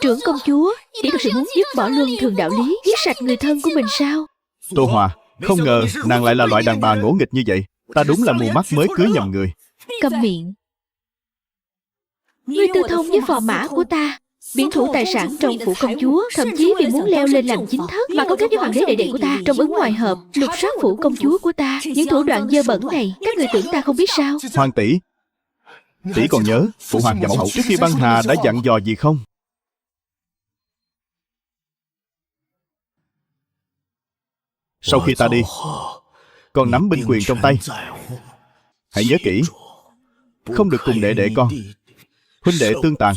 Trưởng công chúa, tỷ thực sự muốn dứt bỏ luân thường đạo lý, giết sạch người thân của mình sao? Tô Hòa, không ngờ nàng lại là loại đàn bà ngỗ nghịch như vậy. Ta đúng là mù mắt mới cưới nhầm người. Câm miệng. Ngươi tư thông với phò mã của ta, biển thủ tài sản trong phủ công chúa, thậm chí vì muốn leo lên làm chính thất mà cấu kết với hoàng đế đệ đệ của ta, trong ứng ngoài hợp, lục soát phủ công chúa của ta. Những thủ đoạn dơ bẩn này, các người tưởng ta không biết sao? Hoàng tỷ, tỷ còn nhớ phụ hoàng và mẫu hậu trước khi băng hà đã dặn dò gì không? Sau khi ta đi, con nắm binh quyền trong tay. Hãy nhớ kỹ, không được cùng đệ đệ con, huynh đệ tương tàn.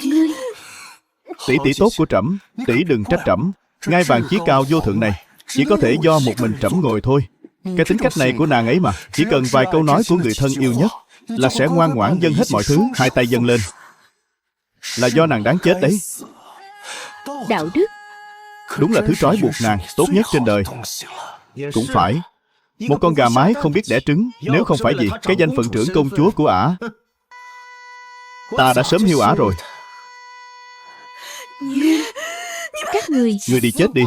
Ngươi... Tỷ tốt của trẫm, tỷ đừng trách trẫm. Ngai vàng chí cao vô thượng này chỉ có thể do một mình trẫm ngồi thôi. Cái tính cách này của nàng ấy mà, chỉ cần vài câu nói của người thân yêu nhất là sẽ ngoan ngoãn dâng hết mọi thứ, hai tay dâng lên. Là do nàng đáng chết đấy. Đạo đức đúng là thứ trói buộc nàng tốt nhất trên đời. Cũng phải, một con gà mái không biết đẻ trứng. Nếu không phải vì cái danh phận trưởng công chúa của ả, ta đã sớm hiu ả rồi. Các người Ngươi đi chết đi.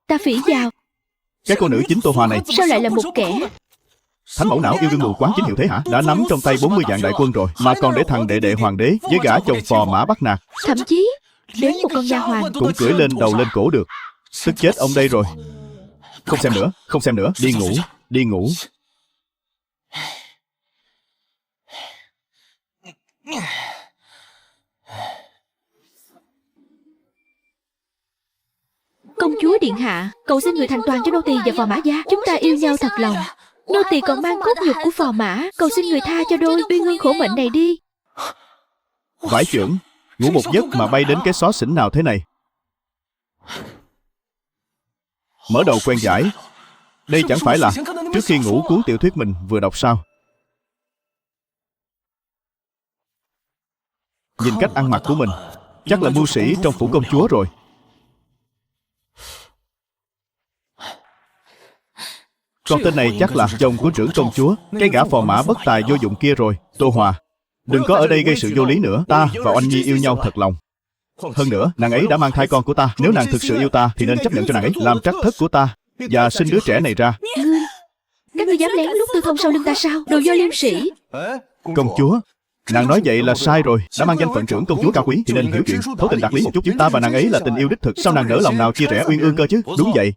Ta phỉ vào. Cái cô nữ chính Tô Hòa này Sao lại là một kẻ? Thánh mẫu não yêu đương mù quáng chính hiệu thế hả? Đã nắm trong tay 40 vạn đại quân rồi, mà còn để thằng đệ đệ hoàng đế với gã chồng phò mã bắt nạt. Thậm chí đến một con nha hoàn cũng cưỡi lên đầu lên cổ được. Tức chết ông đây rồi. Không xem nữa, không xem nữa. Đi ngủ, đi ngủ. Công chúa điện hạ, cầu xin người thành toàn cho nô tỳ và phò mã gia. Chúng ta yêu nhau thật lòng. Nô tỳ còn mang cốt nhục của phò mã, cầu xin người tha cho đôi uyên ương khổ mệnh này đi. Vải chưởng, ngủ một giấc mà bay đến cái xó xỉnh nào thế này. Mở đầu quen giải. Đây chẳng phải là trước khi ngủ cuốn tiểu thuyết mình vừa đọc sao? Nhìn cách ăn mặc của mình, chắc là mưu sĩ trong phủ công chúa rồi. Con tên này chắc là chồng của trưởng công chúa, cái gã phò mã bất tài vô dụng kia rồi. Tô Hòa, đừng có ở đây gây sự vô lý nữa. Ta và Oanh Nhi yêu nhau thật lòng. Hơn nữa, nàng ấy đã mang thai con của ta. Nếu nàng thực sự yêu ta thì nên chấp nhận cho nàng ấy làm trắc thất của ta và sinh đứa trẻ này ra. Ngươi, các ngươi dám lén lút tư thông sau lưng ta sao? Đồ vô liêm sĩ. Công chúa, nàng nói vậy là sai rồi. Đã mang danh phận trưởng công chúa cao quý thì nên hiểu chuyện, thấu tình đạt lý một chút chứ. Ta và nàng ấy là tình yêu đích thực, sao nàng nỡ lòng nào chia rẽ uyên ương cơ chứ? Đúng vậy,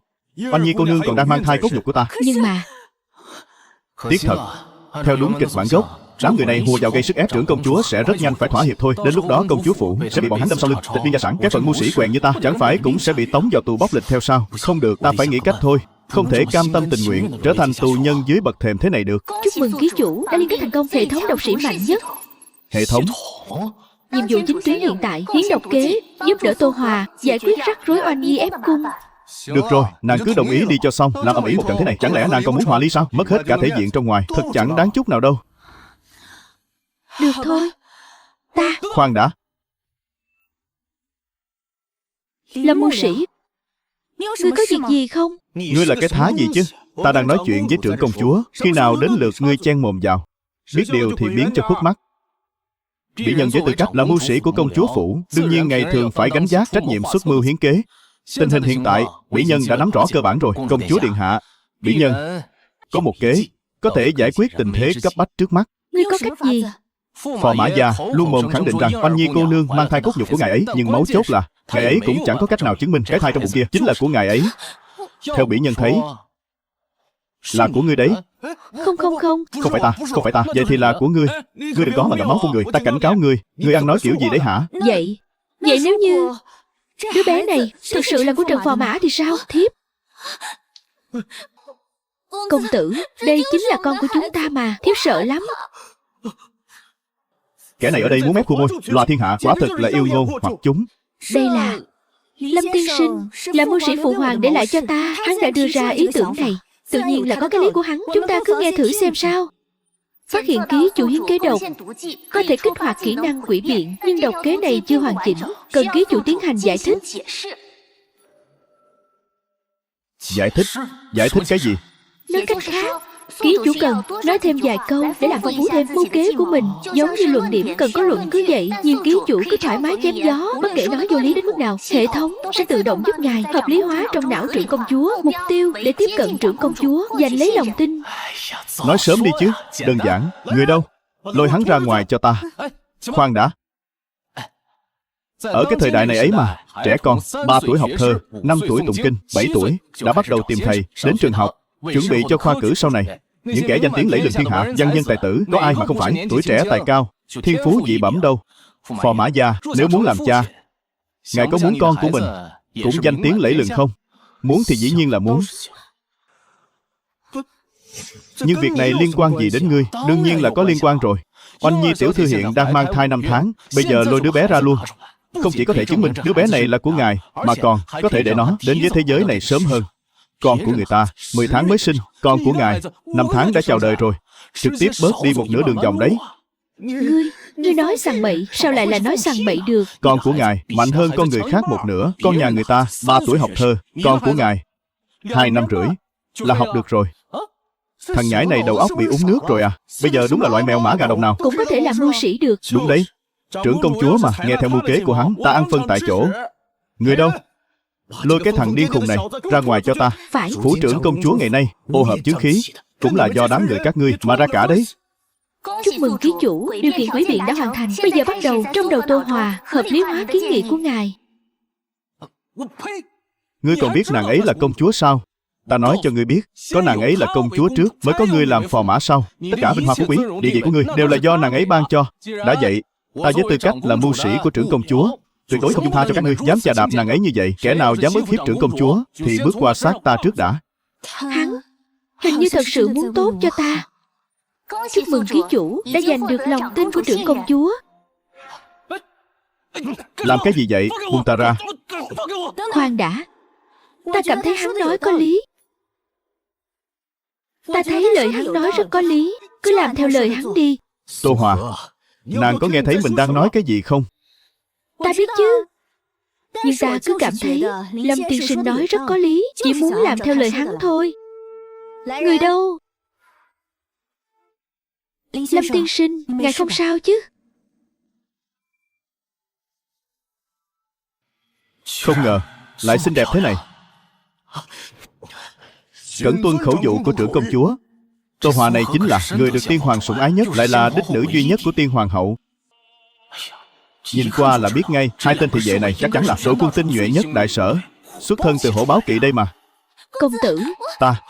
Oanh Nhi cô nương còn đang mang thai cốt nhục của ta. Nhưng mà tiếc thật, theo đúng kịch bản gốc, đám người này hùa vào gây sức ép trưởng công chúa sẽ rất nhanh phải thỏa hiệp thôi. Đến lúc đó công chúa phủ sẽ bị bọn hắn đâm sau lưng, tịch biên gia sản. Các phận mưu sĩ quèn như ta chẳng phải cũng sẽ bị tống vào tù bóc lịch theo sao? Không được, ta phải nghĩ cách thôi. Không thể cam tâm tình nguyện trở thành tù nhân dưới bậc thềm thế này được. chúc mừng ký chủ đã liên kết thành công hệ thống độc sĩ mạnh nhất. Hệ thống? Nhiệm vụ chính tuyến hiện tại hiến độc kế, giúp đỡ Tô Hòa giải quyết rắc rối Oanh Nhi ép cung. Được rồi, nàng cứ đồng ý đi cho xong. Làm ầm ĩ một trận thế này, chẳng lẽ nàng còn muốn hòa ly sao? Mất hết cả thể diện trong ngoài, thật chẳng đáng chút nào đâu. Được thôi. Ta Khoan đã. là mưu sĩ. Ngươi có việc gì không? Ngươi là cái thá gì chứ? Ta đang nói chuyện với trưởng công chúa. Khi nào đến lượt ngươi chen mồm vào? Biết điều thì biến cho khuất mắt. Bị nhân với tư cách là mưu sĩ của công chúa phủ, đương nhiên ngày thường phải gánh vác trách nhiệm xuất mưu hiến kế. Tình hình hiện tại, bỉ nhân đã nắm rõ cơ bản rồi. Công chúa điện hạ, bỉ nhân có một kế có thể giải quyết tình thế cấp bách trước mắt. Ngươi có cách gì? Phò mã gia luôn mồm khẳng định rằng Oanh Nhi cô nương mang thai cốt nhục của ngài ấy, nhưng mấu chốt là ngài ấy cũng chẳng có cách nào chứng minh cái thai trong bụng kia chính là của ngài ấy. Theo bỉ nhân thấy là của ngươi đấy. Không. Không phải ta. Vậy thì là của ngươi. Ngươi đừng có mà ngậm máu của người. Ta cảnh cáo ngươi. Ngươi ăn nói kiểu gì đấy hả? Vậy nếu như đứa bé này thực sự là của Trần phò mã thì sao? Thiếp. Công tử, đây chính là con của chúng ta mà. Thiếp sợ lắm. Kẻ này ở đây muốn mép khu môi. Loa thiên hạ quả thực là yêu ngôn hoặc chúng. Đây là Lâm tiên sinh, là mưu sĩ phụ hoàng để lại cho ta. Hắn đã đưa ra ý tưởng này. Tự nhiên là có cái lý của hắn. Chúng ta cứ nghe thử xem sao. Phát hiện ký chủ hiến kế độc, có thể kích hoạt kỹ năng quỷ biện, nhưng độc kế này chưa hoàn chỉnh, cần ký chủ tiến hành giải thích. Giải thích? Giải thích cái gì? Nói cách khác, ký chủ cần nói thêm vài câu để làm phong phú thêm mưu kế của mình. Giống như luận điểm cần có luận cứ vậy, nhưng ký chủ cứ thoải mái chém gió, bất kể nói vô lý đến mức nào. Hệ thống sẽ tự động giúp ngài hợp lý hóa trong não trưởng công chúa mục tiêu để tiếp cận trưởng công chúa, giành lấy lòng tin. Nói sớm đi chứ. Đơn giản. Người đâu? Lôi hắn ra ngoài cho ta. Khoan đã. Ở cái thời đại này ấy mà, trẻ con 3 tuổi học thơ, 5 tuổi tụng kinh, 7 tuổi đã bắt đầu tìm thầy, đến trường học, chuẩn bị cho khoa cử sau này. Những kẻ danh tiếng lẫy lừng thiên hạ, văn nhân tài tử, có ai mà không phải tuổi trẻ tài cao, thiên phú dị bẩm đâu. Phò Mã Gia nếu muốn làm cha, ngài có muốn con của mình cũng danh tiếng lẫy lừng không? Muốn thì dĩ nhiên là muốn. Nhưng việc này liên quan gì đến ngươi? Đương nhiên là có liên quan rồi. Oanh Nhi tiểu thư hiện đang mang thai 5 tháng, bây giờ lôi đứa bé ra luôn. Không chỉ có thể chứng minh đứa bé này là của ngài, mà còn có thể để nó đến với thế giới này sớm hơn. Con của người ta 10 tháng mới sinh, con của ngài 5 tháng đã chào đời rồi. Trực tiếp bớt đi một nửa đường vòng đấy. Ngươi nói sằng bậy, sao lại là nói sằng bậy được? Con của ngài mạnh hơn con người khác một nửa. Con nhà người ta 3 tuổi học thơ, con của ngài 2 năm rưỡi là học được rồi. Thằng nhãi này đầu óc bị uống nước rồi à? Bây giờ đúng là loại mèo mã gà đồng nào. Cũng có thể là mưu sĩ được. Đúng đấy. Trưởng công chúa mà, nghe theo mưu kế của hắn, ta ăn phân tại chỗ. Người đâu? Lôi cái thằng điên khùng này ra ngoài cho ta. Phải. Phủ trưởng công chúa ngày nay ô hợp chứng khí, cũng là do đám người các ngươi mà ra cả đấy. Chúc mừng ký chủ, điều kiện quỷ biện đã hoàn thành. Bây giờ bắt đầu trong đầu Tô Hòa hợp lý hóa kiến nghị của ngài. Ngươi còn biết nàng ấy là công chúa sao? Ta nói cho ngươi biết, có nàng ấy là công chúa trước mới có ngươi làm phò mã sau. Tất cả vinh hoa phú quý, địa vị của ngươi đều là do nàng ấy ban cho. Đã vậy, ta với tư cách là mưu sĩ của trưởng công chúa, tuyệt đối không dung tha cho các ngươi. Dám chà đạp nàng ấy như vậy, kẻ nào dám ức hiếp trưởng công chúa thì bước qua xác ta trước đã. Hắn hình như thật sự muốn tốt cho ta. Chúc mừng ký chủ đã giành được lòng tin của trưởng công chúa. Làm cái gì vậy? Buông ta ra. Khoan đã. Ta cảm thấy hắn nói có lý. Ta thấy lời hắn nói rất có lý. Cứ làm theo lời hắn đi. Tô Hòa, nàng có nghe thấy mình đang nói cái gì không? Ta biết chứ. Nhưng ta cứ cảm thấy Lâm tiên sinh nói rất có lý. Chỉ muốn làm theo lời hắn thôi. Người đâu? Lâm tiên sinh, ngài không sao chứ? Không ngờ lại xinh đẹp thế này. Cẩn tuân khẩu dụ của trưởng công chúa. Tô Hòa này chính là người được tiên hoàng sủng ái nhất, lại là đích nữ duy nhất của tiên hoàng hậu. Nhìn qua là biết ngay, hai tên thị vệ này chắc chắn là đội quân tinh nhuệ nhất đại sở, xuất thân từ hổ báo kỵ đây mà. Công tử. Ta,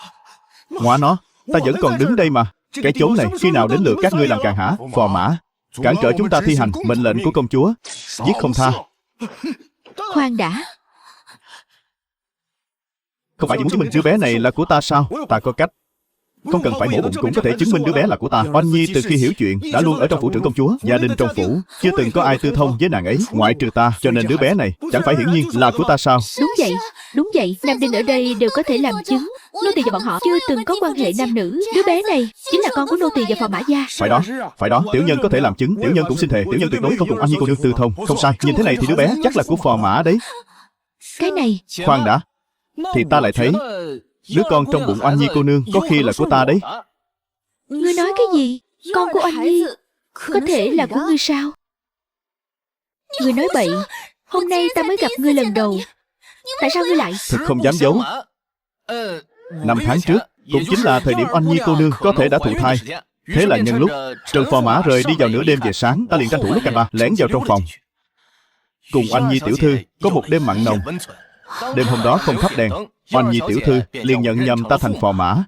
ngoa nó, ta vẫn còn đứng đây mà. Cái chốn này khi nào đến lượt các ngươi làm càn hả? Phò mã, cản trở chúng ta thi hành mệnh lệnh của công chúa, giết không tha. Khoan đã. Không phải chỉ muốn chứng minh đứa bé này là của ta sao? Ta có cách. Không cần phải mổ bụng cũng có thể chứng minh đứa bé là của ta. Oanh Nhi từ khi hiểu chuyện đã luôn ở trong phủ trưởng công chúa. Gia đình trong phủ chưa từng có ai tư thông với nàng ấy ngoại trừ ta, cho nên đứa bé này chẳng phải hiển nhiên là của ta sao? Đúng vậy, đúng vậy. Nam đinh ở đây đều có thể làm chứng. Nô tỳ và bọn họ chưa từng có quan hệ nam nữ. Đứa bé này chính là con của nô tỳ và phò mã gia. Phải đó, tiểu nhân có thể làm chứng. Tiểu nhân cũng xin thề, tiểu nhân tuyệt đối không cùng Oanh Nhi cô nương tư thông. Không sai, nhìn thế này thì đứa bé chắc là của phò mã đấy. Cái này. Khoan đã, thì ta lại thấy đứa con trong bụng Oanh Nhi cô nương có khi là của ta đấy. Ngươi nói cái gì? Con của Oanh Nhi có thể là của ngươi sao? Ngươi nói bậy. Hôm nay ta mới gặp ngươi lần đầu. Tại sao ngươi lại? Thực không dám giấu. 5 tháng trước cũng chính là thời điểm Oanh Nhi cô nương có thể đã thụ thai. Thế là nhân lúc Trần phò mã rời đi vào nửa đêm về sáng, ta liền tranh thủ lúc canh ba lẻn vào trong phòng, cùng Oanh Nhi tiểu thư có một đêm mặn nồng. Đêm hôm đó không thắp đèn, Oanh Nhi tiểu thư liền nhận nhầm ta thành phò mã.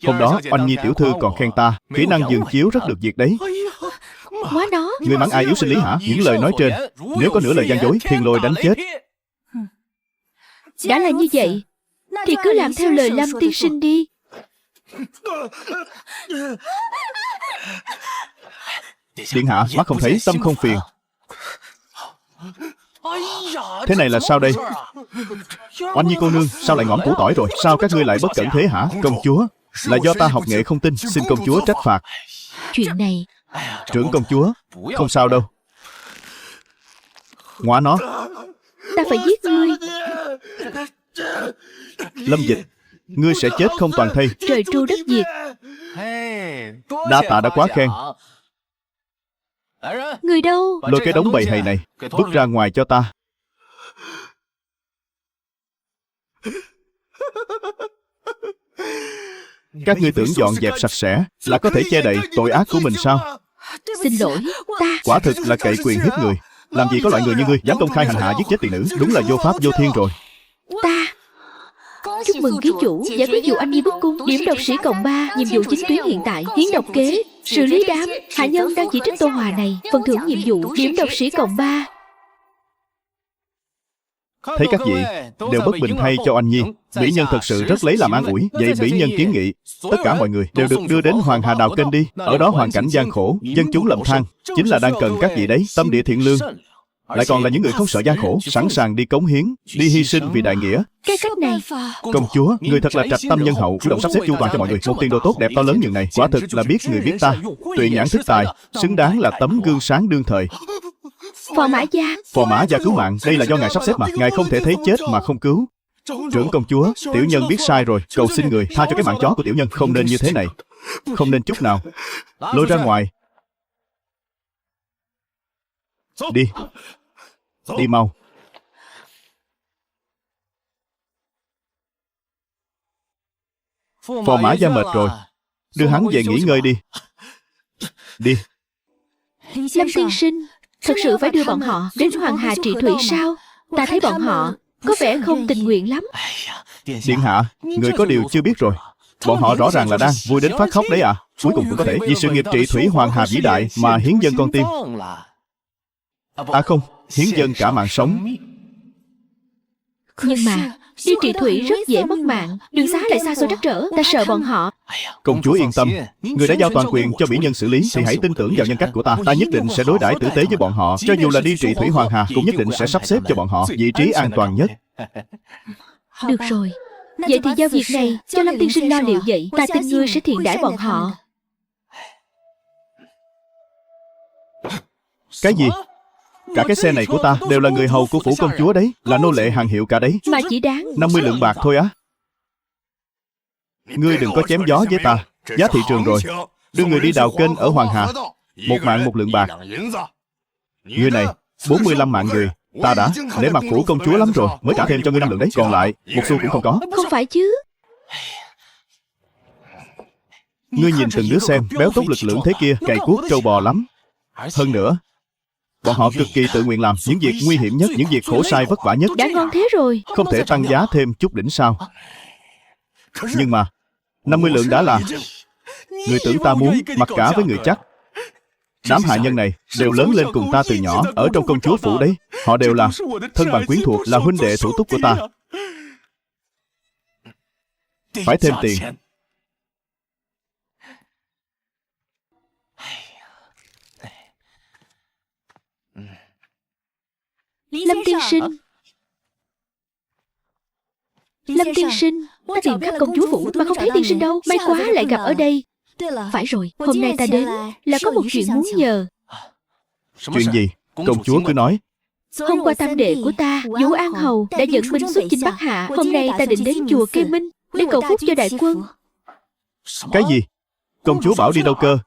Hôm đó Oanh Nhi tiểu thư còn khen ta kỹ năng giường chiếu rất được việc đấy. Quá đó. Người mắng ai yếu sinh lý hả? Những lời nói trên, nếu có nửa lời gian dối, thiên lôi đánh chết. Đã là như vậy thì cứ làm theo lời Lâm tiên sinh đi. Điện hạ, mắt không thấy tâm không phiền. Thế này là sao đây? Oanh Nhi cô nương, sao lại ngõm củ tỏi rồi? Sao các ngươi lại bất cẩn thế hả? Công chúa, là do ta học nghệ không tinh, xin công chúa trách phạt. Chuyện này, Trưởng công chúa, không sao đâu. Ngoá nó. ta phải giết ngươi. Lâm Dịch, ngươi sẽ chết không toàn thây. Trời tru đất diệt. Đa tạ đã quá khen. Người đâu? Lôi cái đống bầy hầy này vứt ra ngoài cho ta. Các ngươi tưởng dọn dẹp sạch sẽ là có thể che đậy tội ác của mình sao? Xin lỗi, ta. Quả thực là cậy quyền hiếp người. Làm gì có loại người như ngươi dám công khai hành hạ giết chết tiền nữ. Đúng là vô pháp vô thiên rồi. Ta. Chúc mừng ký chủ giải quyết vụ Anh Nhi bức cung. Điểm độc sĩ cộng 3. Nhiệm vụ chính tuyến hiện tại hiến độc kế. Xử lý đám hạ nhân đang chỉ trích Tô Hòa này. Phần thưởng nhiệm vụ điểm độc sĩ cộng 3. Thấy các vị đều bất bình thay cho Oanh Nhi. Mỹ nhân thật sự rất lấy làm an ủi. Vậy Mỹ nhân kiến nghị tất cả mọi người đều được đưa đến Hoàng Hà Đào Kênh đi. Ở đó hoàn cảnh gian khổ, dân chúng lầm than, chính là đang cần các vị đấy. Tâm địa thiện lương, lại còn là những người không sợ gian khổ, sẵn sàng đi cống hiến, đi hy sinh vì đại nghĩa. Cái cách này, Công chúa, người thật là trạch tâm nhân hậu, chủ động sắp xếp chu toàn cho mọi người. Một tiền đồ tốt đẹp to lớn như này, quả thực là biết người biết ta, tuệ nhãn thức tài, xứng đáng là tấm gương sáng đương thời. Phò Mã Gia. Phò Mã Gia cứu mạng, đây là do ngài sắp xếp mà. Ngài không thể thấy chết mà không cứu. Trưởng công chúa, tiểu nhân biết sai rồi, cầu xin người tha cho cái mạng chó của tiểu nhân. Không nên như thế này, không nên chút nào. Lôi ra ngoài. Đi, đi mau. Phò Mã Gia mệt rồi, đưa hắn về nghỉ ngơi đi. Đi. Lâm tiên sinh, thật sự phải đưa bọn họ đến Hoàng Hà trị thủy sao? Ta thấy bọn họ có vẻ không tình nguyện lắm. Điện hạ, người có điều chưa biết rồi. Bọn họ rõ ràng là đang vui đến phát khóc đấy à. Cuối cùng cũng có thể vì sự nghiệp trị thủy Hoàng Hà vĩ đại mà hiến dâng con tim. À không, hiến dâng cả mạng sống. Nhưng mà đi trị thủy rất dễ mất mạng. Đường xá lại xa xôi trắc trở. Ta sợ bọn họ. Công chúa yên tâm, người đã giao toàn quyền cho mỹ nhân xử lý thì hãy tin tưởng vào nhân cách của ta. Ta nhất định sẽ đối đãi tử tế với bọn họ. Cho dù là đi trị thủy Hoàng Hà, cũng nhất định sẽ sắp xếp cho bọn họ vị trí an toàn nhất. Được rồi, vậy thì giao việc này cho Lâm tiên sinh lo liệu vậy. Ta tin ngươi sẽ thiện đãi bọn họ. Cái gì? Cả cái xe này của ta đều là người hầu của phủ công chúa đấy, là nô lệ hàng hiệu cả đấy. Mà chỉ đáng 50 lượng bạc thôi á. Ngươi đừng có chém gió với ta. Giá thị trường rồi. Đưa người đi đào kênh ở Hoàng Hà. 1 mạng 1 lượng bạc. Người này 45 mạng người. Ta đã để mặt phủ công chúa lắm rồi, mới trả thêm cho ngươi 5 lượng đấy. Còn lại 1 xu cũng không có. Không phải chứ. Ngươi nhìn từng đứa xem, béo tốt lực lưỡng thế kia, cày cuốc trâu bò lắm. Hơn nữa, bọn họ cực kỳ tự nguyện làm những việc nguy hiểm nhất, những việc khổ sai vất vả nhất. Đã ngon thế rồi, không thể tăng giá thêm chút đỉnh sao? Nhưng mà 50 lượng đã là. Người tưởng ta muốn mặc cả với người chắc. Đám hạ nhân này đều lớn lên cùng ta từ nhỏ, ở trong công chúa phủ đấy. Họ đều là thân bằng quyến thuộc, là huynh đệ thủ túc của ta. Phải thêm tiền. Lâm tiên sinh. Lâm tiên sinh, ta tìm khắp công chúa phủ mà không thấy tiên sinh đâu. May quá lại gặp ở đây. Phải rồi, hôm nay ta đến là có một chuyện muốn nhờ. Chuyện gì? Công chúa cứ nói. Hôm qua tam đệ của ta, Vũ An Hầu đã dẫn binh xuất chinh Bắc Hạ. Hôm nay ta định đến chùa Kê Minh để cầu phúc cho đại quân. Cái gì? Công chúa bảo đi đâu cơ?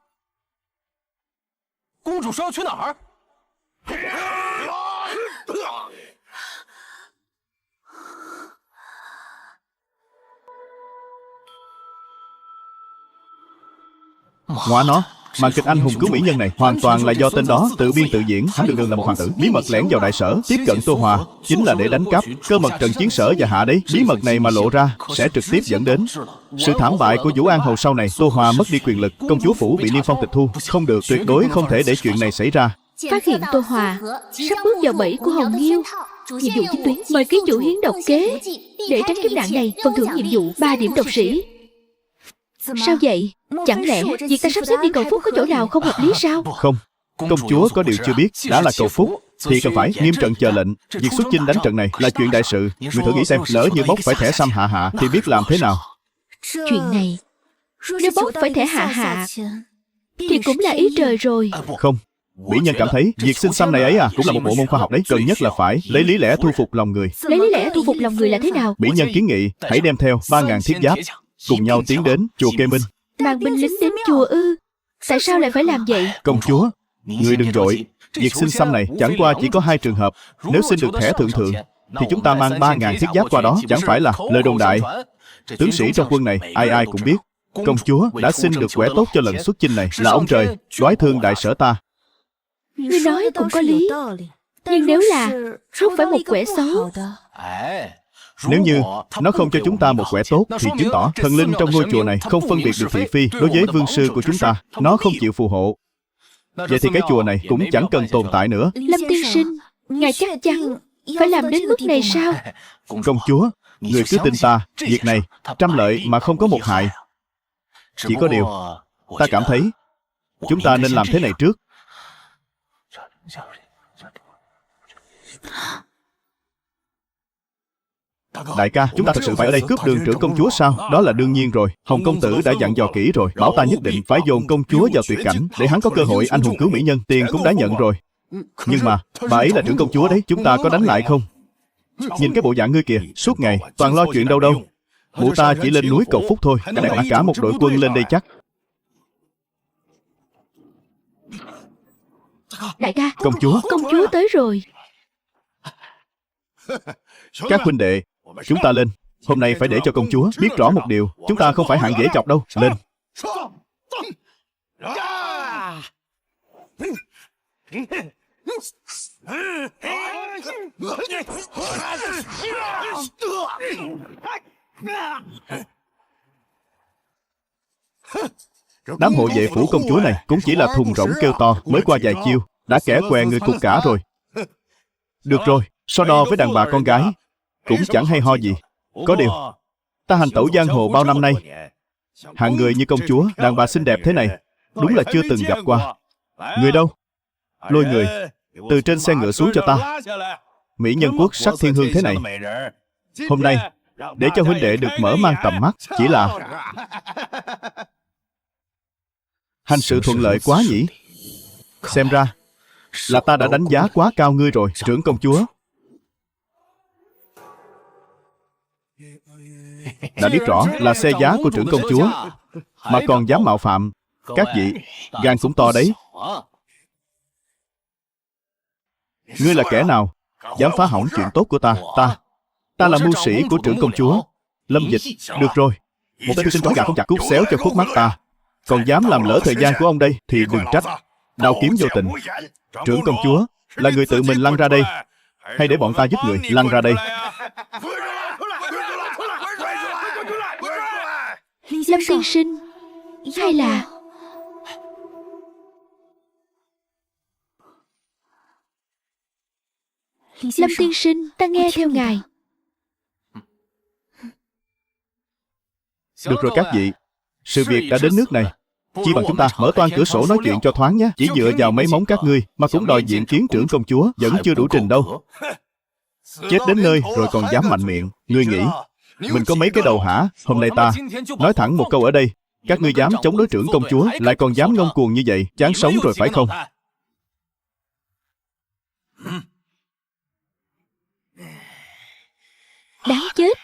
Ngoa nó, màn kịch anh hùng cứu mỹ nhân này hoàn toàn là do tên đó tự biên tự diễn. Hắn đường đường là một hoàng tử, bí mật lẻn vào đại sở, tiếp cận Tô Hòa, chính là để đánh cắp cơ mật trận chiến sở và hạ đấy. Bí mật này mà lộ ra sẽ trực tiếp dẫn đến sự thảm bại của Vũ An Hầu sau này. Tô Hòa mất đi quyền lực, công chúa phủ bị Niêm Phong tịch thu. Không được, tuyệt đối không thể để chuyện này xảy ra. Phát hiện Tô Hòa sắp bước vào bẫy của Hồng Nghiêu. Nhiệm vụ chính tuyến, mời ký chủ hiến độc kế để tránh kiếp nạn này. Phần thưởng nhiệm vụ 3 điểm độc sĩ. Sao vậy? Chẳng lẽ việc ta sắp xếp đi cầu phúc có chỗ nào không hợp lý sao? Không, công chúa có điều chưa biết, đã là cầu phúc thì cần phải nghiêm trận chờ lệnh. Việc xuất chinh đánh trận này là chuyện đại sự. Người thử nghĩ xem, lỡ như bốc phải thẻ xăm hạ hạ thì biết làm thế nào. Chuyện này, nếu bốc phải thẻ hạ hạ thì cũng là ý trời rồi. Không, mỹ nhân cảm thấy việc xin xăm này ấy cũng là một bộ môn khoa học đấy. Cần nhất là phải lấy lý lẽ thu phục lòng người. Lấy lý lẽ thu phục lòng người là thế nào? Mỹ nhân kiến nghị hãy đem theo 3.000 thiết giáp, cùng nhau tiến đến chùa Kê Minh. Mang binh lính đến chùa ư? Tại sao lại phải làm vậy? Công chúa, người đừng vội. Việc xin xăm này chẳng qua chỉ có 2 trường hợp. Nếu xin được thẻ thượng thượng thì chúng ta mang 3.000 thiết giáp qua đó, chẳng phải là lời đồn đại. Tướng sĩ trong quân này ai ai cũng biết công chúa đã xin được quẻ tốt cho lần xuất chinh này là ông trời đoái thương đại sở ta. Ngươi nói cũng có lý. Nhưng nếu là không phải một quẻ xấu, Nếu như nó không cho chúng ta một quẻ tốt thì chứng tỏ thần linh trong ngôi chùa này không phân biệt được thị phi đối với vương sư của chúng ta. Nó không chịu phù hộ. Vậy thì cái chùa này cũng chẳng cần tồn tại nữa. Lâm tiên sinh, ngài chắc chắn phải làm đến mức này sao? Công chúa, người cứ tin ta, việc này trăm lợi mà không có một hại. Chỉ có điều, ta cảm thấy chúng ta nên làm thế này trước. Đại ca, chúng ta thật sự phải ở đây cướp đường trưởng công chúa sao? Đó là đương nhiên rồi. Hồng công tử đã dặn dò kỹ rồi, bảo ta nhất định phải dồn công chúa vào tuyệt cảnh để hắn có cơ hội anh hùng cứu mỹ nhân. Tiền cũng đã nhận rồi. Nhưng mà, bà ấy là trưởng công chúa đấy, chúng ta có đánh lại không? Nhìn cái bộ dạng ngươi kìa, suốt ngày toàn lo chuyện đâu đâu. Mụ ta chỉ lên núi cầu phúc thôi, cả một đội quân lên đây chắc. Đại ca, Công chúa tới rồi. Các huynh đệ, chúng ta lên. Hôm nay phải để cho công chúa biết rõ một điều, chúng ta không phải hạng dễ chọc đâu. Lên. Đám hộ vệ phủ công chúa này cũng chỉ là thùng rỗng kêu to, mới qua vài chiêu đã kẻ què người cục cả rồi. Được rồi, so đo với đàn bà con gái cũng chẳng hay ho gì. Có điều, ta hành tẩu giang hồ bao năm nay, hạng người như công chúa, đàn bà xinh đẹp thế này đúng là chưa từng gặp qua. Người đâu? Lôi người từ trên xe ngựa xuống cho ta. Mỹ nhân quốc sắc thiên hương thế này, hôm nay để cho huynh đệ được mở mang tầm mắt. Chỉ là hành sự thuận lợi quá nhỉ. Xem ra là ta đã đánh giá quá cao ngươi rồi, trưởng công chúa. Đã biết rõ là xe giá của trưởng công chúa mà còn dám mạo phạm. Các vị, gan cũng to đấy. Ngươi là kẻ nào dám phá hỏng chuyện tốt của ta? Ta là mưu sĩ của trưởng công chúa Lâm Dịch. Được rồi, một tên thư sinh chó gà không chặt cút xéo cho khuất mắt ta, còn dám làm lỡ thời gian của ông đây thì đừng trách. Đao kiếm vô tình. Trưởng công chúa là người tự mình lăn ra đây, hay để bọn ta giúp người lăn ra đây? Lâm tiên sinh, hay là... Lâm tiên sinh, ta nghe theo ngài. Được rồi các vị, sự việc đã đến nước này, chỉ bằng chúng ta mở toang cửa sổ nói chuyện cho thoáng nhé. Chỉ dựa vào mấy móng các ngươi mà cũng đòi diện kiến trưởng công chúa vẫn chưa đủ trình đâu. Chết đến nơi rồi còn dám mạnh miệng. Ngươi nghĩ mình có mấy cái đầu hả? Hôm nay ta nói thẳng một câu ở đây, các ngươi dám chống đối trưởng công chúa, lại còn dám ngông cuồng như vậy, chán sống rồi phải không? Đáng chết.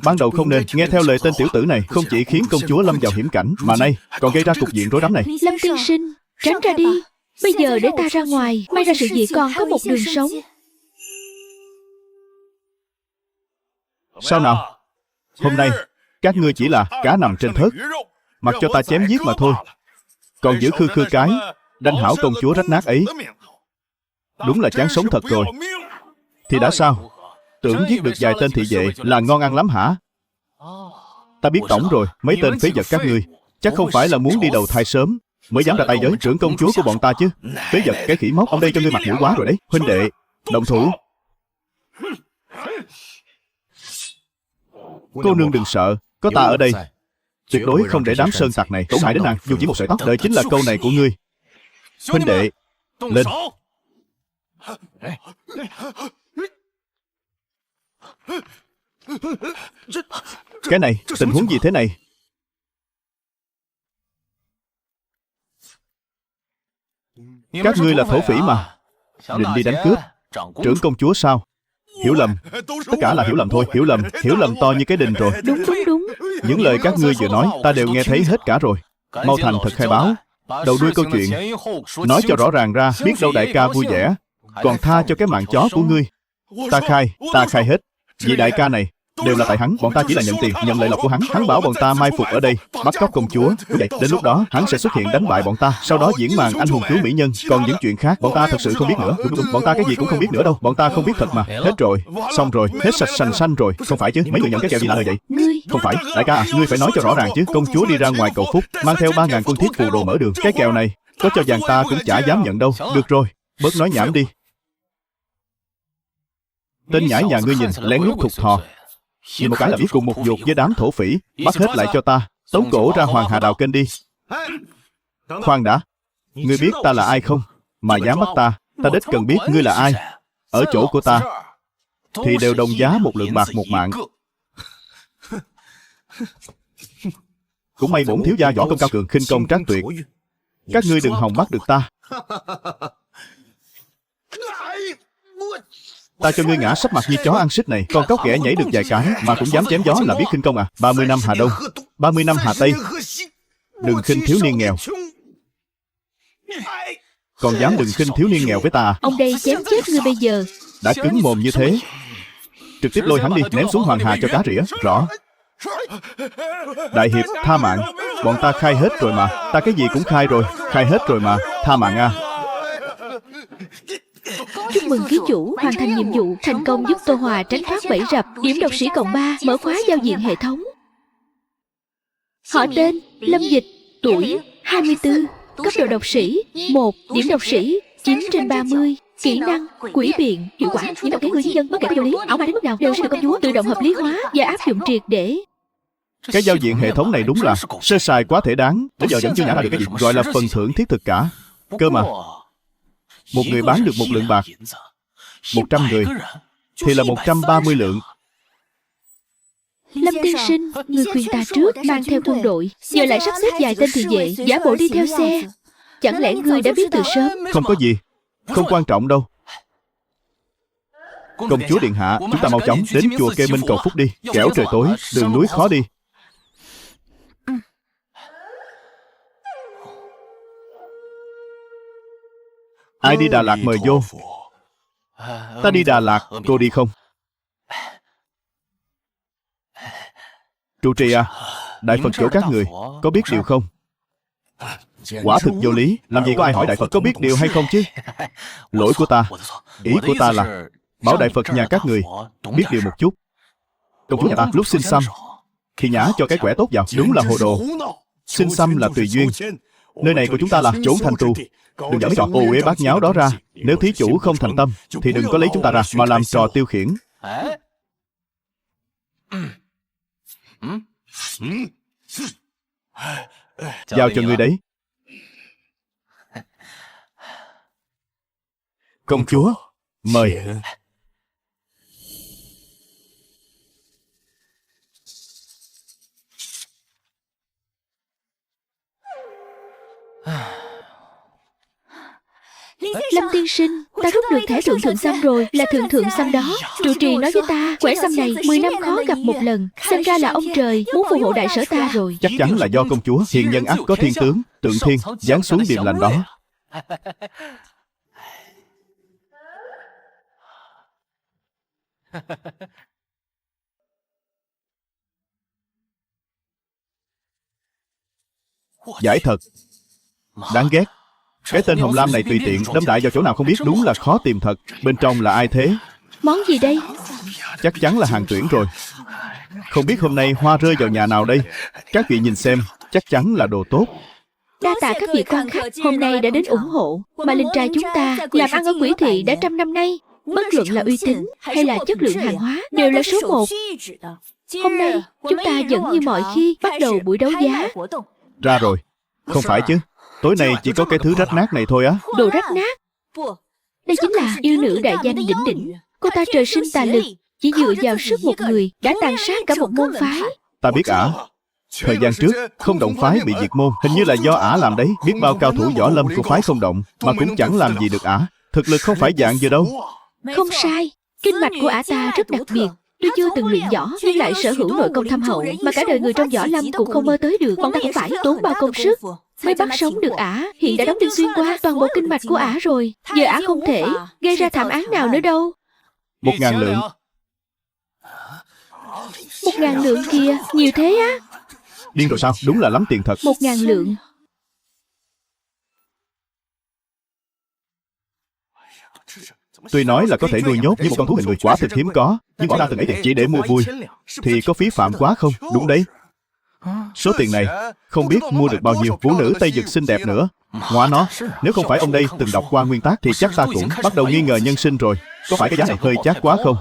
Ban đầu không nên nghe theo lời tên tiểu tử này, không chỉ khiến công chúa lâm vào hiểm cảnh, mà nay còn gây ra cục diện rối rắm này. Lâm tiên sinh, tránh ra đi. Bây giờ để ta ra ngoài, may ra sự việc còn có một đường sống. Sao nào? Hôm nay các ngươi chỉ là cá nằm trên thớt, mặc cho ta chém giết mà thôi, còn giữ khư khư cái đánh hảo công chúa rách nát ấy. Đúng là chán sống thật rồi. Thì đã sao? Tưởng giết được vài tên thị vệ là ngon ăn lắm hả? Ta biết tổng rồi, mấy tên phế vật các ngươi chắc không phải là muốn đi đầu thai sớm mới dám ra tay với trưởng công chúa của bọn ta chứ. Phế vật cái khỉ móc, ông đây cho ngươi mặt mũi quá rồi đấy. Huynh đệ, động thủ. Cô nương đừng sợ, có ta ở đây, tuyệt đối không để đám sơn tặc này tổn hại đến nàng, dù chỉ một sợi tóc. Đợi chính là câu này của ngươi. Huynh đệ, lên. Cái này, tình huống gì thế này? Các ngươi là thổ phỉ mà, định đi đánh cướp trưởng công chúa sao? Hiểu lầm. Tất cả là hiểu lầm thôi. Hiểu lầm to như cái đình rồi. Đúng. Những lời các ngươi vừa nói ta đều nghe thấy hết cả rồi. Mau thành thật khai báo đầu đuôi câu chuyện, nói cho rõ ràng ra, biết đâu đại ca vui vẻ còn tha cho cái mạng chó của ngươi. Ta khai hết. Vị đại ca này đều là tại hắn. Bọn ta chỉ là nhận tiền, nhận lợi lộc của hắn. Hắn bảo bọn ta mai phục ở đây, bắt cóc công chúa. Vậy đến lúc đó hắn sẽ xuất hiện đánh bại bọn ta, sau đó diễn màn anh hùng cứu mỹ nhân. Còn những chuyện khác bọn ta thật sự không biết nữa. Đúng, bọn ta cái gì cũng không biết nữa đâu. Bọn ta không biết thật mà. Hết rồi, xong rồi, hết sạch sành xanh rồi. Không phải chứ, mấy người nhận cái kẹo gì lạ vậy? Không phải, đại ca à, ngươi phải nói cho rõ ràng chứ. Công chúa đi ra ngoài cầu phúc, mang theo 3.000 quân thiết phù đồ mở đường. Cái kẹo này có cho vàng ta cũng chả dám nhận đâu. Được rồi, bớt nói nhảm đi. Tên nhãi nhà ngươi nhìn lén lút thục thò, nhìn một cái là biết cùng một ruột với đám thổ phỉ. Bắt hết lại cho ta, tống cổ ra Hoàng Hà Đào Kênh đi. Khoan đã, ngươi biết ta là ai không? Mà dám bắt ta, ta đích cần biết ngươi là ai. Ở chỗ của ta thì đều đồng giá 1 lượng bạc 1 mạng. Cũng may bổn thiếu gia võ công cao cường, khinh công trác tuyệt. Các ngươi đừng hòng bắt được ta. Ta cho ngươi ngã sắp mặt như chó ăn xích này. Con cóc ghẻ nhảy được vài cái mà cũng dám chém gió là biết khinh công à? 30 năm Hà Đông, 30 năm Hà Tây, đừng khinh thiếu niên nghèo. Còn dám đừng khinh thiếu niên nghèo với ta à? Ông đây chém chết ngươi bây giờ. Đã cứng mồm như thế, trực tiếp lôi hắn đi, ném xuống Hoàng Hà cho cá rỉa. Rõ. Đại hiệp tha mạng. Bọn ta khai hết rồi mà. Ta cái gì cũng khai rồi. Khai hết rồi mà. Tha mạng a. Chúc mừng ký chủ hoàn thành nhiệm vụ, thành công giúp Tô Hòa tránh thoát bẫy rập. Điểm độc sĩ cộng 3, mở khóa giao diện hệ thống. Họ tên Lâm Dịch, tuổi 24, cấp độ độc sĩ 1, điểm độc sĩ 9/30, kỹ năng quỷ biện hiệu quả. Những độc kẻ người dân bất kể vô lý, ảo ma đến mức nào đều sẽ được công chúa tự động hợp lý hóa và áp dụng triệt để. Cái giao diện hệ thống này đúng là sơ sài quá thể đáng. Đến giờ vẫn chưa nhả ra được cái gì gọi là phần thưởng thiết thực cả. Cơ mà một người bán được 1 lượng bạc, 100 người thì là 130 lượng. Lâm tiên sinh, người khuyên ta trước mang theo quân đội, giờ lại sắp xếp vài tên thị vệ giả bộ đi theo xe. Chẳng lẽ ngươi đã biết từ sớm? Không có gì, không quan trọng đâu. Công chúa điện hạ, chúng ta mau chóng đến chùa Kê Minh cầu phúc đi. Kẻo trời tối, đường núi khó đi. Ai đi Đà Lạt mời vô. Ta đi Đà Lạt, cô đi không? Trụ trì à, Đại Phật chỗ các người có biết điều không? Quả thực vô lý. Làm gì có ai hỏi Đại Phật có biết điều hay không chứ? Lỗi của ta. Ý của ta là bảo Đại Phật nhà các người biết điều một chút. Công chúa nhà ta lúc xin xăm thì nhả cho cái quẻ tốt vào. Đúng là hồ đồ. Xin xăm là tùy duyên. Nơi này của chúng ta là chốn thành tù. Đừng dở mấy trò ô uế bát nháo đó ra. Nếu thí chủ không thành tâm thì đừng có lấy chúng ta ra mà làm trò tiêu khiển. Giao cho ngươi đấy. Công chúa, mời. Lâm tiên sinh, ta rút được thẻ thượng xăm rồi. Là thượng xăm đó. Trụ trì nói với ta, quẻ xăm này 10 năm khó gặp một lần. Xem ra là ông trời muốn phù hộ đại sở ta rồi. Chắc chắn là do công chúa hiền nhân ắt có thiên tướng, tượng thiên giáng xuống điềm lành đó. Giải thật. Đáng ghét. Cái tên Hồng Lam này tùy tiện đâm đại vào chỗ nào không biết. Đúng là khó tìm thật. Bên trong là ai thế? Món gì đây? Chắc chắn là hàng tuyển rồi. Không biết hôm nay hoa rơi vào nhà nào đây. Các vị nhìn xem, chắc chắn là đồ tốt. Đa tạ các vị quan khách hôm nay đã đến ủng hộ. Mà linh trai chúng ta làm ăn ở Quỷ Thị đã 100 năm nay. Bất luận là uy tín hay là chất lượng hàng hóa đều là số 1. Hôm nay chúng ta vẫn như mọi khi bắt đầu buổi đấu giá. Ra rồi. Không phải chứ. Tối nay chỉ có cái thứ rách nát này thôi á. Đồ rách nát? Đây chính là yêu nữ đại danh đỉnh đỉnh. Cô ta trời sinh tà lực, chỉ dựa vào sức một người đã tàn sát cả một môn phái. Ta biết ả. Thời gian trước, Không Động phái bị diệt môn, hình như là do ả làm đấy. Biết bao cao thủ võ lâm của phái Không Động mà cũng chẳng làm gì được ả. Thực lực không phải dạng vừa đâu. Không sai, kinh mạch của ả ta rất đặc biệt. Tuy chưa từng luyện võ nhưng lại sở hữu nội công thâm hậu mà cả đời người trong võ lâm cũng không mơ tới được. Bọn ta cũng phải tốn bao công sức mới bắt sống được ả. Hiện đã đóng đinh xuyên qua toàn bộ kinh mạch của ả rồi. Giờ ả không thể gây ra thảm án nào nữa đâu. 1.000 lượng. 1.000 lượng kìa, nhiều thế á? Điên rồi sao? Đúng là lắm tiền thật. 1.000 lượng. Tuy nói là có thể nuôi nhốt với một con thú hình người quả thực hiếm có, nhưng bỏ ra từng ấy tiền chỉ để mua vui thì có phí phạm quá không? Đúng đấy. Số tiền này không biết mua được bao nhiêu. Vũ nữ Tây Dực xinh đẹp nữa. Ngoa nó, nếu không phải ông đây từng đọc qua nguyên tác thì chắc ta cũng bắt đầu nghi ngờ nhân sinh rồi. Có phải cái giá này hơi chát quá không?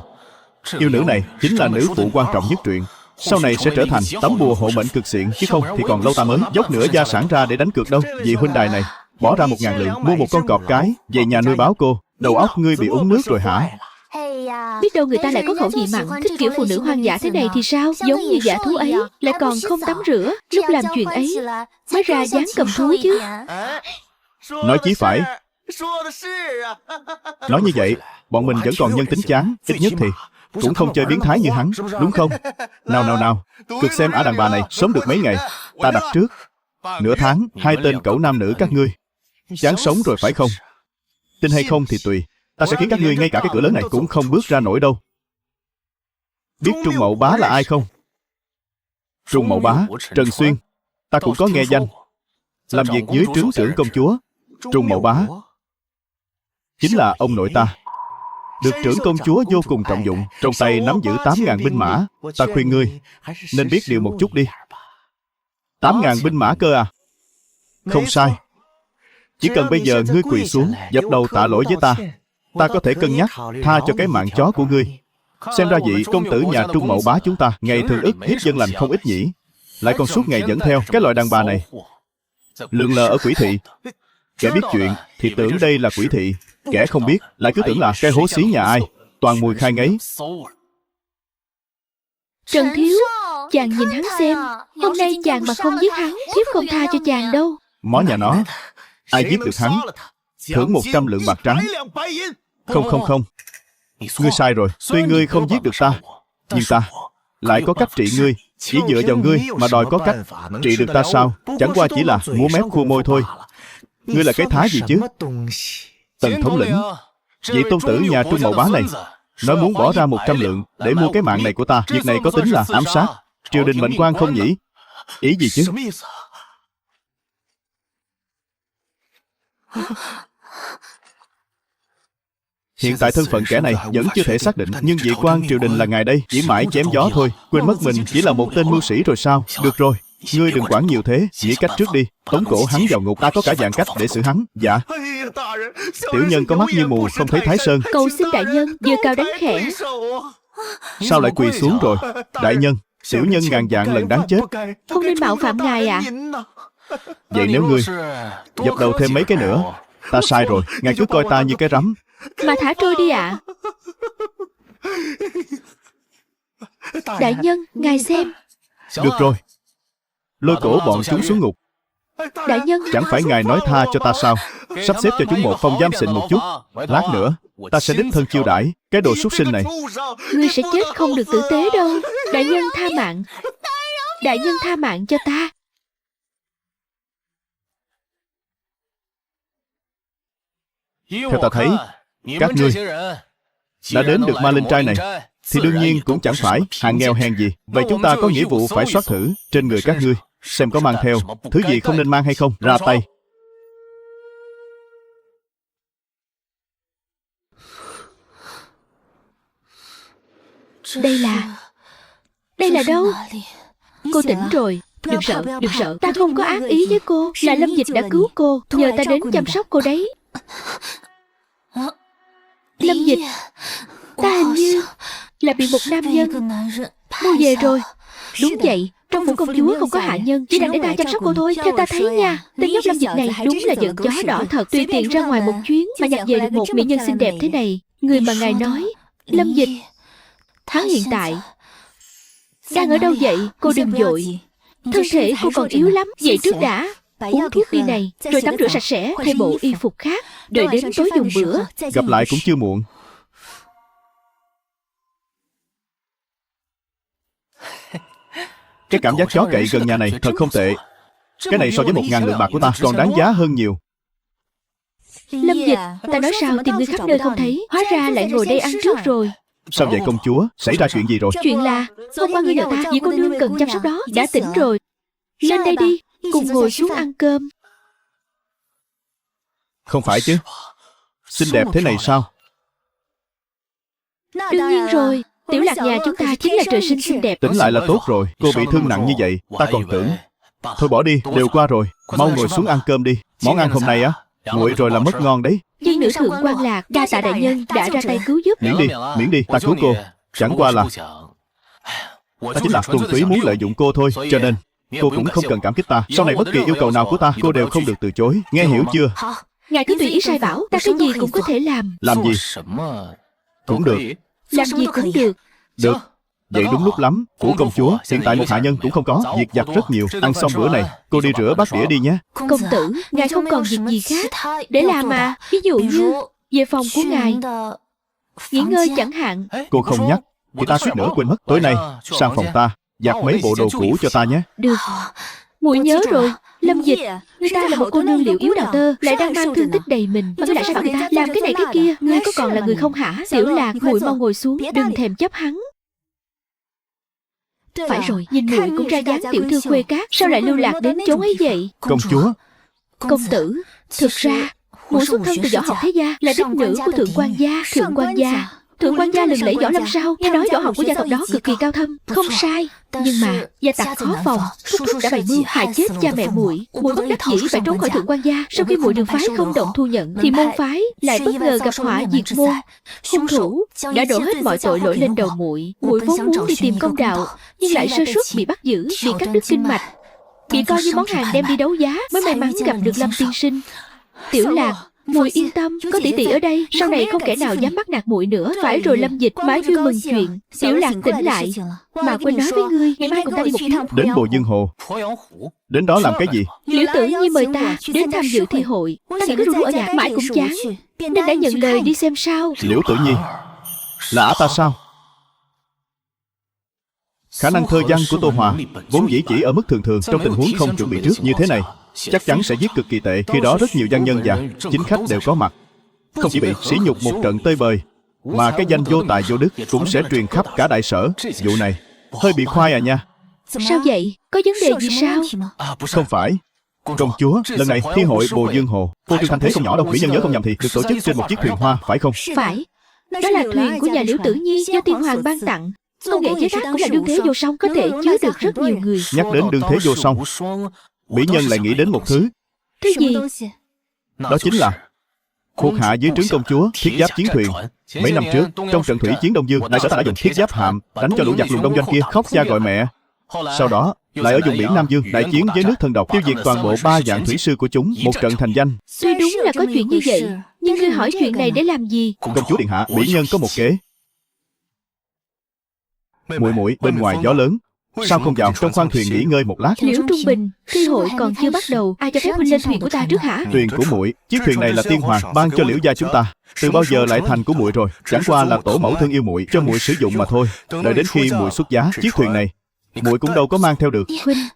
Yêu nữ này chính là nữ phụ quan trọng nhất truyện. Sau này sẽ trở thành tấm bùa hộ mệnh cực xịn, chứ không thì còn lâu ta mới dốc nửa gia sản ra để đánh cược đâu. Vị huynh đài này bỏ ra 1.000 lượng mua một con cọp cái về nhà nuôi báo cô. Đầu óc ngươi bị uống nước rồi hả? Biết đâu người ta lại có khẩu vị mặn, thích kiểu phụ nữ hoang dã thế này thì sao? Giống như dã thú ấy, lại còn không tắm rửa. Lúc làm chuyện ấy mới ra dáng cầm thú chứ. Nói chí phải. Nói như vậy, bọn mình vẫn còn nhân tính chán. Ít nhất thì cũng không chơi biến thái như hắn, đúng không? Nào, cực xem ả đàn bà này sống được mấy ngày. Ta đặt trước nửa tháng, 2 tên cẩu nam nữ các ngươi chán sống rồi phải không? Tin hay không thì tùy. Ta sẽ khiến các ngươi ngay cả cái cửa lớn này cũng không bước ra nổi đâu. Biết Trung Mậu Bá là ai không? Trung Mậu Bá, Trần Xuyên. Ta cũng có nghe danh. Làm việc dưới trướng trưởng công chúa. Trung Mậu Bá chính là ông nội ta. Được trưởng công chúa vô cùng trọng dụng. Trong tay nắm giữ 8.000 binh mã. Ta khuyên ngươi nên biết điều một chút đi. 8.000 binh mã cơ à? Không sai. Chỉ cần bây giờ ngươi quỳ xuống dập đầu tạ lỗi với ta, ta có thể cân nhắc tha cho cái mạng chó của ngươi. Xem ra vị công tử nhà Trung Mậu Bá chúng ta ngày thường ức hiếp dân lành không ít nhỉ. Lại còn suốt ngày dẫn theo cái loại đàn bà này lượn lờ ở quỷ thị. Kẻ biết chuyện thì tưởng đây là quỷ thị, kẻ không biết lại cứ tưởng là cái hố xí nhà ai, toàn mùi khai ngấy. Trần thiếu, chàng nhìn hắn xem. Hôm nay chàng mà không giết hắn, thiếp không tha cho chàng đâu. Mó nhà nó, ai giết được hắn thưởng 100 lượng bạc trắng. Không, ngươi sai rồi. Tuy ngươi không giết được ta, nhưng ta lại có cách trị ngươi. Chỉ dựa vào ngươi mà đòi có cách trị được ta sao? Chẳng qua chỉ là múa mép khua môi thôi. Ngươi là cái thá gì chứ? Tần thống lĩnh, vị tôn tử nhà Trung Mậu Bá này nói muốn bỏ ra 100 lượng để mua cái mạng này của ta. Việc này có tính là ám sát triều đình mệnh quan không nhỉ? Ý gì chứ? Hiện tại thân phận kẻ này vẫn chưa thể xác định, nhưng vị quan triều đình là ngài đây chỉ mãi chém gió thôi. Quên mất mình chỉ là một tên mưu sĩ rồi sao? Được rồi, ngươi đừng quản nhiều thế, nghĩ cách trước đi. Tống cổ hắn vào ngục, ta có cả vạn cách để xử hắn. Dạ. Tiểu nhân có mắt như mù, không thấy Thái Sơn. Cầu xin đại nhân giơ cao đánh khẽ. Sao lại quỳ xuống rồi? Đại nhân, tiểu nhân ngàn vạn lần đáng chết. Không nên mạo phạm ngài ạ. Vậy nếu ngươi dập đầu thêm mấy cái nữa, ta sai rồi. Ngài cứ coi ta như cái rắm. Mà thả trôi đi ạ. Đại nhân, ngài xem. Được rồi, lôi cổ bọn chúng xuống ngục. Đại nhân, Chẳng phải ngài nói tha cho ta sao? Sắp xếp cho chúng một phòng giam xịn một chút. Lát nữa ta sẽ đích thân chiêu đãi cái đồ súc sinh này. ngươi sẽ chết không được tử tế đâu. Đại nhân tha mạng. Đại nhân tha mạng cho ta. Theo ta thấy, các ngươi đã đến được Ma Linh Trai này thì đương nhiên cũng chẳng phải hạng nghèo hèn gì. Vậy chúng ta có nghĩa vụ phải soát thử trên người các ngươi, xem có mang theo thứ gì không nên mang hay không. Ra tay. Đây là đâu? Cô tỉnh rồi. Đừng sợ, ta không có ác ý với cô. Là Lâm Dịch đã cứu cô, nhờ ta đến chăm sóc cô đấy. Lâm Dịch, ta hình như là bị một nam nhân mua về rồi. Đúng vậy, Trong phủ công chúa không có hạ nhân, chỉ đang để ta chăm sóc cô thôi. Theo ta thấy nha, tên nhóc Lâm Dịch này đúng là giận chó đỏ thật. Tùy tiện ra ngoài một chuyến mà nhặt về được một mỹ nhân xinh đẹp thế này. Người mà ngài nói, Lâm Dịch, hắn hiện tại đang ở đâu vậy? Cô đừng vội, thân thể cô còn yếu lắm. Vậy trước đã, uống thuốc đi này, rồi tắm rửa sạch sẽ, thay bộ y phục khác, đợi đến tối dùng bữa. Gặp lại cũng chưa muộn. Cái cảm giác chó cậy gần nhà này thật không tệ. Cái này so với 1.000 lượng bạc của ta còn đáng giá hơn nhiều. Lâm Dịch, ta nói sao tìm người khắp nơi không thấy, hóa ra lại ngồi đây ăn trước rồi. Sao vậy công chúa? Xảy ra chuyện gì rồi? Chuyện là hôm qua người nhờ ta vì cô nương cần chăm sóc đó đã tỉnh rồi. Lên đây đi, cùng ngồi xuống ăn cơm. Không phải chứ, xinh đẹp thế này sao? Đương nhiên rồi, Tiểu Lạc nhà chúng ta chính là trời sinh xinh đẹp. Tỉnh lại là tốt rồi. Cô bị thương nặng như vậy, ta còn tưởng. Thôi bỏ đi, đều qua rồi. Mau ngồi xuống ăn cơm đi. Món ăn hôm nay á, nguội rồi là mất ngon đấy. Dân nữ thượng quan Lạc, đa tạ đại nhân đã ra tay cứu giúp. Miễn đi, ta cứu cô. Chẳng qua là ta chính là thuần túy muốn lợi dụng cô thôi. Cho nên cô cũng không cần cảm kích ta. Sau này bất kỳ yêu cầu nào của ta, cô đều không được từ chối. Nghe hiểu chưa? Ngài cứ tùy ý sai bảo, ta cái gì cũng có thể làm. Làm gì cũng được. Làm gì cũng được. Được. Vậy đúng lúc lắm. Phủ công chúa hiện tại một hạ nhân cũng không có, việc vặt rất nhiều. Ăn xong bữa này, cô đi rửa bát đĩa đi nhé. Công tử, ngài không còn việc gì khác để làm mà. Ví dụ như về phòng của ngài nghỉ ngơi chẳng hạn. Cô không nhắc thì ta suýt nữa quên mất. Tối nay sang phòng ta giặt mấy bộ đồ cũ cho ta nhé. Được, muội nhớ rồi. Lâm Dịch, người ta là một cô nương liệu yếu đào tơ, lại đang mang thương tích đầy mình, mà ngươi lại sai bảo người ta làm cái này cái kia. Ngươi có còn là người không hả? Tiểu Lạc, muội mau ngồi xuống, đừng thèm chấp hắn. Phải rồi, nhìn muội cũng ra dáng tiểu thư khuê cát, sao lại lưu lạc đến chốn ấy vậy? Công chúa. Công tử, thực ra muội xuất thân từ võ học thế gia, là đích nữ của thượng quan gia. Thượng quan gia lừng lẫy võ lâm sao? Nghe nói võ học của gia tộc đó cực kỳ cao thâm. Không sai, nhưng mà gia tặc khó phòng. Thúc thúc đã bày mưu hại chết cha mẹ muội. Muội bất đắc dĩ phải trốn khỏi thượng quan gia. Sau khi muội được phái không động thu nhận, thì môn phái lại bất ngờ gặp họa diệt môn. Hung thủ đã đổ hết mọi tội lỗi lên đầu muội. Muội vốn muốn đi tìm công đạo, nhưng lại sơ suất bị bắt giữ, bị cắt đứt kinh mạch, bị coi như món hàng đem đi đấu giá, mới may mắn gặp được Lâm tiên sinh. Tiểu Lạc, muội yên tâm, có tỷ tỷ ở đây, sau này không kẻ nào dám bắt nạt muội nữa. Phải rồi Lâm Dịch, má vui mừng chuyện Tiểu Lạc tỉnh lại. Mà quên nói với ngươi, ngày mai cùng ta đi một chuyến đến Bồ Dương Hồ. Đến đó làm cái gì? Liễu Tử Nhi mời ta đến tham dự thi hội. Ta nghĩ cứ ru rú ở nhà mãi cũng chán, nên đã nhận lời đi xem sao. Liễu Tử Nhi là ả ta sao? Khả năng thơ văn của Tô Hòa vốn dĩ chỉ ở mức thường thường. Trong tình huống không chuẩn bị trước như thế này, chắc chắn sẽ viết cực kỳ tệ. Khi đó rất nhiều văn nhân và chính khách đều có mặt, không chỉ bị sỉ nhục một trận tơi bời, mà cái danh vô tài vô đức cũng sẽ truyền khắp cả đại sở. Vụ này hơi bị khoai à nha. Sao vậy? Có vấn đề gì sao? Không phải. Công chúa, lần này thi hội Bồ Dương Hồ, cô Trương Thanh thế không nhỏ đâu. Mỹ nhân nhớ không nhầm thì được tổ chức trên một chiếc thuyền hoa, phải không? Phải. Đó là thuyền của nhà Liễu Tử Nhi do tiên hoàng ban tặng. Công nghệ chế tác cũng là đương thế vô song, có thể chứa được rất nhiều người. Nhắc đến đương thế vô song, mỹ nhân lại nghĩ đến một thứ. Thứ gì? Đó chính là thuộc hạ dưới trướng công chúa thiết giáp chiến thuyền. Mấy năm trước, trong trận thủy chiến Đông Dương, đại sở ta đã dùng thiết giáp hạm đánh cho lũ giặc lùng đông doanh kia khóc cha gọi mẹ. Sau đó lại ở vùng biển Nam Dương đại chiến với nước thân độc, tiêu diệt toàn bộ 3 vạn thủy sư của chúng, một trận thành danh. Tuy đúng là có chuyện như vậy, nhưng ngươi hỏi chuyện này để làm gì? Công chúa điện hạ, mỹ nhân có một kế. Muội muội bên ngoài gió lớn, sao không vào trong khoang thuyền nghỉ ngơi một lát? Liễu Trung Bình, thi hội còn chưa bắt đầu, ai cho phép huynh lên thuyền của ta trước hả? Thuyền của muội, chiếc thuyền này là tiên hoàng ban cho Liễu gia chúng ta, từ bao giờ lại thành của muội rồi? Chẳng qua là tổ mẫu thương yêu muội, cho muội sử dụng mà thôi. Đợi đến khi muội xuất giá, chiếc thuyền này muội cũng đâu có mang theo được. Huynh,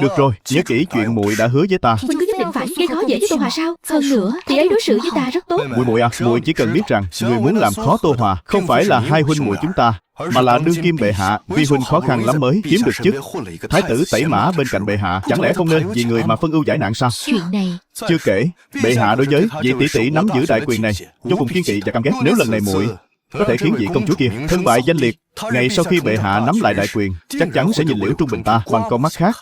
được rồi, nhớ kỹ chuyện muội đã hứa với ta. huynh cứ nhất định phải gây khó dễ với Tô Hòa sao? Hơn nữa, thì ấy đối xử với ta rất tốt. Muội à, muội chỉ cần biết rằng người muốn làm khó Tô Hòa không phải là hai huynh muội chúng ta, mà là đương kim bệ hạ. Vì huynh khó khăn lắm mới chiếm được chức thái tử tẩy mã bên cạnh bệ hạ, chẳng lẽ không nên vì người mà phân ưu giải nạn sao? Chuyện này Chưa kể, bệ hạ đối với vị tỷ tỷ nắm giữ đại quyền này vô cùng kiên kỵ và căm ghét. Nếu lần này muội có thể khiến vị công chúa kia thân bại danh liệt, ngày sau khi bệ hạ nắm lại đại quyền, chắc chắn sẽ nhìn Liễu Trung Bình ta bằng con mắt khác.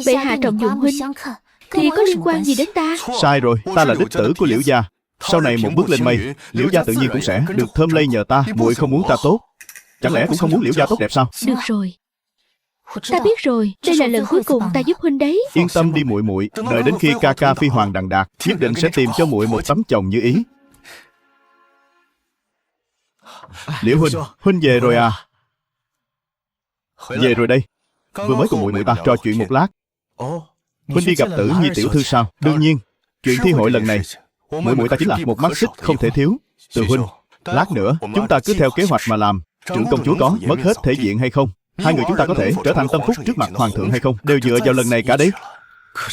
bệ hạ trọng dụng huynh thì có liên quan gì đến ta? Sai rồi, ta là đích tử của Liễu gia. Sau này một bước lên mây, Liễu gia tự nhiên cũng sẽ được thơm lây nhờ ta. Muội không muốn ta tốt, chẳng lẽ cũng không muốn Liễu gia tốt đẹp sao? Được rồi, Ta biết rồi, đây là lần cuối cùng ta giúp huynh đấy. Yên tâm đi muội muội, đợi đến khi ca ca phi hoàng đằng đạt, nhất định sẽ tìm cho muội một tấm chồng như ý. Liễu huynh, huynh về rồi à? Về rồi đây. Vừa mới cùng muội muội ta trò chuyện một lát. Huynh đi gặp Tử Nhi tiểu thư sao? Đương nhiên, chuyện thi hội lần này, muội muội ta chính là một mắt xích không thể thiếu. Từ huynh, lát nữa chúng ta cứ theo kế hoạch mà làm. Trưởng công chúa có mất hết thể diện hay không? Hai người chúng ta có thể trở thành tâm phúc trước mặt hoàng thượng hay không? Đều dựa vào lần này cả đấy.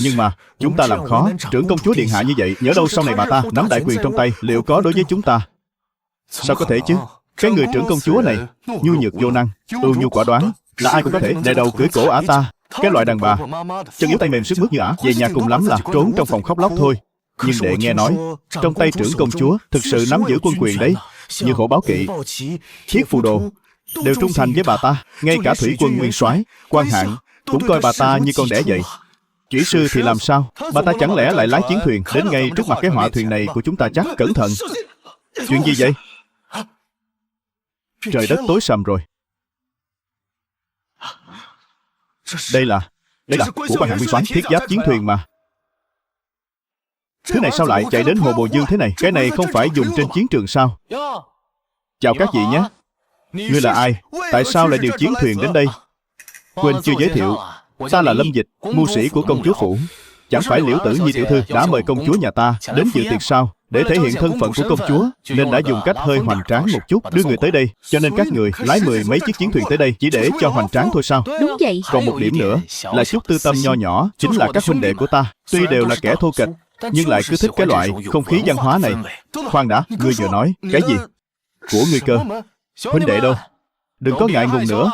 Nhưng mà chúng ta làm khó. Trưởng công chúa điện hạ như vậy, nhỡ đâu sau này bà ta nắm đại quyền trong tay, liệu có đối với chúng ta? Sao có thể chứ? Cái người trưởng công chúa này nhu nhược vô năng, ưu nhu quả đoán, là ai cũng có thể đè đầu cưỡi cổ ả ta. Cái loại đàn bà chân yếu tay mềm sức mướt như ả, về nhà cùng lắm là trốn trong phòng khóc lóc thôi. Nhưng đệ nghe nói, trong tay trưởng công chúa thực sự nắm giữ quân quyền đấy. Như Hổ Báo Kỵ, Thiết Phù Đồ đều trung thành với bà ta. Ngay cả thủy quân nguyên soái Quan Hạng cũng coi bà ta như con đẻ vậy. Chỉ sư thì làm sao? Bà ta chẳng lẽ lại lái chiến thuyền đến ngay trước mặt cái họa thuyền này của chúng ta chắc? Cẩn thận! Chuyện gì vậy? Trời đất tối sầm rồi. Đây là của Quan Hạng nguyên soái thiết giáp chiến thuyền mà. Thứ này sao lại chạy đến Hồ Bồ Dương thế này? Cái này không phải dùng trên chiến trường sao? Chào các vị nhé. Ngươi là ai? Tại sao lại điều chiến thuyền đến đây? Quên chưa giới thiệu. Ta là Lâm Dịch, mưu sĩ của công chúa phủ. Chẳng phải Liễu Tử Nhi tiểu thư đã mời công chúa nhà ta đến dự tiệc sao? Để thể hiện thân phận của công chúa, nên đã dùng cách hơi hoành tráng một chút đưa người tới đây. Cho nên các người lái 10 mấy chiếc chiến thuyền tới đây chỉ để cho hoành tráng thôi sao? Đúng vậy. Còn một điểm nữa là chút tư tâm nho nhỏ, chính là các huynh đệ của ta. Tuy đều là kẻ thô kệch, nhưng lại cứ thích cái loại không khí văn hóa này. Khoan đã, ngươi vừa nói cái gì? Của ngươi cơ? Huynh đệ đâu? Đừng có ngại ngùng nữa.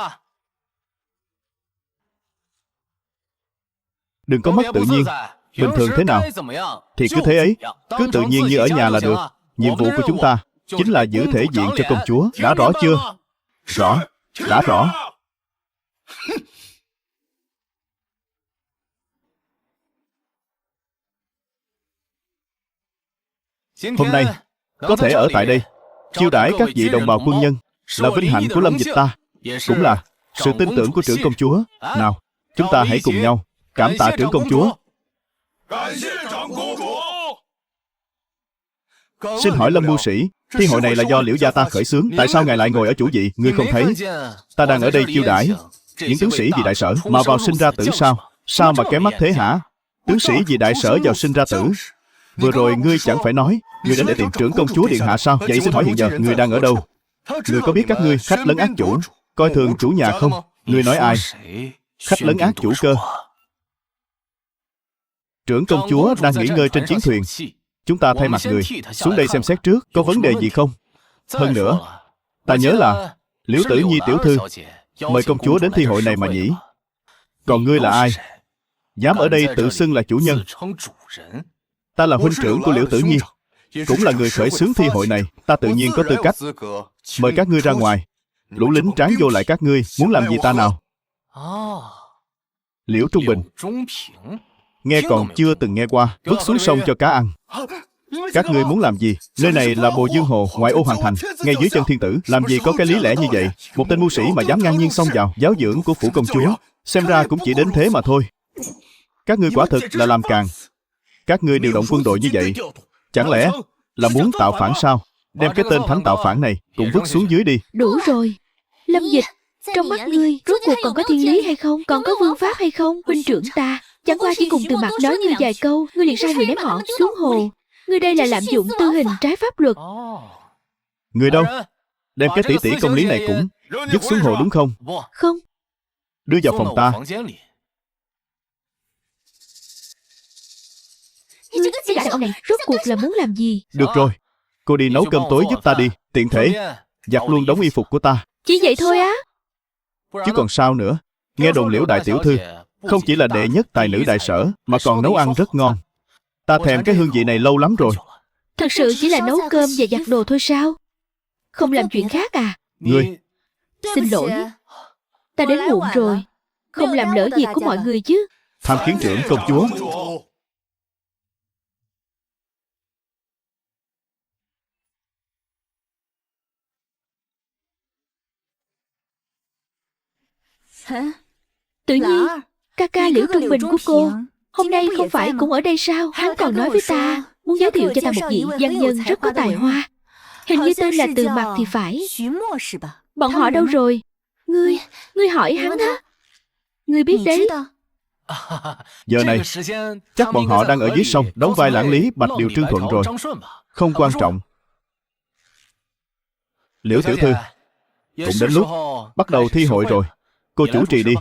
Đừng có mất tự nhiên. Bình thường thế nào thì cứ thế ấy, cứ tự nhiên như ở nhà là được. Nhiệm vụ của chúng ta chính là giữ thể diện cho công chúa. Đã rõ chưa? Rõ. Đã rõ. Hôm nay có thể ở tại đây chiêu đãi các vị đồng bào quân nhân là vinh hạnh của Lâm Dịch ta, cũng là sự tin tưởng của trưởng công chúa. Nào, chúng ta hãy cùng nhau cảm tạ trưởng công chúa. Xin hỏi Lâm mưu sĩ, thi hội này là do Liễu gia ta khởi xướng, tại sao ngài lại ngồi ở chủ vị? Ngươi không thấy ta đang ở đây chiêu đãi những tướng sĩ vì đại sở mà vào sinh ra tử sao? Sao mà kém mắt thế hả? Tướng sĩ vì đại sở vào sinh ra tử. Vừa rồi ngươi chẳng phải nói ngươi đến để tìm trưởng công chúa điện hạ sao? Vậy xin hỏi hiện giờ ngươi đang ở đâu? Ngươi có biết các ngươi khách lấn ác chủ, coi thường chủ nhà không? Ngươi nói ai? Khách lấn ác chủ cơ. Trưởng công chúa đang nghỉ ngơi trên chiến thuyền. Chúng ta thay mặt người xuống đây xem xét trước, có vấn đề gì không? Hơn nữa, ta nhớ là Liễu Tử Nhi tiểu thư mời công chúa đến thi hội này mà nhỉ? Còn ngươi là ai? Dám ở đây tự xưng là chủ nhân? Ta là huynh trưởng của Liễu Tử Nhi, cũng là người khởi xướng thi hội này. Ta tự nhiên có tư cách mời các ngươi ra ngoài. Lũ lính tráng vô lại các ngươi muốn làm gì ta nào? Liễu Trung Bình, nghe còn chưa từng nghe qua. Vứt xuống sông cho cá ăn. Các ngươi muốn làm gì? Nơi này là Bồ Dương Hồ, ngoại ô hoàng thành, ngay dưới chân thiên tử. Làm gì có cái lý lẽ như vậy? Một tên mưu sĩ mà dám ngang nhiên xông vào giáo dưỡng của phủ công chúa, xem ra cũng chỉ đến thế mà thôi. Các ngươi quả thực là làm càn. Các ngươi điều động quân đội như vậy, chẳng lẽ là muốn tạo phản sao? Đem cái tên thánh tạo phản này cũng vứt xuống dưới đi. Đủ rồi. Lâm Dịch, trong mắt ngươi rốt cuộc còn có thiên lý hay không? Còn có vương pháp hay không? Huynh trưởng ta chẳng qua chỉ cùng từ mặt nói như vài câu, ngươi liền sai người ném họ xuống hồ. Ngươi đây là lạm dụng tư hình trái pháp luật. Người đâu? Đem cái tỷ tỷ công lý này cũng vứt xuống hồ đúng không? Không. Đưa vào phòng ta. Ngươi, cái đàn ông này rốt cuộc là muốn làm gì? Được rồi, cô đi nấu cơm tối giúp ta đi. Tiện thể giặt luôn đống y phục của ta. Chỉ vậy thôi á? Chứ còn sao nữa. Nghe đồn Liễu đại tiểu thư không chỉ là đệ nhất tài nữ đại sở, mà còn nấu ăn rất ngon. Ta thèm cái hương vị này lâu lắm rồi. Thật sự chỉ là nấu cơm và giặt đồ thôi sao? Không làm chuyện khác à? Ngươi, Xin lỗi, ta đến muộn rồi. Không làm lỡ việc của mọi người chứ. tham kiến trưởng công chúa. Hả? Tự nhiên, ca ca Liễu Trung Bình của cô hôm nay không phải cũng ở đây sao? Hắn còn nói với ta muốn giới thiệu cho ta một vị văn nhân rất có tài hoa, hình như tên là Từ Mặc thì phải. Bọn họ đâu rồi? Ngươi hỏi hắn á. Ngươi biết đấy. Giờ này chắc bọn họ đang ở dưới sông đóng vai Lãng Lý, Bạch Điều, Trương Thuận rồi. Không quan trọng. Liễu tiểu thư, cũng đến lúc bắt đầu thi hội rồi. Cô chủ trì đi.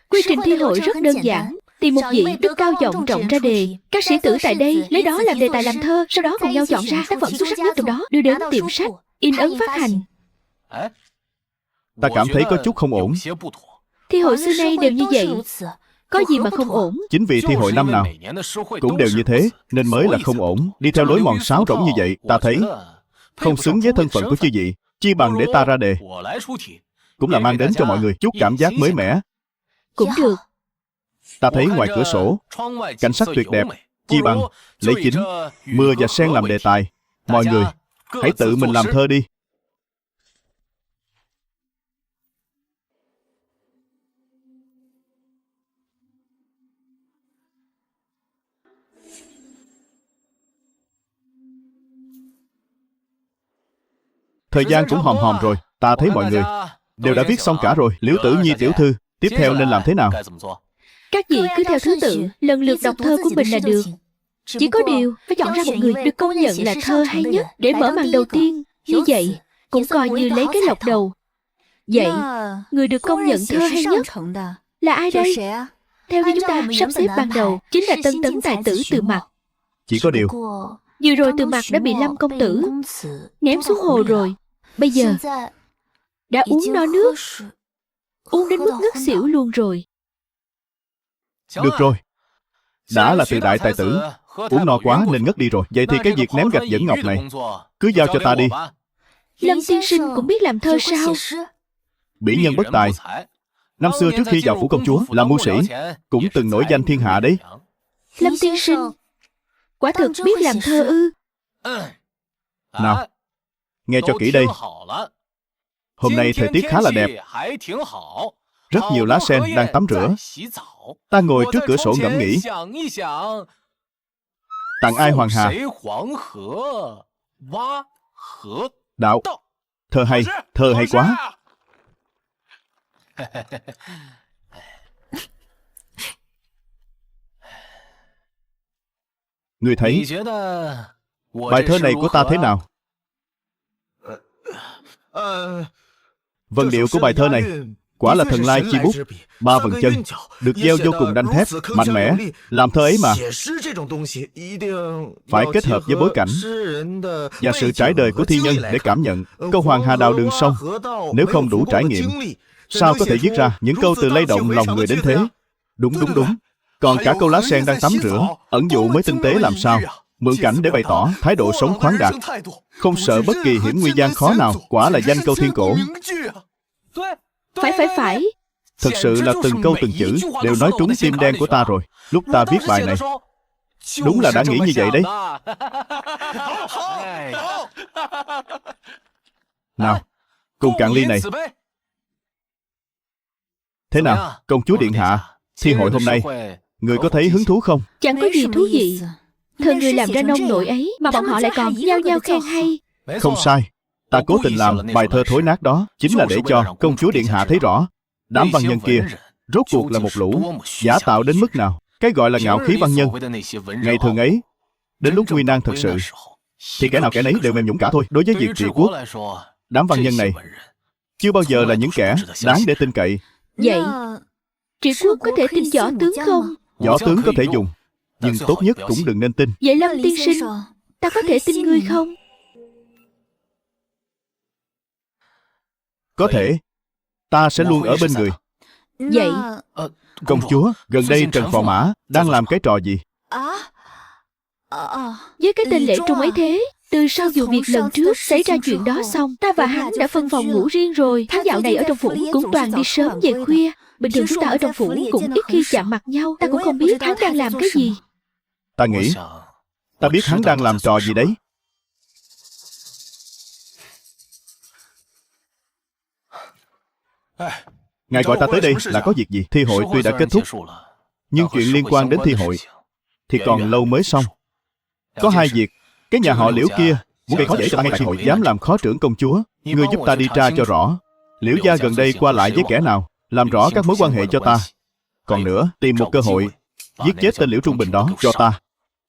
Quy trình thi hội rất đơn giản. Tìm một vị đức cao vọng trọng ra đề. Các sĩ tử tại đây lấy đó làm đề tài làm thơ, sau đó cùng nhau chọn ra tác phẩm xuất sắc nhất trong đó, đưa đến tiệm sách, in ấn phát hành. Ta cảm thấy có chút không ổn. Thi hội xưa nay đều như vậy, có gì mà không ổn? Chính vì thi hội năm nào cũng đều như thế nên mới là không ổn. Đi theo lối mòn sáo rỗng như vậy, ta thấy không xứng với thân phận của chư vị. Chi bằng để ta ra đề, cũng là mang đến cho mọi người chút cảm giác mới mẻ. Cũng được. Ta thấy ngoài cửa sổ cảnh sắc tuyệt đẹp, chi bằng lấy chính mưa và sen làm đề tài. Mọi người hãy tự mình làm thơ đi. Thời gian cũng hòm hòm rồi. Ta thấy mọi người đều đã viết xong cả rồi. Liễu Tử Nhi tiểu thư, tiếp theo nên làm thế nào? Các vị cứ theo thứ tự lần lượt đọc thơ của mình là được. Chỉ có điều phải chọn ra một người được công nhận là thơ hay nhất để mở màn đầu tiên. Như vậy cũng coi như lấy cái lộc đầu. Vậy người được công nhận thơ hay nhất là ai đây? Theo như chúng ta sắp xếp ban đầu, chính là tân tấn tài tử Từ Mặc. Chỉ có điều vừa rồi Từ Mặc đã bị Lâm công tử ném xuống hồ rồi. Bây giờ đã uống no nước, uống đến mức ngất xỉu luôn rồi. được rồi. Đã là từ đại tài tử, uống no quá nên ngất đi rồi. Vậy thì cái việc ném gạch dẫn ngọc này cứ giao cho ta đi. Lâm tiên sinh cũng biết làm thơ sao? Bỉ nhân bất tài, năm xưa trước khi vào phủ công chúa là mưu sĩ, cũng từng nổi danh thiên hạ đấy. Lâm tiên sinh quả thực biết làm thơ ư? Nào, nghe cho kỹ đây. Hôm nay thời tiết khá là đẹp, rất nhiều lá sen đang tắm rửa. Ta ngồi trước cửa sổ ngẫm nghĩ, tặng ai hoàng hà? Đạo, thơ hay quá. Người thấy bài thơ này của ta thế nào? Vần điệu của bài thơ này quả là thần lai chi bút, ba vần chân, được gieo vô cùng đanh thép, mạnh mẽ. Làm thơ ấy mà phải kết hợp với bối cảnh và sự trải đời của thi nhân để cảm nhận. Câu hoàng hà đào đường sông, nếu không đủ trải nghiệm, sao có thể viết ra những câu từ lay động lòng người đến thế? Đúng. Còn cả câu lá sen đang tắm rửa, ẩn dụ mới tinh tế làm sao. Mượn cảnh để bày tỏ thái độ sống khoáng đạt, không sợ bất kỳ hiểm nguy gian khó nào. Quả là danh câu thiên cổ. Phải. Thực sự là từng câu từng chữ đều nói trúng tim đen của ta rồi. Lúc ta viết bài này, đúng là đã nghĩ như vậy đấy. Nào, cùng cạn ly này. Thế nào, công chúa điện hạ, thi hội hôm nay người có thấy hứng thú không? Chẳng có gì thú vị. Thơ người làm ra nông nổi ấy mà bọn họ lại còn nhau khen hay. Không sai. Ta cố tình làm bài thơ thối nát đó chính là để cho công chúa điện hạ thấy rõ đám văn nhân kia rốt cuộc là một lũ giả tạo đến mức nào. Cái gọi là ngạo khí văn nhân ngày thường ấy, đến lúc nguy nan thật sự thì kẻ nào kẻ nấy đều mềm nhũn cả thôi. Đối với việc trị quốc, đám văn nhân này chưa bao giờ là những kẻ đáng để tin cậy. Vậy trị quốc có thể tin võ tướng không? Võ tướng có thể dùng, nhưng tốt nhất cũng đừng nên tin. Vậy Lâm tiên sinh, ta có thể tin ngươi không? Có thể. Ta sẽ luôn ở bên người. Vậy Công chúa, gần đây Trần Phò Mã đang làm cái trò gì? với cái tên Lệ Trung ấy thế, từ sau vụ việc lần trước xảy ra chuyện đó xong, ta và hắn đã phân phòng ngủ riêng rồi. Hắn dạo này ở trong phủ cũng toàn đi sớm về khuya. Bình thường chúng ta ở trong phủ cũng ít khi chạm mặt nhau. Ta cũng không biết hắn đang làm cái gì. Ta nghĩ ta biết hắn đang làm trò gì đấy. Ngài gọi ta tới đây là có việc gì? Thi hội tuy đã kết thúc, nhưng chuyện liên quan đến thi hội thì còn lâu mới xong. Có hai việc. Cái nhà họ Liễu kia muốn gây khó dễ cho ta ngay tại thi hội, dám làm khó trưởng công chúa. Ngươi giúp ta đi tra cho rõ Liễu gia gần đây qua lại với kẻ nào, làm rõ các mối quan hệ cho ta. Còn nữa, tìm một cơ hội giết chết tên Liễu Trung Bình đó cho ta.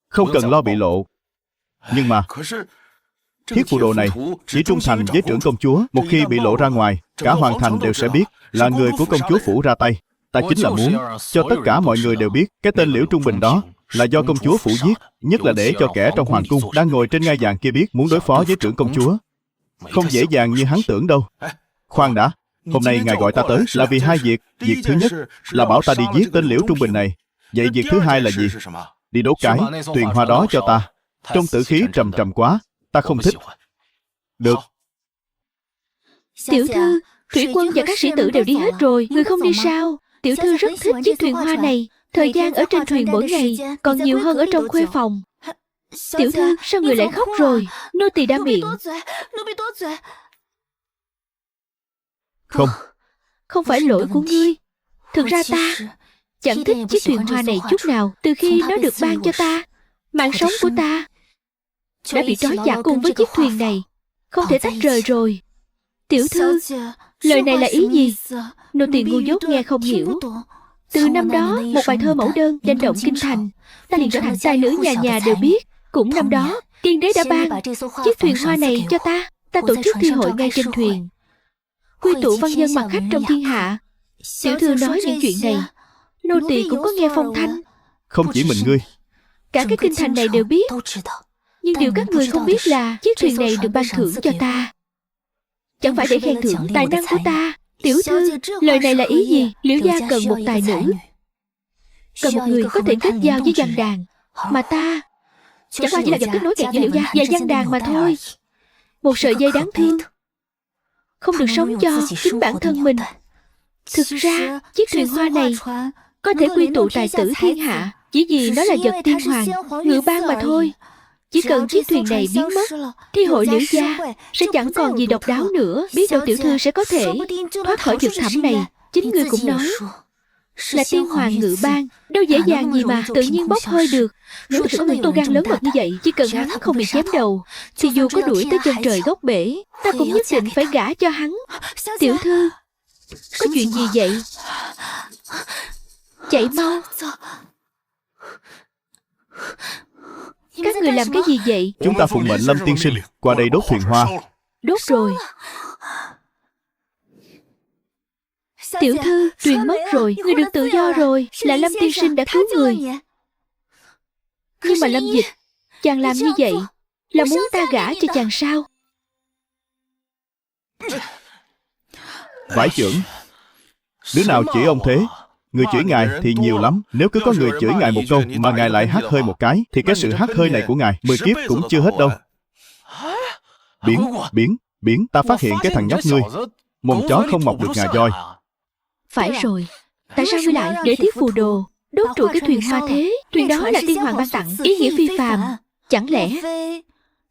Không cần lo bị lộ. Nhưng mà thiết phù đồ này chỉ trung thành với trưởng công chúa. Một khi bị lộ ra ngoài, cả hoàng thành đều sẽ biết là người của công chúa phủ ra tay. Ta chính là muốn cho tất cả mọi người đều biết cái tên Liễu Trung Bình đó là do công chúa phủ giết. Nhất là để cho kẻ trong hoàng cung đang ngồi trên ngai vàng kia biết muốn đối phó với trưởng công chúa không dễ dàng như hắn tưởng đâu. Khoan đã, hôm nay ngài gọi ta tới là vì hai việc. Việc thứ nhất là bảo ta đi giết tên Liễu Trung Bình này. Vậy việc thứ hai là gì? Đi đốt cái tuyền hoa đó cho ta. Trong tử khí trầm trầm quá, ta không thích. Được. Tiểu thư, thủy quân và các sĩ tử đều đi hết rồi, người không đi sao? Tiểu thư rất thích chiếc thuyền hoa này. Thời gian ở trên thuyền mỗi ngày còn nhiều hơn ở trong khuê phòng. Tiểu thư, sao người lại khóc rồi? Nô tỳ đã miệng. Không phải lỗi của ngươi. Thực ra ta chẳng thích chiếc thuyền hoa này chút nào. Từ khi nó được ban cho ta, mạng sống của ta đã bị trói chặt cùng với chiếc thuyền này, không thể tách rời rồi. Tiểu thư, lời này là ý gì? Nô tỳ ngu dốt nghe không hiểu. Từ năm đó, một bài thơ mẫu đơn danh động kinh thành, ta liền trở thành tài nữ nhà nhà đều biết. Cũng năm đó, tiên đế đã ban chiếc thuyền hoa này cho ta. Ta tổ chức thi hội ngay trên thuyền, quy tụ văn nhân mặt khách trong thiên hạ. Tiểu thư nói những chuyện này, nô tỳ cũng có nghe phong thanh. Không chỉ mình ngươi, cả cái kinh thành này đều biết. Nhưng điều các người không biết là chiếc thuyền này được ban thưởng cho ta, chẳng phải để khen thưởng tài năng của ta. Tiểu thư, lời này là ý gì? Liễu gia cần một tài nữ, cần một người có thể kết giao với văn đàn. Mà ta chẳng qua chỉ là vật kết nối kẹt với Liễu gia và văn đàn mà thôi. Một sợi dây đáng thương, không được sống cho chính bản thân mình. Thực ra, chiếc thuyền hoa này có thể quy tụ tài tử thiên hạ, chỉ vì nó là vật tiên hoàng, ngự ban mà thôi. Chỉ cần chiếc thuyền này biến mất, thi hội Liễu gia sẽ chẳng còn gì độc đáo nữa. Biết đâu tiểu thư sẽ có thể thoát khỏi vực thẳm này. Chính ngươi cũng nói là tiên hoàng ngự ban, đâu dễ dàng gì mà tự nhiên bốc hơi được. Nếu thực sự có người tô gan lớn mật như vậy, chỉ cần hắn không bị chém đầu, thì dù có đuổi tới chân trời góc bể, ta cũng nhất định phải gả cho hắn. Tiểu thư, có chuyện gì vậy? Chạy mau. Các người làm cái gì vậy? Chúng ta phụng mệnh Lâm tiên sinh qua đây đốt thuyền hoa. Đốt rồi. Tiểu thư, thuyền mất rồi, người được tự do rồi. Là Lâm tiên sinh đã cứu người. Nhưng mà Lâm Dịch, chàng làm như vậy là muốn ta gả cho chàng sao? Vải chưởng, đứa nào chửi ông thế? Người chửi ngài thì nhiều lắm. Nếu cứ có người chửi ngài một câu mà ngài lại hắt hơi một cái, thì cái sự hắt hơi này của ngài 10 kiếp cũng chưa hết đâu. Biến, ta phát hiện cái thằng nhóc ngươi mồm chó không mọc được ngà voi. Phải rồi, tại sao ngươi lại để thiết phù đồ đốt trụi cái thuyền hoa thế? Thuyền đó là tiên hoàng ban tặng, ý nghĩa phi phàm. Chẳng lẽ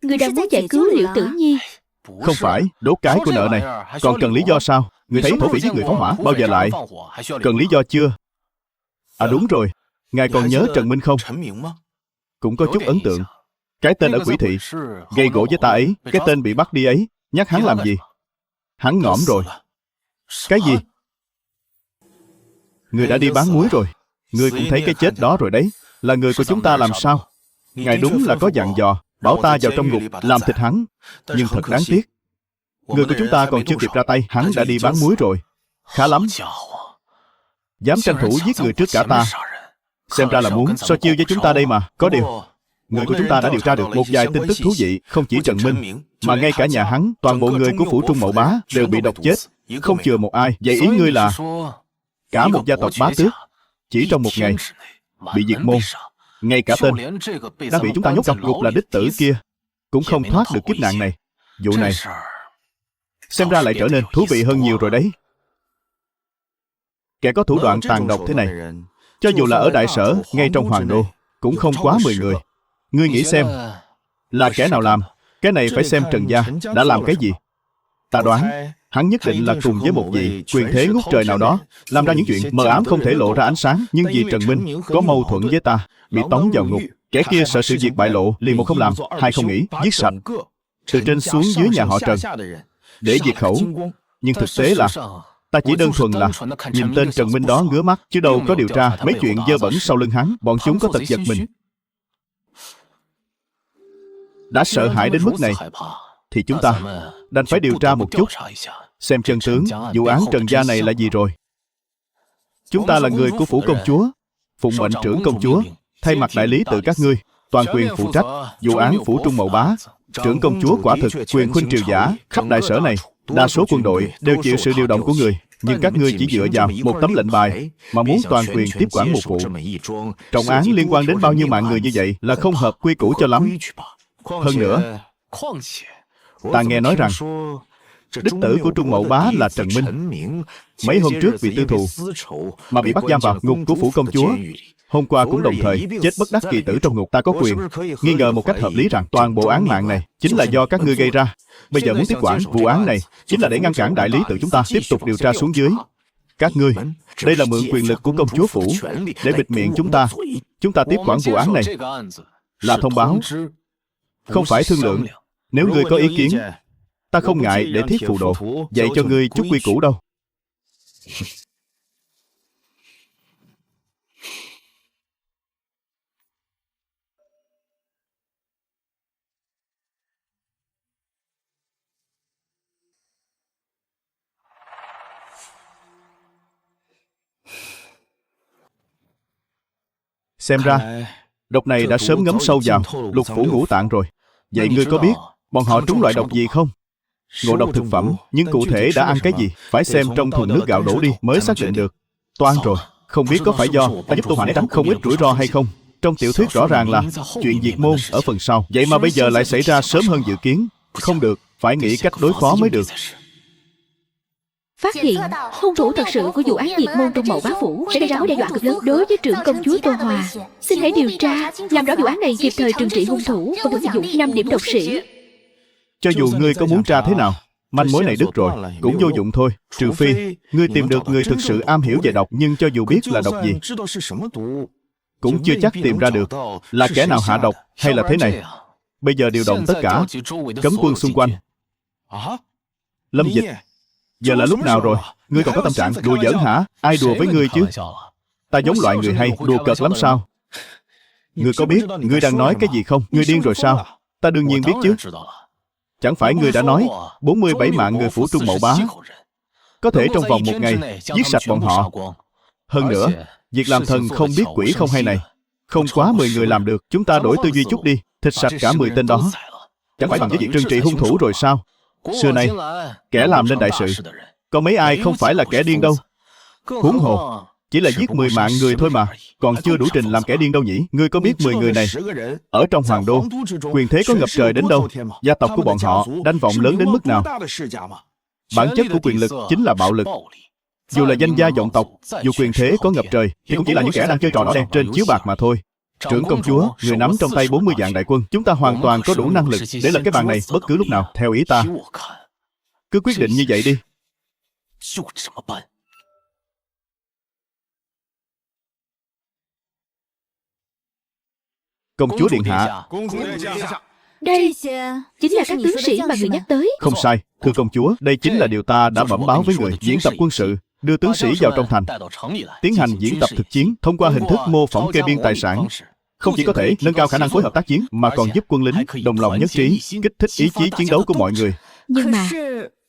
ngươi đang muốn giải cứu Liễu Tử Nhi? Không phải, đốt cái của nợ này còn cần lý do sao? Người thấy thổ phỉ giết người phóng hỏa, bao giờ lại cần lý do chưa? À đúng rồi, ngài còn nhớ Trần Minh không? Cũng có chút ấn tượng. Cái tên ở Quỷ Thị gây gỗ với ta ấy, cái tên bị bắt đi ấy, nhắc hắn làm gì? Hắn ngõm rồi. Cái gì? Người đã đi bán muối rồi. Người cũng thấy cái chết đó rồi đấy. Là người của chúng ta làm sao? Ngài đúng là có dặn dò bảo ta vào trong ngục làm thịt hắn. Nhưng thật đáng tiếc, người của chúng ta còn chưa kịp ra tay, hắn đã đi bán muối rồi. Khá lắm, dám tranh thủ giết người trước cả ta. Xem ra là muốn so chiêu với chúng ta đây mà. Có điều, người của chúng ta đã điều tra được một vài tin tức thú vị. Không chỉ Trần Minh, mà ngay cả nhà hắn, toàn bộ người của phủ Trung Mậu Bá đều bị độc chết, không chừa một ai. Vậy ý ngươi là cả một gia tộc bá tước chỉ trong một ngày bị diệt môn. Ngay cả tên đã bị chúng ta nhốt trong ngục là đích tử kia cũng không thoát được kiếp nạn này. Vụ này xem ra lại trở nên thú vị hơn nhiều rồi đấy. Kẻ có thủ đoạn tàn độc thế này, cho dù là ở đại sở, ngay trong hoàng đô, cũng không quá 10 người. Ngươi nghĩ xem, là kẻ nào làm? Cái này phải xem Trần gia đã làm cái gì. Ta đoán Hắn nhất định là cùng với một vị quyền thế ngút trời nào đó, làm ra những chuyện mờ ám không thể lộ ra ánh sáng. Nhưng vì Trần Minh có mâu thuẫn với ta, bị tống vào ngục. Kẻ kia sợ sự việc bại lộ, liền một không làm, hai không nghĩ, giết sạch từ trên xuống dưới nhà họ Trần để diệt khẩu. Nhưng thực tế là ta chỉ đơn thuần là nhìn tên Trần Minh đó ngứa mắt, chứ đâu có điều tra mấy chuyện dơ bẩn sau lưng hắn. Bọn chúng có tật giật mình. Đã sợ hãi đến mức này thì chúng ta đành phải điều tra một chút, xem chân tướng vụ án Trần gia này là gì rồi. Chúng ta là người của phủ công chúa, phụng mệnh trưởng công chúa, thay mặt đại lý tự các ngươi, toàn quyền phụ trách vụ án phủ Trung Mậu Bá. Trưởng công chúa quả thực quyền khuynh triều giả, khắp đại sở này đa số quân đội đều chịu sự điều động của người. Nhưng các ngươi chỉ dựa vào một tấm lệnh bài mà muốn toàn quyền tiếp quản một vụ trọng án liên quan đến bao nhiêu mạng người như vậy là không hợp quy củ cho lắm. Hơn nữa, ta nghe nói rằng đích tử của Trung Mậu Bá là Trần Minh. Mấy hôm trước vì tư thù mà bị bắt giam vào ngục của phủ công chúa. Hôm qua cũng đồng thời chết bất đắc kỳ tử trong ngục. Ta có quyền nghi ngờ một cách hợp lý rằng toàn bộ án mạng này chính là do các ngươi gây ra. Bây giờ muốn tiếp quản vụ án này chính là để ngăn cản đại lý tự chúng ta tiếp tục điều tra xuống dưới. Các ngươi, đây là mượn quyền lực của công chúa phủ để bịt miệng chúng ta. Chúng ta tiếp quản vụ án này là thông báo, không phải thương lượng. Nếu ngươi có ý kiến, ta không ngại để thiết phù đồ dạy cho ngươi chút quy củ đâu. Xem ra độc này đã sớm ngấm sâu vào lục phủ ngũ tạng rồi. Vậy ngươi có biết bọn họ trúng loại độc gì không? Ngộ độc thực phẩm, nhưng cụ thể đã ăn cái gì phải xem trong thùng nước gạo đổ đi mới xác định được. Toan rồi, không biết có phải do ta giúp Tô Hòa né tránh không ít rủi ro hay không. Trong tiểu thuyết rõ ràng là chuyện diệt môn ở phần sau, vậy mà bây giờ lại xảy ra sớm hơn dự kiến. Không được, phải nghĩ cách đối phó mới được. Phát hiện hung thủ thật sự của vụ án diệt môn Trung Mậu Bá phủ sẽ gây ra mối đe dọa cực lớn đối với trưởng công chúa Tô Hòa. Xin hãy điều tra, làm rõ vụ án này, kịp thời trừng trị hung thủ và được sử dụng 5 điểm độc sĩ. Cho dù ngươi có muốn tra thế nào, manh mối này đứt rồi, cũng vô dụng thôi. Trừ phi ngươi tìm được người thực sự am hiểu về độc, nhưng cho dù biết là độc gì, cũng chưa chắc tìm ra được là kẻ nào hạ độc hay là thế này. Bây giờ điều động tất cả cấm quân xung quanh. Lâm Dịch, giờ là lúc nào rồi? Ngươi còn có tâm trạng đùa giỡn hả? Ai đùa với ngươi chứ? Ta giống loại người hay đùa cợt lắm sao? Ngươi có biết ngươi đang nói cái gì không? Ngươi điên rồi sao? Ta đương nhiên biết chứ. Chẳng phải ngươi đã nói 47 mạng người phủ Trung Mậu Bá có thể trong vòng một ngày giết sạch bọn họ. Hơn nữa, việc làm thần không biết quỷ không hay này không quá 10 người làm được. Chúng ta đổi tư duy chút đi, thịt sạch cả 10 tên đó, chẳng phải bằng với việc trừng trị hung thủ rồi sao? Xưa nay kẻ làm nên đại sự có mấy ai không phải là kẻ điên đâu. Huống hồ chỉ là giết 10 mạng người thôi mà, còn chưa đủ trình làm kẻ điên đâu nhỉ? Ngươi có biết 10 người này ở trong hoàng đô quyền thế có ngập trời đến đâu, gia tộc của bọn họ danh vọng lớn đến mức nào? Bản chất của quyền lực chính là bạo lực. Dù là danh gia vọng tộc, dù quyền thế có ngập trời thì cũng chỉ là những kẻ đang chơi trò đỏ đen trên chiếu bạc mà thôi. Trưởng công chúa, người nắm trong tay 40 vạn đại quân, chúng ta hoàn toàn có đủ năng lực để lập cái bàn này bất cứ lúc nào. Theo ý ta, cứ quyết định như vậy đi. Công chúa điện hạ, đây chính là các tướng sĩ mà người nhắc tới. không sai, thưa công chúa, đây chính là điều ta đã bẩm báo với người. Diễn tập quân sự, đưa tướng sĩ vào trong thành, tiến hành diễn tập thực chiến, thông qua hình thức mô phỏng kê biên tài sản. Không chỉ có thể nâng cao khả năng phối hợp tác chiến, mà còn giúp quân lính đồng lòng nhất trí, kích thích ý chí chiến đấu của mọi người. Nhưng mà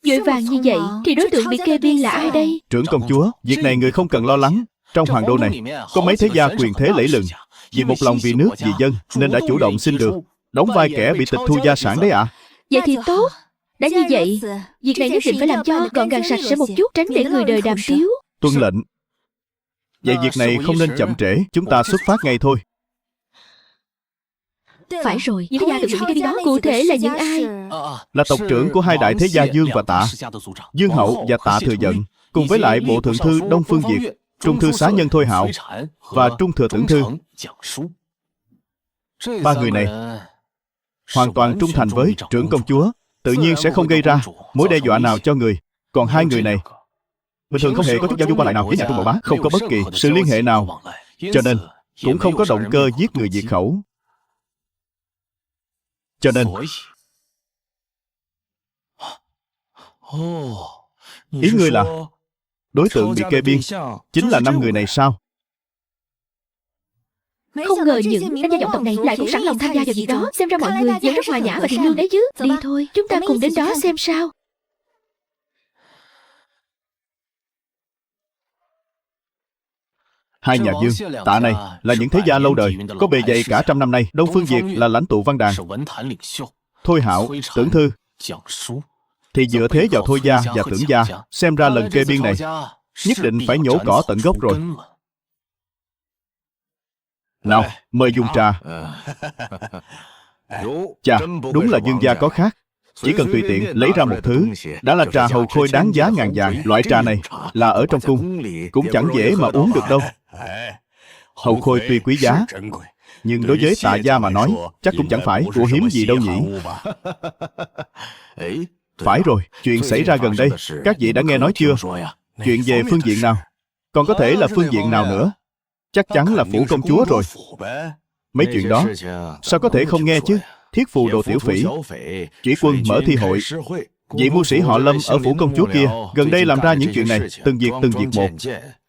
vội vàng như vậy thì đối tượng bị kê biên là ai đây? Trưởng công chúa, việc này người không cần lo lắng. Trong hoàng đô này có mấy thế gia quyền thế lẫy lừng, vì một lòng vì nước vì dân nên đã chủ động xin được đóng vai kẻ bị tịch thu gia sản đấy ạ. Vậy thì tốt. Đã như vậy, việc này nhất định phải làm cho gọn gàng sạch sẽ một chút, tránh để người đời đàm tiếu. Tuân lệnh. Vậy việc này không nên chậm trễ, chúng ta xuất phát ngay thôi. Phải rồi, những thế gia thực sự cái đó cụ thể là những ai? Là tộc trưởng của hai đại thế gia Dương và Tạ, Dương Hậu và Tạ Thừa Vận, cùng với lại bộ thượng thư Đông Phương Việt, trung thư xá nhân Thôi Hạo và trung thừa tưởng thư. Ba người này hoàn toàn trung thành với trưởng công chúa, tự nhiên sẽ không gây ra mối đe dọa nào cho người. Còn hai người này bình thường không hề có chút giao du qua lại nào với nhà Trung Bộ Bá, không có bất kỳ sự liên hệ nào, cho nên cũng không có động cơ giết người diệt khẩu. Cho nên ý ngươi là đối tượng bị kê biên chính là 5 người này sao? Không ngờ những đánh gia vọng tộc này lại cũng sẵn lòng tham gia vào việc đó. Xem ra mọi người vẫn rất hòa nhã và thiện lương đấy chứ. Đi thôi, chúng ta cùng đến đó xem sao. Hai nhà Dương, Tạ này là những thế gia lâu đời, có bề dày cả trăm năm nay. Đông Phương Việt là lãnh tụ văn đàn, Thôi Hạo, Tưởng Thư thì dựa thế vào Thôi gia và Tưởng gia. Xem ra lần kê biên này nhất định phải nhổ cỏ tận gốc rồi. Nào, mời dùng trà. Chà, đúng là Dương gia có khác. Chỉ cần tùy tiện lấy ra một thứ đã là trà hầu khôi đáng giá ngàn vàng. Loại trà này là ở trong cung cũng chẳng dễ mà uống được đâu. Hầu khôi tuy quý giá, nhưng đối với Tạ gia mà nói chắc cũng chẳng phải của hiếm gì đâu nhỉ. Phải rồi, chuyện xảy ra gần đây các vị đã nghe nói chưa? Chuyện về phương diện nào? Còn có thể là phương diện nào nữa? Chắc chắn là phủ công chúa rồi. Mấy chuyện đó sao có thể không nghe chứ? Thiết phù đồ tiểu phỉ, chỉ quân mở thi hội, vị mưu sĩ họ Lâm ở phủ công chúa kia gần đây làm ra những chuyện này, từng việc một,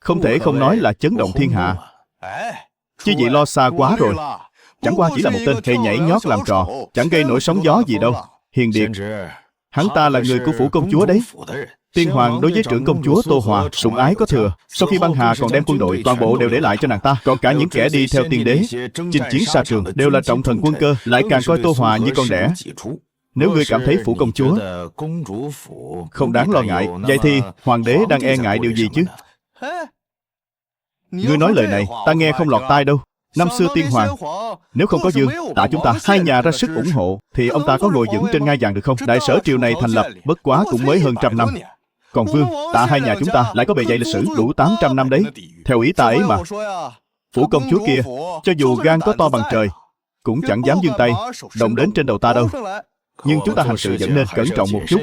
không thể không nói là chấn động thiên hạ. Chứ vị lo xa quá rồi. Chẳng qua chỉ là một tên hề nhảy nhót làm trò, chẳng gây nổi sóng gió gì đâu. Hiền Điệt, hắn ta là người của phủ công chúa đấy. Tiên hoàng đối với trưởng công chúa Tô Hòa sủng ái có thừa. Sau khi băng hà còn đem quân đội toàn bộ đều để lại cho nàng ta. Còn cả những kẻ đi theo tiên đế chinh chiến xa trường đều là trọng thần quân cơ, lại càng coi Tô Hòa như con đẻ. Nếu ngươi cảm thấy phủ công chúa không đáng lo ngại, vậy thì hoàng đế đang e ngại điều gì chứ? Ngươi nói lời này ta nghe không lọt tai đâu. Năm xưa tiên hoàng nếu không có Dương, Tạ chúng ta hai nhà ra sức ủng hộ thì ông ta có ngồi vững trên ngai vàng được không? Đại sở triều này thành lập bất quá cũng mới hơn 100 năm. Còn Vương, Tạ hai nhà chúng ta lại có bề dày lịch sử đủ 800 năm đấy. Theo ý ta ấy mà, phủ công chúa kia cho dù gan có to bằng trời cũng chẳng dám giương tay động đến trên đầu ta đâu. Nhưng chúng ta hành sự vẫn nên cẩn trọng một chút.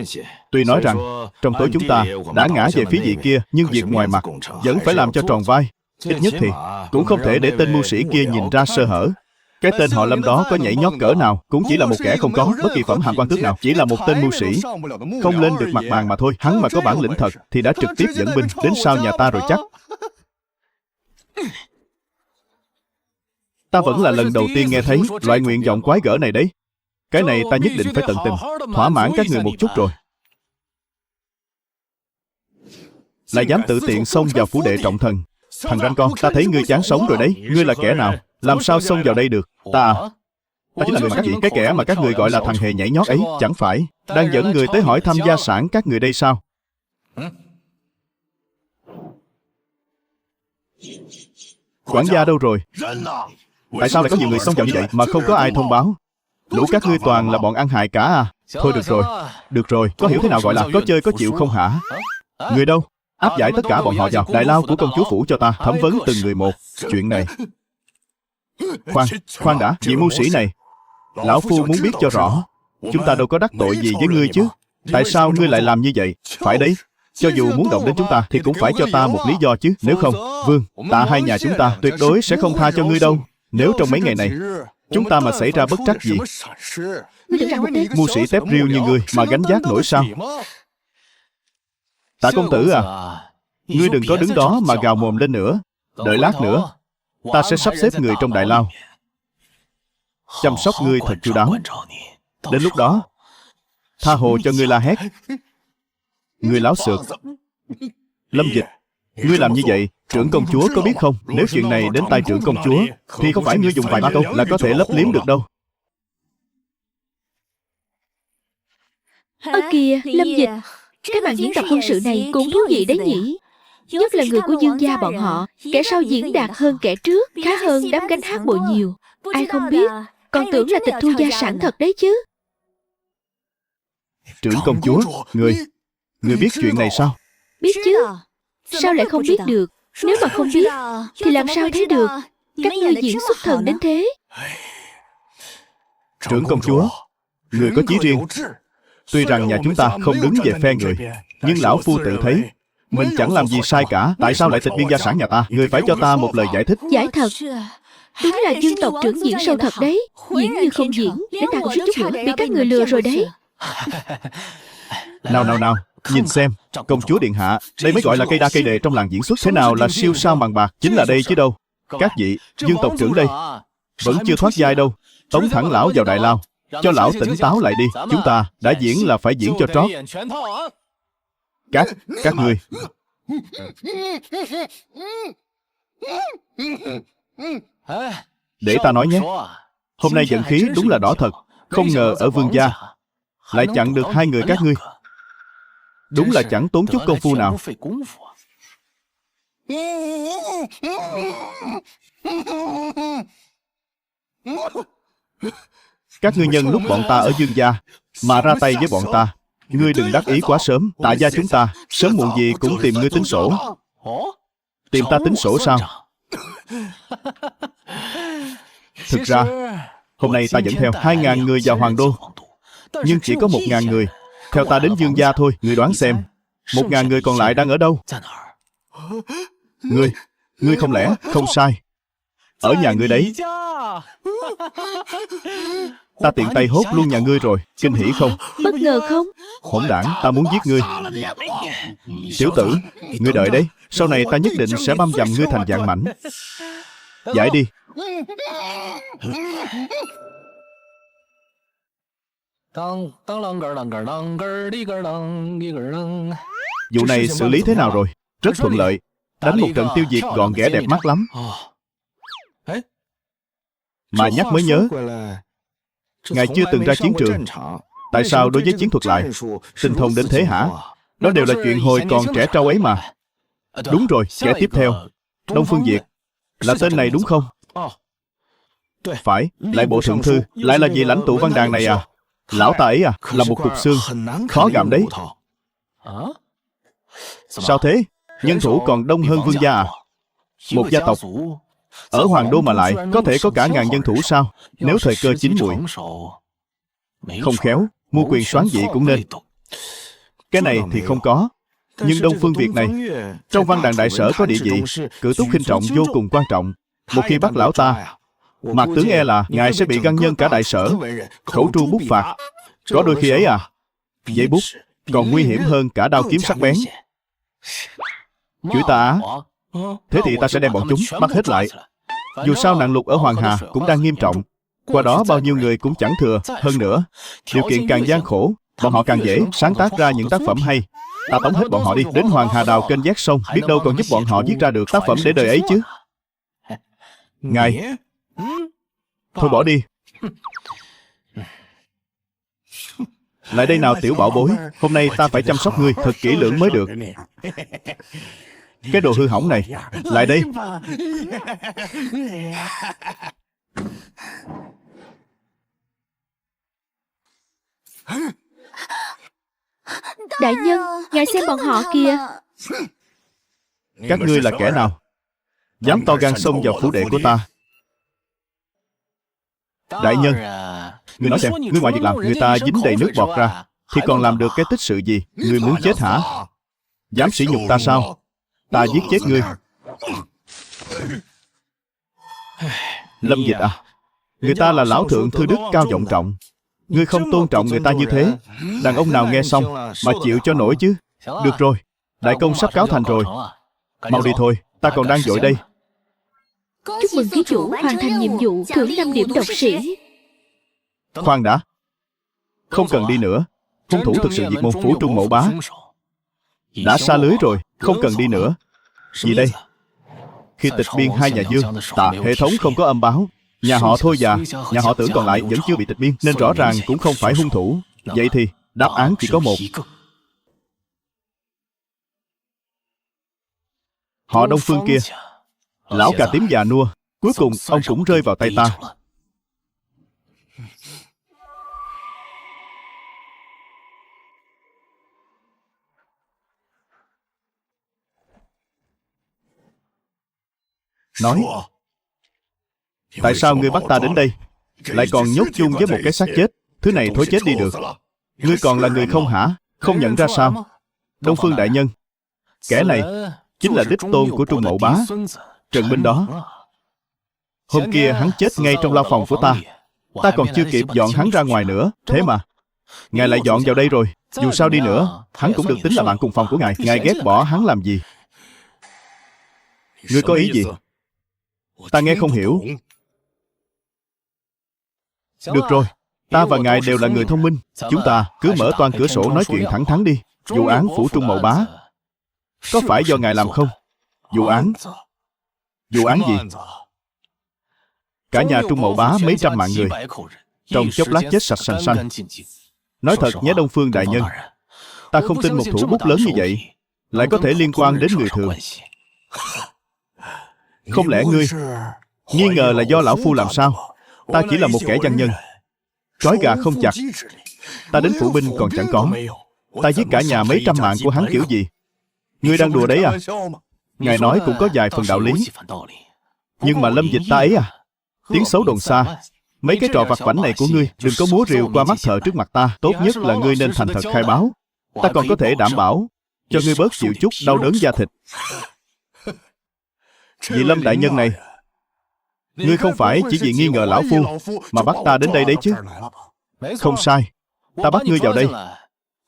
Tuy nói rằng trong tối chúng ta đã ngã về phía vị kia, nhưng việc ngoài mặt vẫn phải làm cho tròn vai. Ít nhất thì cũng không thể để tên mưu sĩ kia nhìn ra sơ hở. Cái tên họ Lâm đó có nhảy nhót cỡ nào cũng chỉ là một kẻ không có bất kỳ phẩm hàm quan tước nào, chỉ là một tên mưu sĩ không lên được mặt bàn mà thôi. Hắn mà có bản lĩnh thật thì đã trực tiếp dẫn binh đến sau nhà ta rồi chắc. Ta vẫn là lần đầu tiên nghe thấy loại nguyện vọng quái gở này đấy. Cái này ta nhất định phải tận tình thỏa mãn các người một chút rồi. Lại dám tự tiện xông vào phủ đệ trọng thần. Thằng ranh con, ta thấy ngươi chán sống rồi đấy. Ngươi là kẻ nào? Làm sao xông vào đây được? Ta chính là người mặc dị, cái kẻ mà các người gọi là thằng hề nhảy nhót ấy. Chẳng phải đang dẫn người tới hỏi thăm gia sản các người đây sao? Quản gia đâu rồi? Tại sao lại có nhiều người xông vào như vậy mà không có ai thông báo? Lũ các ngươi toàn là bọn ăn hại cả à? Thôi được rồi, có hiểu thế nào gọi là có chơi có chịu không hả? Người đâu? Áp giải tất cả bọn họ vào đại lao của công chúa phủ cho ta, thẩm vấn từng người một. Chuyện này... Khoan đã, vị mưu sĩ này, lão phu muốn biết cho rõ. Chúng ta đâu có đắc tội gì với ngươi chứ. Tại sao ngươi lại làm như vậy? Phải đấy, cho dù muốn động đến chúng ta thì cũng phải cho ta một lý do chứ. Nếu không, Vương, Tạ hai nhà chúng ta tuyệt đối sẽ không tha cho ngươi đâu. Nếu trong mấy ngày này chúng ta mà xảy ra bất trắc gì, Ngươi tưởng rằng một tên mưu sĩ tép riêu như ngươi mà gánh vác nổi sao? Tạ công tử à, ngươi đừng có đứng đó mà gào mồm lên nữa. Đợi lát nữa ta sẽ sắp xếp người trong đại lao chăm sóc ngươi thật chu đáo. Đến lúc đó tha hồ cho ngươi la hét. Ngươi láo xược. Lâm Dịch, ngươi làm như vậy trưởng công chúa có biết không? Nếu chuyện này đến tai trưởng công chúa thì không phải ngươi dùng vài ba câu là có thể lấp liếm được đâu. Kìa, Lâm Dịch, cái màn diễn tập quân sự này cũng thú vị đấy nhỉ. Nhất là người của Dương gia bọn họ, kẻ sau diễn đạt hơn kẻ trước, khá hơn đám gánh hát bộ nhiều. Ai không biết, còn tưởng là tịch thu gia sản thật đấy chứ. Trưởng công chúa, ngươi biết chuyện này sao? Biết chứ, sao lại không biết được? Nếu mà không biết thì làm sao thấy được các ngươi diễn xuất thần đến thế? Trưởng công chúa, người có chí riêng. Tuy rằng nhà chúng ta không đứng về phe người, Nhưng lão phu tự thấy mình chẳng làm gì sai cả. Tại sao lại tịch biên gia sản nhà ta? Người phải cho ta một lời giải thích. Giải thật. Đúng là dương tộc trưởng diễn sâu thật đấy. Diễn như không diễn, đến ta cũng suýt chút nữa bị các người lừa rồi đấy. Nào, nhìn xem, công chúa điện hạ, đây mới gọi là cây đa cây đề trong làng diễn xuất. Thế nào là siêu sao màn bạc? Chính là đây chứ đâu. Các vị, dương tộc trưởng đây vẫn chưa thoát vai đâu. Tống thẳng lão vào đại lao, cho lão tỉnh táo lại đi. Chúng ta đã diễn là phải diễn cho trót. Các ngươi. Để ta nói nhé. Hôm nay vận khí đúng là đỏ thật. Không ngờ ở vương gia lại chặn được hai người các ngươi. Đúng là chẳng tốn chút công phu nào. Các ngươi nhân lúc bọn ta ở dương gia mà ra tay với bọn ta. Ngươi đừng đắc ý quá sớm. Tạ gia chúng ta sớm muộn gì cũng tìm ngươi tính sổ. Tìm ta tính sổ sao? Thực ra hôm nay ta dẫn theo 2.000 người vào Hoàng Đô, nhưng chỉ có 1.000 người theo ta đến dương gia thôi. Ngươi đoán xem 1.000 người còn lại đang ở đâu? Ngươi không lẽ không sai? Ở nhà ngươi đấy. Ta tiện tay hốt luôn nhà ngươi rồi. Kinh hỉ không? Bất ngờ không? Hỗn đản, ta muốn giết ngươi. Tiểu tử, ngươi đợi đấy. Sau này ta nhất định sẽ băm dằm ngươi thành vạn mảnh. Giải đi. Vụ này xử lý thế nào rồi? Rất thuận lợi. Đánh một trận tiêu diệt gọn ghẽ đẹp mắt lắm. Mà nhắc mới nhớ, ngài chưa từng ra chiến trường. Tại sao đối với chiến thuật lại tinh thông đến thế hả? Đó đều là chuyện hồi còn trẻ trâu ấy mà. Đúng rồi, kẻ tiếp theo Đông Phương Việt. Là tên này đúng không? Phải, lại bộ thượng thư. Lại là vị lãnh tụ văn đàn này à? Lão ta ấy à, là một cục xương khó gặm đấy. Sao thế? Nhân thủ còn đông hơn vương gia à? Một gia tộc ở Hoàng Đô mà lại có thể có cả ngàn nhân thủ sao? Nếu thời cơ chín muồi, không khéo mua quyền soán vị cũng nên. Cái này thì không có. Nhưng Đông Phương Việt này trong văn đàn đại sở có địa vị cử túc khinh trọng vô cùng quan trọng. Một khi bắt lão ta, Mạc tướng e là ngài sẽ bị găng nhân cả đại sở, khẩu tru bút phạt. Có đôi khi ấy à, giấy bút còn nguy hiểm hơn cả đao kiếm sắc bén. Chửi ta á? Thế thì ta sẽ đem bọn chúng bắt hết lại. Dù sao nạn lụt ở Hoàng Hà cũng đang nghiêm trọng. Qua đó bao nhiêu người cũng chẳng thừa. Hơn nữa, điều kiện càng gian khổ, bọn họ càng dễ sáng tác ra những tác phẩm hay. Ta tống hết bọn họ đi đến Hoàng Hà đào kênh vét sông, biết đâu còn giúp bọn họ viết ra được tác phẩm để đời ấy chứ. Ngài, thôi bỏ đi. Lại đây nào tiểu bảo bối. Hôm nay ta phải chăm sóc ngươi thật kỹ lưỡng mới được. Cái đồ hư hỏng này. Lại đây. Đại nhân, ngài xem bọn họ kìa. Các ngươi là kẻ nào dám to gan xông vào phủ đệ của ta? Đại nhân, ngươi nói xem, ngươi ngoài việc làm người ta dính đầy nước bọt ra thì còn làm được cái tích sự gì? Ngươi muốn chết hả? Dám sỉ nhục ta sao? Ta giết chết ngươi. Lâm Dịch à, người ta là lão thượng thư đức cao vọng trọng. Ngươi không tôn trọng người ta như thế, đàn ông nào nghe xong mà chịu cho nổi chứ? Được rồi, đại công sắp cáo thành rồi. Mau đi thôi, ta còn đang vội đây. Chúc mừng thí chủ hoàn thành nhiệm vụ, thưởng 5 điểm độc sĩ. Khoan đã, không cần đi nữa. Hung thủ thực sự diệt môn Phủ Trung Mậu Bá đã xa lưới rồi, không cần đi nữa. Gì đây? Khi tịch biên hai nhà Dương, hệ thống không có âm báo. Nhà họ Thôi và nhà họ Tưởng còn lại vẫn chưa bị tịch biên, nên rõ ràng cũng không phải hung thủ. Vậy thì đáp án chỉ có một. Họ Đông Phương kia, lão cà tím già nua, cuối cùng ông cũng rơi vào tay ta. Nói, tại sao ngươi bắt ta đến đây, lại còn nhốt chung với một cái xác chết? Thứ này thối chết đi được. Ngươi còn là người không hả? Không nhận ra sao? Đông Phương đại nhân, kẻ này chính là đích tôn của Trung Mậu Bá, Trần Minh đó. Hôm kia hắn chết ngay trong lao phòng của ta. Ta còn chưa kịp dọn hắn ra ngoài nữa. Thế mà ngài lại dọn vào đây rồi. Dù sao đi nữa, hắn cũng được tính là bạn cùng phòng của ngài. Ngài ghét bỏ hắn làm gì? Ngươi có ý gì? Ta nghe không hiểu. Được rồi, ta và ngài đều là người thông minh. Chúng ta cứ mở toang cửa sổ nói chuyện thẳng thắn đi. Vụ án phủ Trung Mậu Bá có phải do ngài làm không? Vụ án? Vụ án gì? Cả nhà Trung Mậu Bá mấy trăm mạng người, trong chốc lát chết sạch sành xanh. Nói thật nhé Đông Phương đại nhân, ta không tin một thủ bút lớn như vậy lại có thể liên quan đến người thường. Không lẽ ngươi nghi ngờ là do lão phu làm sao? Ta chỉ là một kẻ văn nhân, trói gà không chặt. Ta đến phụ binh còn chẳng có. Ta giết cả nhà mấy trăm mạng của hắn kiểu gì? Ngươi đang đùa đấy à? Ngài nói cũng có vài phần đạo lý. Nhưng mà Lâm Dịch ta ấy à, tiếng xấu đồn xa. Mấy cái trò vặt vãnh này của ngươi đừng có múa rìu qua mắt thợ trước mặt ta. Tốt nhất là ngươi nên thành thật khai báo. Ta còn có thể đảm bảo cho ngươi bớt chịu chút đau đớn da thịt. Vị Lâm đại nhân này, ngươi không phải chỉ vì nghi ngờ lão phu mà bắt ta đến đây đấy chứ? Không sai, ta bắt ngươi vào đây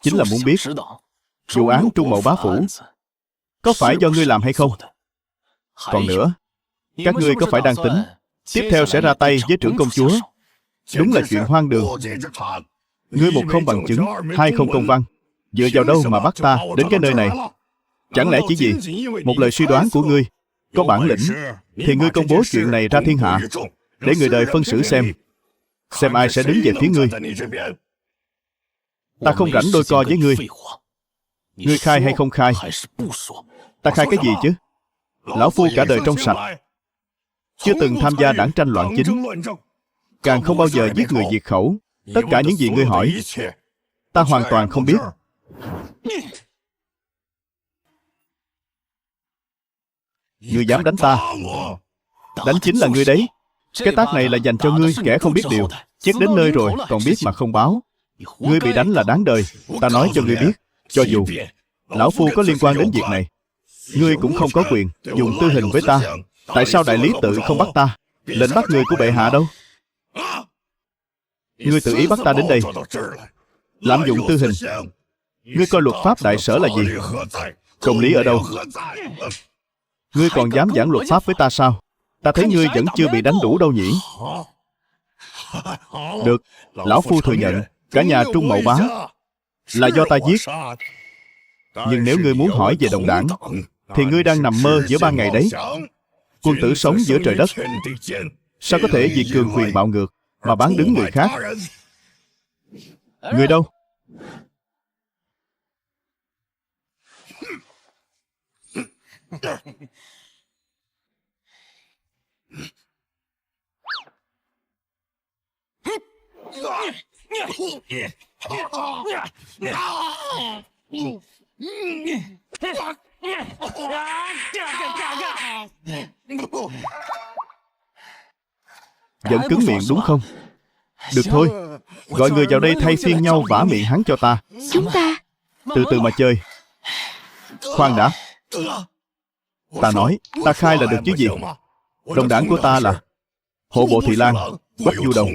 chính là muốn biết vụ án Trung Mậu Bá phủ có phải do ngươi làm hay không. Còn nữa, các ngươi có phải đang tính tiếp theo sẽ ra tay với trưởng công chúa? Đúng là chuyện hoang đường. Ngươi một không bằng chứng, hai không công văn, dựa vào đâu mà bắt ta đến cái nơi này? Chẳng lẽ chỉ vì một lời suy đoán của ngươi? Có bản lĩnh thì ngươi công bố chuyện này ra thiên hạ, để người đời phân xử xem ai sẽ đứng về phía ngươi. Ta không rảnh đôi co với ngươi. Ngươi khai hay không khai? Ta khai cái gì chứ? Lão phu cả đời trong sạch, chưa từng tham gia đảng tranh loạn chính, càng không bao giờ giết người diệt khẩu. Tất cả những gì ngươi hỏi, ta hoàn toàn không biết. Ngươi dám đánh ta? Đánh chính là ngươi đấy. Cái tát này là dành cho ngươi, kẻ không biết điều. Chết đến nơi rồi còn biết mà không báo. Ngươi bị đánh là đáng đời. Ta nói cho ngươi biết, cho dù lão phu có liên quan đến việc này, ngươi cũng không có quyền dùng tư hình với ta. Tại sao đại lý tự không bắt ta? Lệnh bắt người của bệ hạ đâu? Ngươi tự ý bắt ta đến đây, lạm dụng tư hình. Ngươi coi luật pháp đại sở là gì? Công lý ở đâu? Ngươi còn dám giảng luật pháp với ta sao? Ta thấy ngươi vẫn chưa bị đánh đủ đâu nhỉ? Được, lão phu thừa nhận cả nhà Trung Mậu Bá là do ta giết. Nhưng nếu ngươi muốn hỏi về đồng đảng thì ngươi đang nằm mơ giữa ban ngày đấy. Quân tử sống giữa trời đất, sao có thể vì cường quyền bạo ngược mà bán đứng người khác? Người đâu? Vẫn cứng miệng đúng không? Được thôi, gọi người vào đây thay phiên nhau vả miệng hắn cho ta. Chúng ta Từ từ mà chơi. Khoan đã. Ta nói, ta khai là được chứ gì? Đồng đảng của ta là hộ bộ Thị Lang, Quách Du Đồng,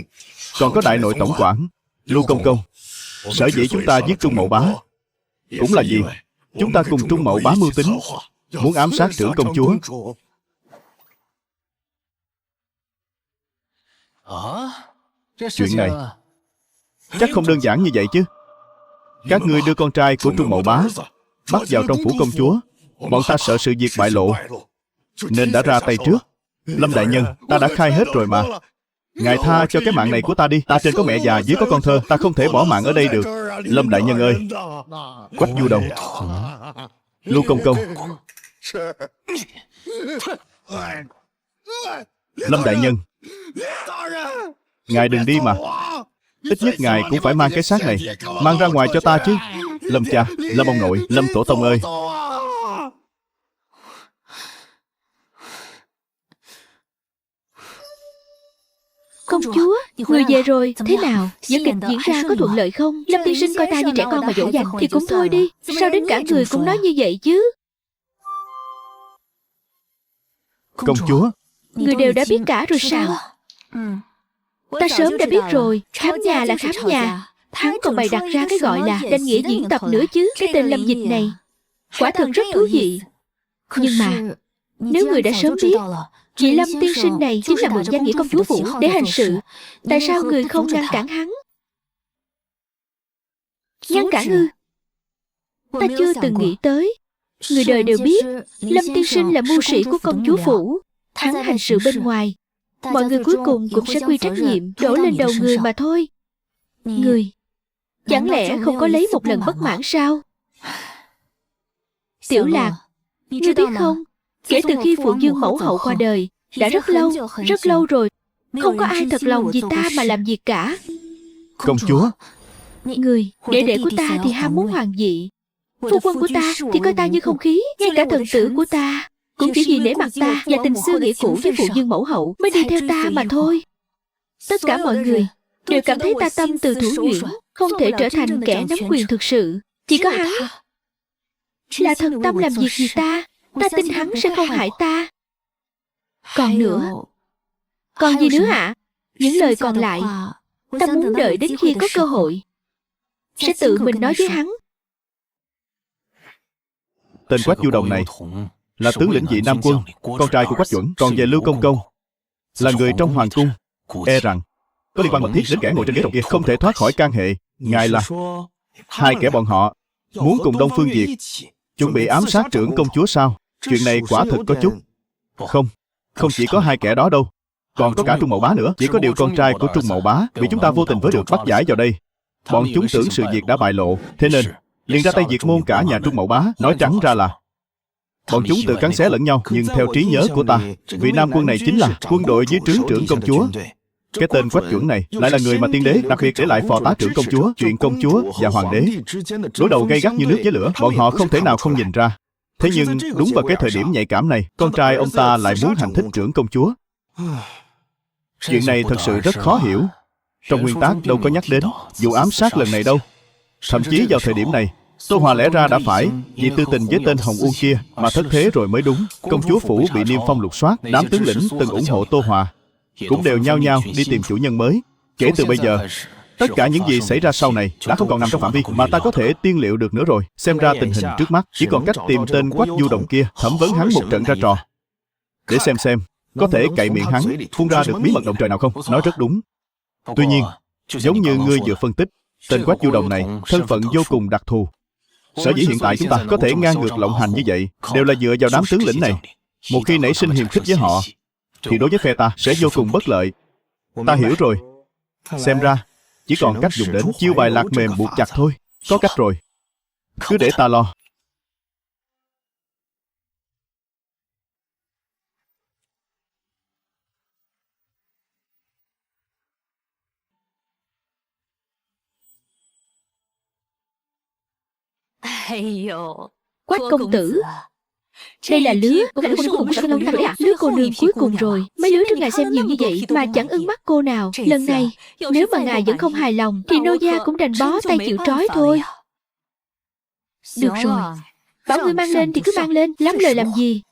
còn có đại nội tổng quản Lưu Công Công. Sở dĩ chúng ta giết Trung Mậu Bá cũng là gì? Chúng ta cùng Trung Mậu Bá mưu tính, muốn ám sát trưởng công chúa. Chuyện này chắc không đơn giản như vậy chứ. Các ngươi đưa con trai của Trung Mậu Bá bắt vào trong phủ công chúa. Bọn ta sợ sự việc bại lộ nên đã ra tay trước. Lâm đại nhân, ta đã khai hết rồi mà. Ngài tha cho cái mạng này của ta đi. Ta trên có mẹ già, dưới có con thơ, ta không thể bỏ mạng ở đây được. Lâm đại nhân ơi. Quách Du Đồng, Lưu Công Công. Lâm đại nhân, ngài đừng đi mà. Ít nhất ngài cũng phải mang cái xác này mang ra ngoài cho ta chứ. Lâm cha, Lâm ông nội, Lâm tổ tông ơi. Công chúa, người về rồi, thế nào? Vở kịch diễn ra có thuận lợi không? Lâm tiên sinh coi ta như trẻ con mà dỗ dành thì cũng thôi đi. Sao đến cả người cũng nói như vậy chứ? Công chúa, Người đều đã biết cả rồi sao? Ta sớm đã biết rồi. Khám nhà là khám nhà. Hắn còn bày đặt ra cái gọi là danh nghĩa diễn tập nữa chứ. Cái tên Lâm Dịch này quả thật rất thú vị. Nhưng mà nếu người đã sớm biết vị Lâm tiên sinh này chính là mượn danh nghĩa công chúa phủ để hành sự, tại sao người không ngăn cản hắn? Ngăn cản ư? Ta chưa từng nghĩ tới. Người đời đều biết Lâm tiên sinh là mưu sĩ của công chúa phủ. Hắn hành sự bên ngoài, mọi người cuối cùng cũng sẽ quy trách nhiệm đổ lên đầu người mà thôi. Người chẳng lẽ không có lấy một lần bất mãn sao? Tiểu Lạc, ngươi biết không, kể từ khi phụ dương mẫu hậu qua đời đã rất lâu rồi, không có ai thật lòng vì ta mà làm việc cả. công chúa, Người, đệ đệ của ta thì ham muốn hoàng vị, phu quân của ta thì coi ta như không khí, ngay cả thần tử của ta cũng chỉ vì nể mặt ta và tình xưa nghĩa cũ với phụ dương mẫu hậu mới đi theo ta mà thôi. Tất cả mọi người đều cảm thấy ta tâm từ thủ nhuyễn, không thể trở thành kẻ nắm quyền thực sự. Chỉ có hắn là thật tâm làm việc vì ta. Ta tin hắn sẽ không hại ta. Còn gì nữa ạ? Những lời còn lại ta muốn đợi đến khi có cơ hội sẽ tự mình nói với hắn. tên Quách Du Đồng này là tướng lĩnh Dị Nam quân, con trai của Quách Chuẩn. Còn về Lưu Công Công là người trong hoàng cung, e rằng có liên quan mật thiết đến kẻ ngồi trên ghế đầu kia, không thể thoát khỏi can hệ. Ngài là hai kẻ bọn họ muốn cùng Đông Phương Việt chuẩn bị ám sát trưởng công chúa sao? Chuyện này quả thực có chút... Không chỉ có hai kẻ đó đâu, còn có cả Trung Mậu Bá nữa. Chỉ có điều con trai của Trung Mậu Bá bị chúng ta vô tình với được bắt giải vào đây. Bọn chúng tưởng sự việc đã bại lộ, thế nên liền ra tay diệt môn cả nhà Trung Mậu Bá. Nói trắng ra là bọn chúng tự cắn xé lẫn nhau. Nhưng theo trí nhớ của ta, vị Nam quân này chính là quân đội dưới trướng trưởng công chúa. Cái tên Quách Chuẩn này lại là người mà tiên đế đặc biệt để lại phò tá trưởng công chúa. Chuyện công chúa và hoàng đế đối đầu gay gắt như nước với lửa, bọn họ không thể nào không nhìn ra. Thế nhưng đúng vào cái thời điểm nhạy cảm này, con trai ông ta lại muốn hành thích trưởng công chúa. Chuyện này thật sự rất khó hiểu. Trong nguyên tắc đâu có nhắc đến vụ ám sát lần này đâu. Thậm chí vào thời điểm này, Tô Hòa lẽ ra đã phải vì tư tình với tên Hồng Uông kia mà thất thế rồi mới đúng. Công chúa phủ bị Niêm Phong lục soát, đám tướng lĩnh từng ủng hộ Tô Hòa cũng đều nhao nhao đi tìm chủ nhân mới. Kể từ bây giờ, tất cả những gì xảy ra sau này đã không còn nằm trong phạm vi mà ta có thể tiên liệu được nữa rồi. Xem ra tình hình trước mắt chỉ còn cách tìm tên Quách Du Đồng kia, thẩm vấn hắn một trận ra trò, để xem có thể cậy miệng hắn phun ra được bí mật động trời nào không. Nói rất đúng. Tuy nhiên, giống như ngươi vừa phân tích, tên Quách Du Đồng này thân phận vô cùng đặc thù. Sở dĩ hiện tại chúng ta có thể ngang ngược lộng hành như vậy đều là dựa vào đám tướng lĩnh này. Một khi nảy sinh hiềm khích với họ thì đối với phe ta sẽ vô cùng bất lợi. Ta hiểu rồi. Xem ra chỉ còn cách dùng đến chiêu bài lạc mềm buộc chặt thôi. Có cách rồi, cứ để ta lo. Quách công tử, đây là lứa của cảnh cuối cùng của ta ạ. Lứa cô nương cuối cùng rồi. Mấy lứa trước ngài xem nhiều như vậy mà chẳng ưng mắt cô nào. Lần này nếu mà ngài vẫn không hài lòng thì nô gia cũng đành bó tay chịu trói thôi. Được rồi, bảo ngươi mang lên thì cứ mang lên, lắm lời làm gì.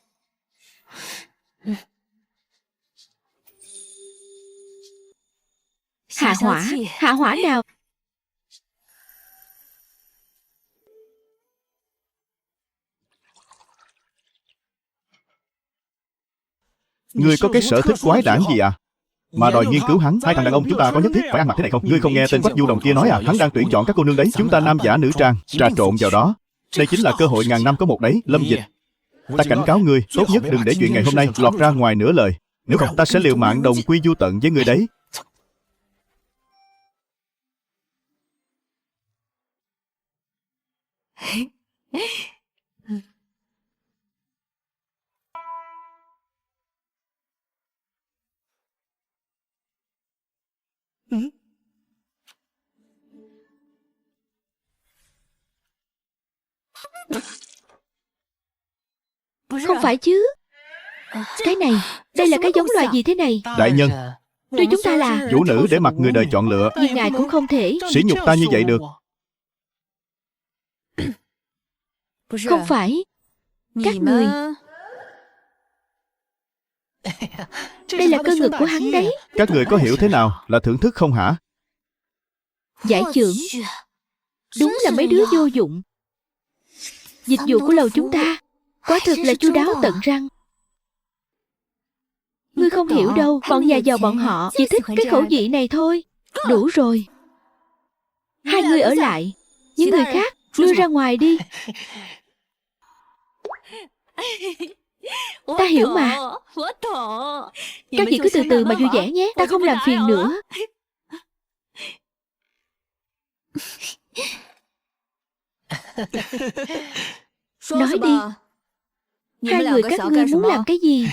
Hạ hỏa nào. Ngươi có cái sở thích quái đản gì à? Mà đòi nghiên cứu hắn. Hai thằng đàn ông chúng ta có nhất thiết phải ăn mặc thế này không? Ngươi không nghe tên Quách Du Đồng kia nói à? Hắn đang tuyển chọn các cô nương đấy. Chúng ta nam giả nữ trang, trà trộn vào đó. Đây chính là cơ hội ngàn năm có một đấy. Lâm Dịch, ta cảnh cáo ngươi, tốt nhất đừng để chuyện ngày hôm nay lọt ra ngoài nửa lời. Nếu không ta sẽ liều mạng đồng quy vu tận với ngươi đấy. Không phải chứ. Cái này, đây là cái giống loài gì thế này? Đại nhân, Tuy chúng ta là Vũ nữ để mặc người đời chọn lựa, nhưng ngài cũng không thể sỉ nhục ta như vậy được. Không phải. Các người, đây là cơ ngực của hắn đấy. Các người có hiểu thế nào là thưởng thức không hả? Giải chưởng, đúng là mấy đứa vô dụng. Dịch vụ của lầu chúng ta quả thực là chu đáo tận răng. Ngươi không hiểu đâu. Bọn nhà giàu bọn họ chỉ thích cái khẩu vị này thôi. Đủ rồi. Hai người ở lại, những người khác lui ra ngoài đi. Ta hiểu mà. Các vị cứ từ từ mà vui vẻ nhé. Ta không làm phiền nữa. Nói đi. Hai người các ngươi muốn làm cái gì?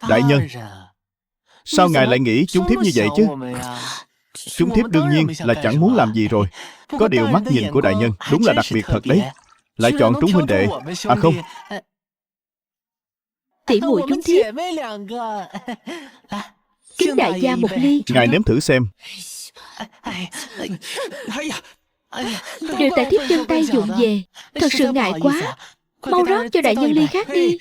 Đại nhân, sao ngài lại nghĩ chúng thiếp như vậy chứ? Chúng thiếp đương nhiên là chẳng muốn làm gì rồi. Có điều mắt nhìn của đại nhân đúng là đặc biệt thật đấy. Lại chọn trúng huynh đệ. À không, Tỷ muội chúng thiếp kính đại gia một ly. ngài nếm thử xem. Đều tại thiếp chân tay vụng về. Thật sự ngại quá. Mau rót cho đại nhân ly khác đi.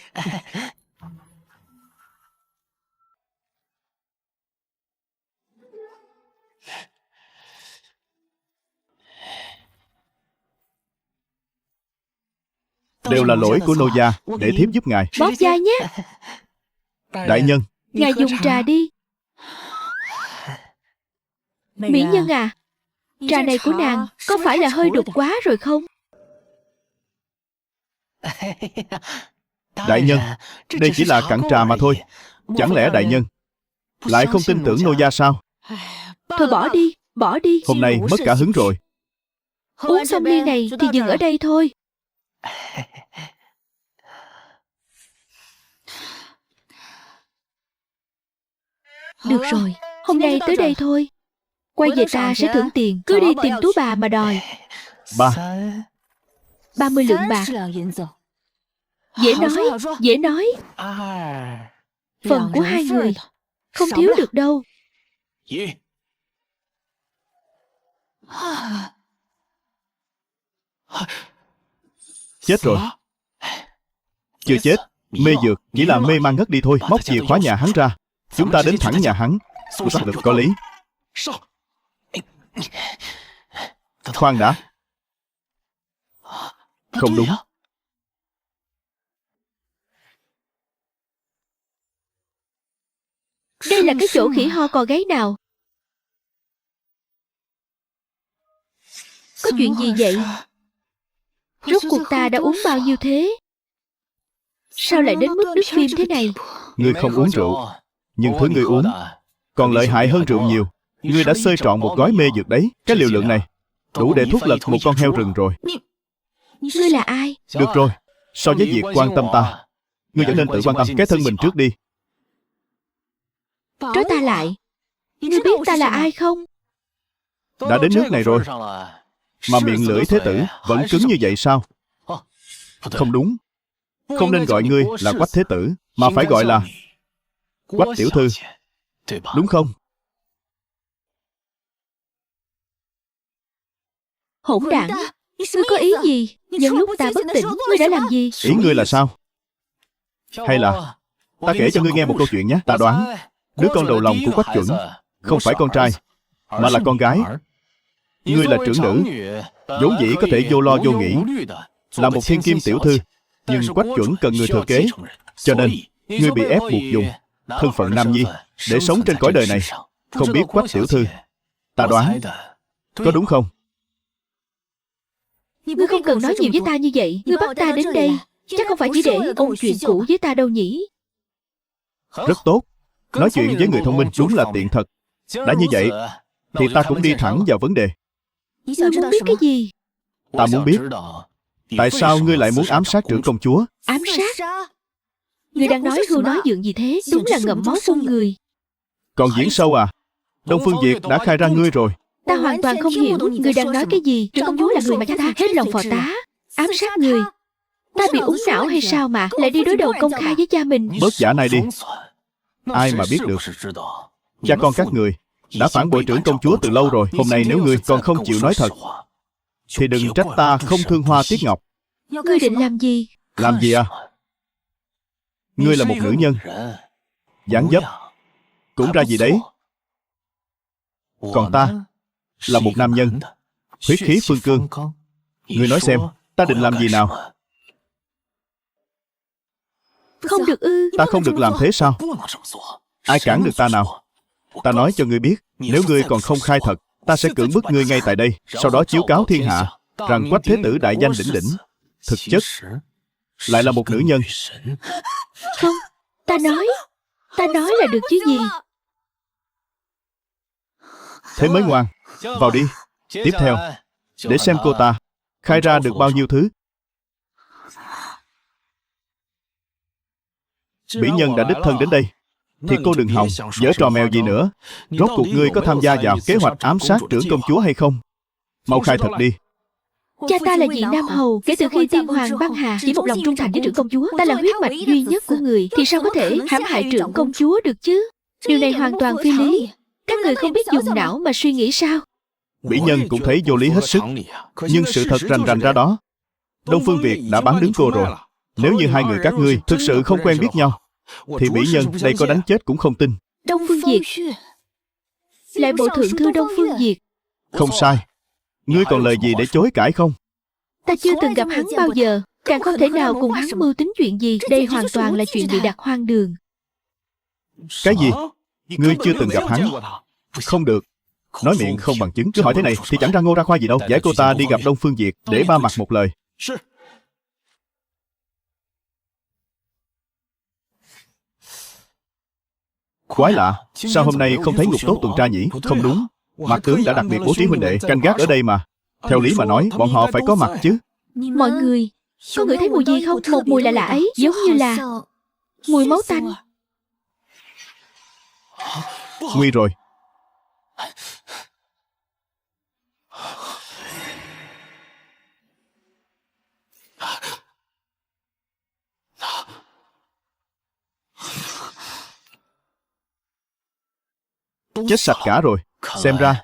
Đều là lỗi của nô gia, để thiếp giúp ngài. Bóp da nhé. Đại nhân, Ngài dùng trà đi. Mỹ nhân à, trà này của nàng có phải là hơi đục quá rồi không? đại nhân, đây chỉ là cạn trà mà thôi. Chẳng lẽ đại nhân lại không tin tưởng nô gia sao? Thôi bỏ đi, bỏ đi. Hôm nay mất cả hứng rồi. Uống xong ly này thì dừng ở đây thôi. Được rồi, hôm nay tới đây thôi. Quay về ta sẽ thưởng tiền. Cứ đi tìm tú bà mà đòi. 30 lượng bạc. Dễ nói, dễ nói. Phần của hai người không thiếu được đâu. Chết rồi. Chưa chết. Mê dược chỉ là mê man ngất đi thôi. Móc chìa khóa nhà hắn ra. Chúng ta đến thẳng nhà hắn. Xác thực có lý. Khoan đã. Không đúng. Đây là cái chỗ khỉ ho cò gáy nào? Có chuyện gì vậy? Rốt cuộc ta đã uống bao nhiêu thế? Sao lại đến mức đứt phim thế này? Ngươi không uống rượu, nhưng thứ ngươi uống còn lợi hại hơn rượu nhiều. Ngươi đã xơi trọn một gói mê dược đấy. Cái liều lượng này đủ để thuốc lật một con heo rừng rồi. Ngươi là ai? Được rồi, so với việc quan tâm ta, ngươi vẫn nên tự quan tâm cái thân mình trước đi. Trói ta lại. Ngươi biết ta là ai không? Đã đến nước này rồi mà miệng lưỡi thế tử vẫn cứng như vậy sao? Không đúng. Không nên gọi ngươi là Quách thế tử, mà phải gọi là Quách tiểu thư, đúng không? Hỗn đản. Ngươi có ý gì? Nhân lúc ta bất tỉnh, ngươi đã làm gì? Ý ngươi là sao? Hay là ta kể cho ngươi nghe một câu chuyện nhé. Ta đoán đứa con đầu lòng của Quách chuẩn không phải con trai, mà là con gái. Ngươi là trưởng nữ, vốn dĩ có thể vô lo vô nghĩ, là một thiên kim tiểu thư. Nhưng Quách chuẩn cần người thừa kế, cho nên ngươi bị ép buộc dùng thân phận nam nhi để sống trên cõi đời này. Không biết Quách tiểu thư, ta đoán có đúng không? Ngươi không cần nói nhiều với ta như vậy. Ngươi bắt ta đến đây chắc không phải chỉ để ôn chuyện cũ với ta đâu nhỉ? Rất tốt. Nói chuyện với người thông minh đúng là tiện thật. Đã như vậy thì ta cũng đi thẳng vào vấn đề. Ngươi muốn biết cái gì? Ta muốn biết tại sao ngươi lại muốn ám sát trưởng công chúa? Ám sát? Ngươi đang nói hưu nói dượng gì thế? Đúng là ngậm máu phun người. Còn diễn sâu à? Đông Phương Việt đã khai ra ngươi rồi. Ta hoàn toàn không hiểu ngươi đang nói cái gì. Trưởng công chúa là người mà cha ta hết lòng phò tá. Ám sát người. Ta bị úng não hay sao mà lại đi đối đầu công khai với cha mình? Bớt giả này đi. Ai mà biết được. Cha con các người đã phản bội trưởng công chúa từ lâu rồi. Hôm nay nếu ngươi còn không chịu nói thật thì đừng trách ta không thương hoa tiếc ngọc. Ngươi định làm gì? Làm gì à? Ngươi là một nữ nhân, dáng dấp cũng ra gì đấy. Còn ta là một nam nhân, huyết khí phương cương. Ngươi nói xem, ta định làm gì nào? Không được ư? Ta không được làm thế sao? Ai cản được ta nào? Ta nói cho ngươi biết, nếu ngươi còn không khai thật, ta sẽ cưỡng bức ngươi ngay tại đây, sau đó chiếu cáo thiên hạ rằng Quách Thế Tử đại danh đỉnh đỉnh, thực chất lại là một nữ nhân. Không, ta nói là được chứ gì. Thế mới ngoan. Vào đi. Tiếp theo, để xem cô ta khai ra được bao nhiêu thứ. Bỉ Nhân đã đích thân đến đây thì cô đừng hòng giở trò mèo gì nữa. Rốt cuộc ngươi có tham gia vào kế hoạch ám sát trưởng công chúa hay không? Mau khai thật đi. Cha ta là vị Nam Hầu. Kể từ khi tiên hoàng băng hà chỉ một lòng trung thành với trưởng công chúa, ta là huyết mạch duy nhất của người, thì sao có thể hãm hại trưởng công chúa được chứ? Điều này hoàn toàn phi lý. Các người không biết dùng não mà suy nghĩ sao? Bỉ Nhân cũng thấy vô lý hết sức. Nhưng sự thật rành rành ra đó. Đông Phương Việt đã bán đứng cô rồi. Nếu như hai người các ngươi thực sự không quen biết nhau thì Bỉ Nhân đây có đánh chết cũng không tin. Đông Phương Việt, lại bộ thượng thư Đông Phương Việt. Không sai. Ngươi còn lời gì để chối cãi không? Ta chưa từng gặp hắn bao giờ, càng không thể nào cùng hắn mưu tính chuyện gì. Đây hoàn toàn là chuyện bị đặt hoang đường. Cái gì? Ngươi chưa từng gặp hắn? Không được. Nói miệng không bằng chứng. Cứ hỏi thế này thì chẳng ra ngô ra khoai gì đâu. Giải cô ta đi gặp Đông Phương Việt để ba mặt một lời. Quái lạ, sao hôm nay không thấy Ngục Tốt tuần tra nhỉ? Không đúng, Mạc tướng đã đặc biệt bố trí huynh đệ canh gác ở đây mà. Theo lý mà nói, bọn họ phải có mặt chứ. Mọi người, có ngửi thấy mùi gì không? Một mùi lạ lạ ấy, giống như là mùi máu tanh. Nguy rồi. Chết sạch cả rồi. Xem ra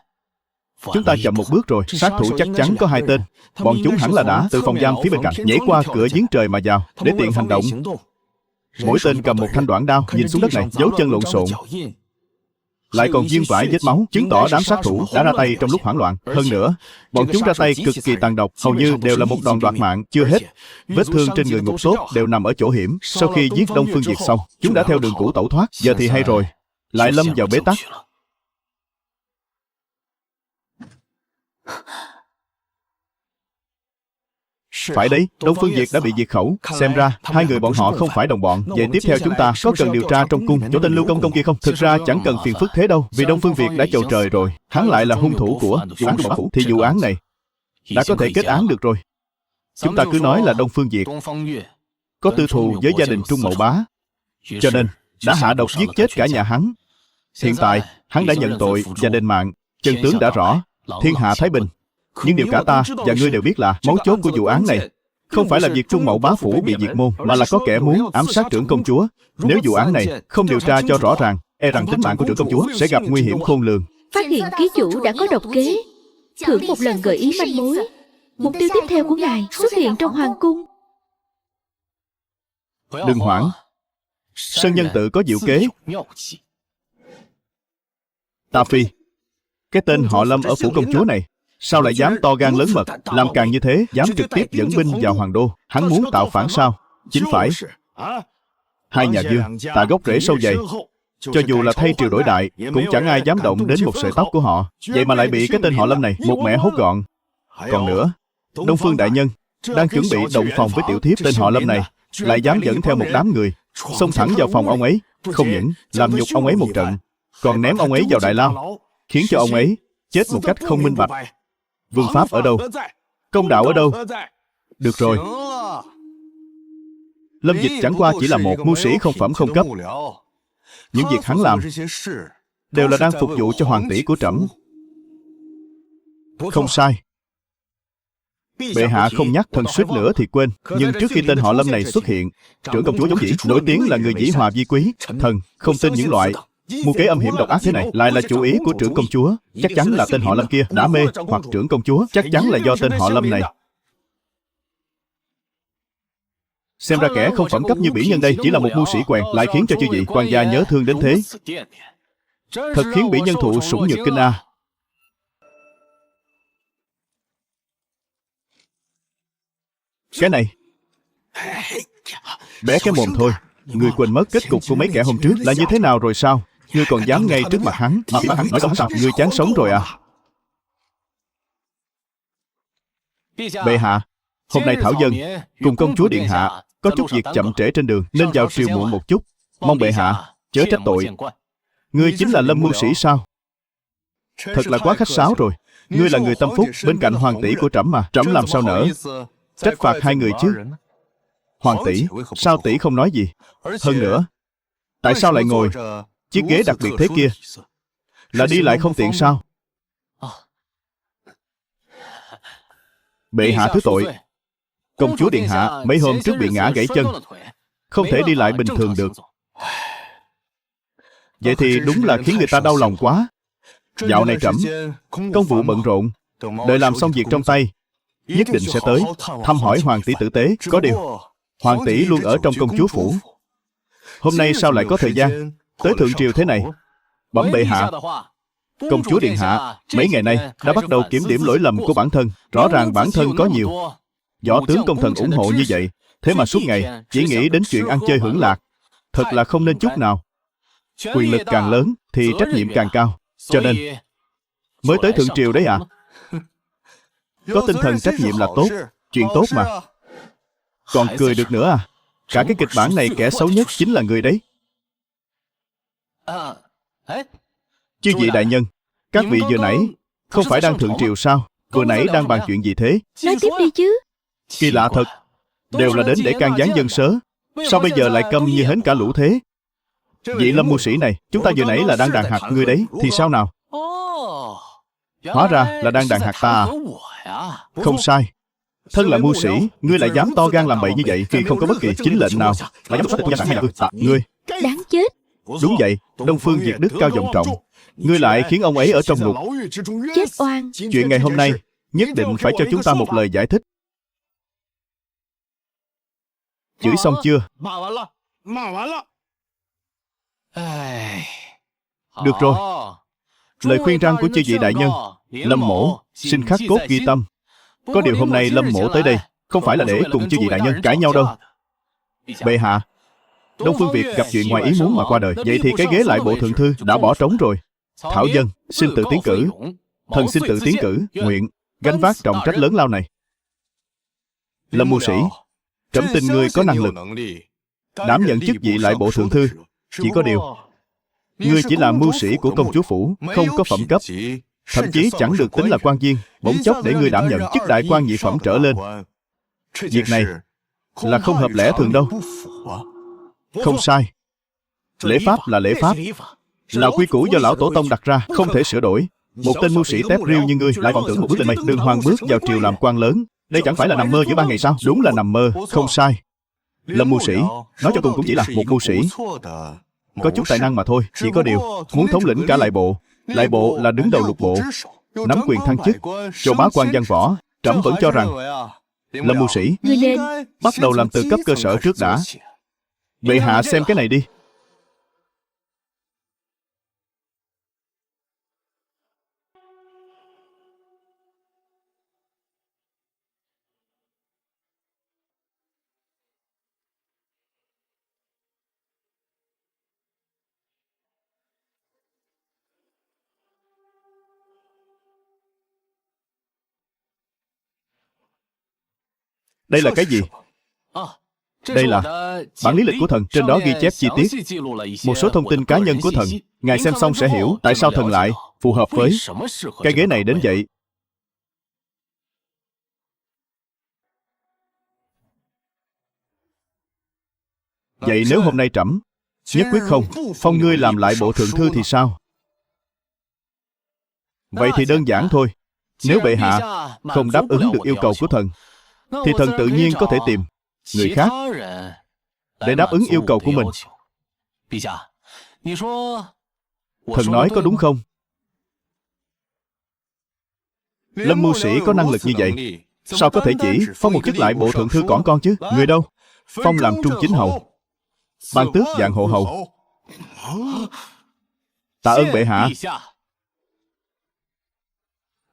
chúng ta chậm một bước rồi. Sát thủ chắc chắn có hai tên. Bọn chúng hẳn là đã từ phòng giam phía bên cạnh nhảy qua cửa giếng trời mà vào để tiện hành động. Mỗi tên cầm một thanh đoạn đao. Nhìn xuống đất này, dấu chân lộn xộn, lại còn vương vãi vết máu, chứng tỏ đám sát thủ đã ra tay trong lúc hoảng loạn. Hơn nữa, bọn chúng ra tay cực kỳ tàn độc, hầu như đều là một đòn đoạt mạng. Chưa hết, vết thương trên người Ngục Tốt đều nằm ở chỗ hiểm. Sau khi giết Đông Phương Việt xong, chúng đã theo đường cũ tẩu thoát. Giờ thì hay rồi, lại lâm vào bế tắc. Phải đấy, Đông Phương Việt đã bị diệt khẩu. Xem ra hai người bọn họ không phải đồng bọn. Vậy tiếp theo chúng ta có cần điều tra trong cung chỗ tên Lưu Công Công kia không? Thực ra chẳng cần phiền phức thế đâu, vì Đông Phương Việt đã chầu trời rồi. Hắn lại là hung thủ của vụ án Bảo Phủ, thì vụ án này đã có thể kết án được rồi. Chúng ta cứ nói là Đông Phương Việt có tư thù với gia đình Trung Mậu Bá, cho nên đã hạ độc giết chết cả nhà hắn. Hiện tại hắn đã nhận tội và đền mạng. Chân tướng đã rõ, thiên hạ thái bình. Nhưng điều cả ta và ngươi đều biết là mấu chốt của vụ án này không phải là việc Trung Mậu Bá phủ bị diệt môn, mà là có kẻ muốn ám sát trưởng công chúa. Nếu vụ án này không điều tra cho rõ ràng, e rằng tính mạng của trưởng công chúa sẽ gặp nguy hiểm khôn lường. Phát hiện ký chủ đã có độc kế, thưởng một lần gợi ý manh mối. Mục tiêu tiếp theo của ngài xuất hiện trong hoàng cung. Đừng hoảng, Sơn Nhân Tự có diệu kế. Ta Phi, cái tên họ Lâm ở phủ công chúa này sao lại dám to gan lớn mật, làm càng như thế, dám trực tiếp dẫn binh vào hoàng đô. Hắn muốn tạo phản sao? Chính phải. Hai nhà Dương tạ gốc rễ sâu dày, cho dù là thay triều đổi đại cũng chẳng ai dám động đến một sợi tóc của họ. Vậy mà lại bị cái tên họ Lâm này một mẻ hốt gọn. Còn nữa, Đông Phương đại nhân đang chuẩn bị động phòng với tiểu thiếp tên họ Lâm này, lại dám dẫn theo một đám người xông thẳng vào phòng ông ấy. Không những làm nhục ông ấy một trận, còn ném ông ấy vào đại lao, khiến cho ông ấy chết một cách không minh bạch. Vương pháp ở đâu? Công đạo ở đâu? Được rồi, Lâm Dịch chẳng qua chỉ là một mưu sĩ không phẩm không cấp. Những việc hắn làm đều là đang phục vụ cho hoàng tỷ của trẫm. Không sai. Bệ hạ không nhắc thần suýt nữa thì quên. Nhưng trước khi tên họ Lâm này xuất hiện, trưởng công chúa vốn dĩ nổi tiếng là người dĩ hòa vi quý. Thần không tin những loại mưu kế âm hiểm độc ác thế này lại là chủ ý của trưởng công chúa. Chắc chắn là tên họ Lâm kia đã mê, hoặc trưởng công chúa chắc chắn là do tên họ Lâm này. Xem ra kẻ không phẩm cấp như bỉ nhân đây chỉ là một mưu sĩ quèn, lại khiến cho chư vị quan gia nhớ thương đến thế. Thật khiến bỉ nhân thụ sủng nhược kinh a. Cái này, bé cái mồm thôi. Ngươi quên mất kết cục của mấy kẻ hôm trước là như thế nào rồi sao? Ngươi còn dám ngay trước mặt hắn mà bắt hắn nói sao? Ngươi chán sống rồi à? Bệ hạ, hôm nay Thảo Dân cùng công chúa điện hạ có chút việc chậm trễ trên đường nên vào triều muộn một chút. Mong bệ hạ chớ trách tội. Ngươi chính là Lâm mưu sĩ sao? Thật là quá khách sáo rồi. Ngươi là người tâm phúc bên cạnh hoàng tỷ của trẫm mà. Trẫm làm sao nỡ trách phạt hai người chứ? Hoàng tỷ, sao tỷ không nói gì? Hơn nữa, tại sao lại ngồi chiếc ghế đặc biệt thế kia? Là đi lại không tiện sao? Bệ hạ thứ tội. Công chúa điện hạ mấy hôm trước bị ngã gãy chân, không thể đi lại bình thường được. Vậy thì đúng là khiến người ta đau lòng quá. Dạo này trẫm công vụ bận rộn, đợi làm xong việc trong tay nhất định sẽ tới thăm hỏi hoàng tỷ tử tế. Có điều hoàng tỷ luôn ở trong công chúa phủ, hôm nay sao lại có thời gian tới thượng triều thế này? Bẩm bệ hạ, công chúa điện hạ mấy ngày nay đã bắt đầu kiểm điểm lỗi lầm của bản thân. Rõ ràng bản thân có nhiều võ tướng công thần ủng hộ như vậy, thế mà suốt ngày chỉ nghĩ đến chuyện ăn chơi hưởng lạc. Thật là không nên chút nào. Quyền lực càng lớn thì trách nhiệm càng cao, cho nên mới tới thượng triều đấy à? Có tinh thần trách nhiệm là tốt, chuyện tốt mà. Còn cười được nữa à? Cả cái kịch bản này kẻ xấu nhất chính là người đấy. Chư vị đại nhân, các vị vừa nãy không phải đang thượng triều sao? Vừa nãy đang bàn chuyện gì thế? Nói tiếp đi chứ. Kỳ lạ thật, đều là đến để can gián dân sớ, sao bây giờ lại câm như hến cả lũ thế? Vị Lâm mưu sĩ này, chúng ta vừa nãy là đang đàn hạt ngươi đấy, thì sao nào? Hóa ra là đang đàn hạt ta à? Không sai. Thân là mưu sĩ, ngươi lại dám to gan làm bậy như vậy khi không có bất kỳ chính lệnh nào. Lại dám xuất của gia sản hay là ngươi? Đáng chết. Đúng vậy, Đông Phương Việt Đức cao vọng trọng, ngươi lại khiến ông ấy ở trong ngục. Chết oan. Chuyện ngày hôm nay nhất định phải cho chúng ta một lời giải thích. Chửi xong chưa? Được rồi. Lời khuyên răn của chư vị đại nhân, Lâm mỗ xin khắc cốt ghi tâm. Có điều hôm nay Lâm mỗ tới đây không phải là để cùng chư vị đại nhân cãi nhau đâu. Bệ hạ, Đông Phương Việt gặp chuyện ngoài ý muốn mà qua đời. Vậy thì cái ghế lại bộ thượng thư đã bỏ trống rồi. Thảo Dân xin tự tiến cử. Thần xin tự tiến cử, nguyện gánh vác trọng trách lớn lao này. Lâm mưu sĩ, trẫm tin ngươi có năng lực đảm nhận chức vị lại bộ thượng thư. Chỉ có điều ngươi chỉ là mưu sĩ của công chúa phủ, không có phẩm cấp, thậm chí chẳng được tính là quan viên. Bỗng chốc để ngươi đảm nhận chức đại quan nhị phẩm trở lên, việc này là không hợp lẽ thường đâu. Không sai. Lễ pháp là lễ pháp, là quy củ do lão tổ tông đặt ra, không thể sửa đổi. Một tên mưu sĩ tép riêu như ngươi lại vọng tưởng một bước lên mây, đường hoàng bước vào triều làm quan lớn. Đây chẳng phải là nằm mơ giữa ban ngày sao? Đúng là nằm mơ, không sai. Lâm mưu sĩ, nói cho cùng cũng chỉ là một mưu sĩ, có chút tài năng mà thôi. Chỉ có điều muốn thống lĩnh cả lại bộ. Lại bộ là đứng đầu lục bộ, nắm quyền thăng chức, cho bá quan văn võ. Trẫm vẫn cho rằng Lâm mưu sĩ Ngươi nên bắt đầu làm từ cấp cơ sở trước đã. Bệ hạ xem cái này đi. Đây là cái gì? Đây là bản lý lịch của thần, trên đó ghi chép chi tiết một số thông tin cá nhân của thần. Ngài xem xong sẽ hiểu tại sao thần lại phù hợp với cái ghế này đến vậy. Vậy nếu hôm nay trẫm nhất quyết không phong ngươi làm lại bộ thượng thư thì sao? Vậy thì đơn giản thôi. Nếu bệ hạ không đáp ứng được yêu cầu của thần, thì thần tự nhiên có thể tìm người khác để đáp ứng yêu cầu của mình. Thần nói có đúng không? Lâm Mưu Sĩ có năng lực như vậy, sao có thể chỉ phong một chức lại bộ thượng thư cỏn con chứ? Người đâu? Phong làm trung chính hầu, ban tước dạng hộ hầu. Tạ ơn bệ hạ.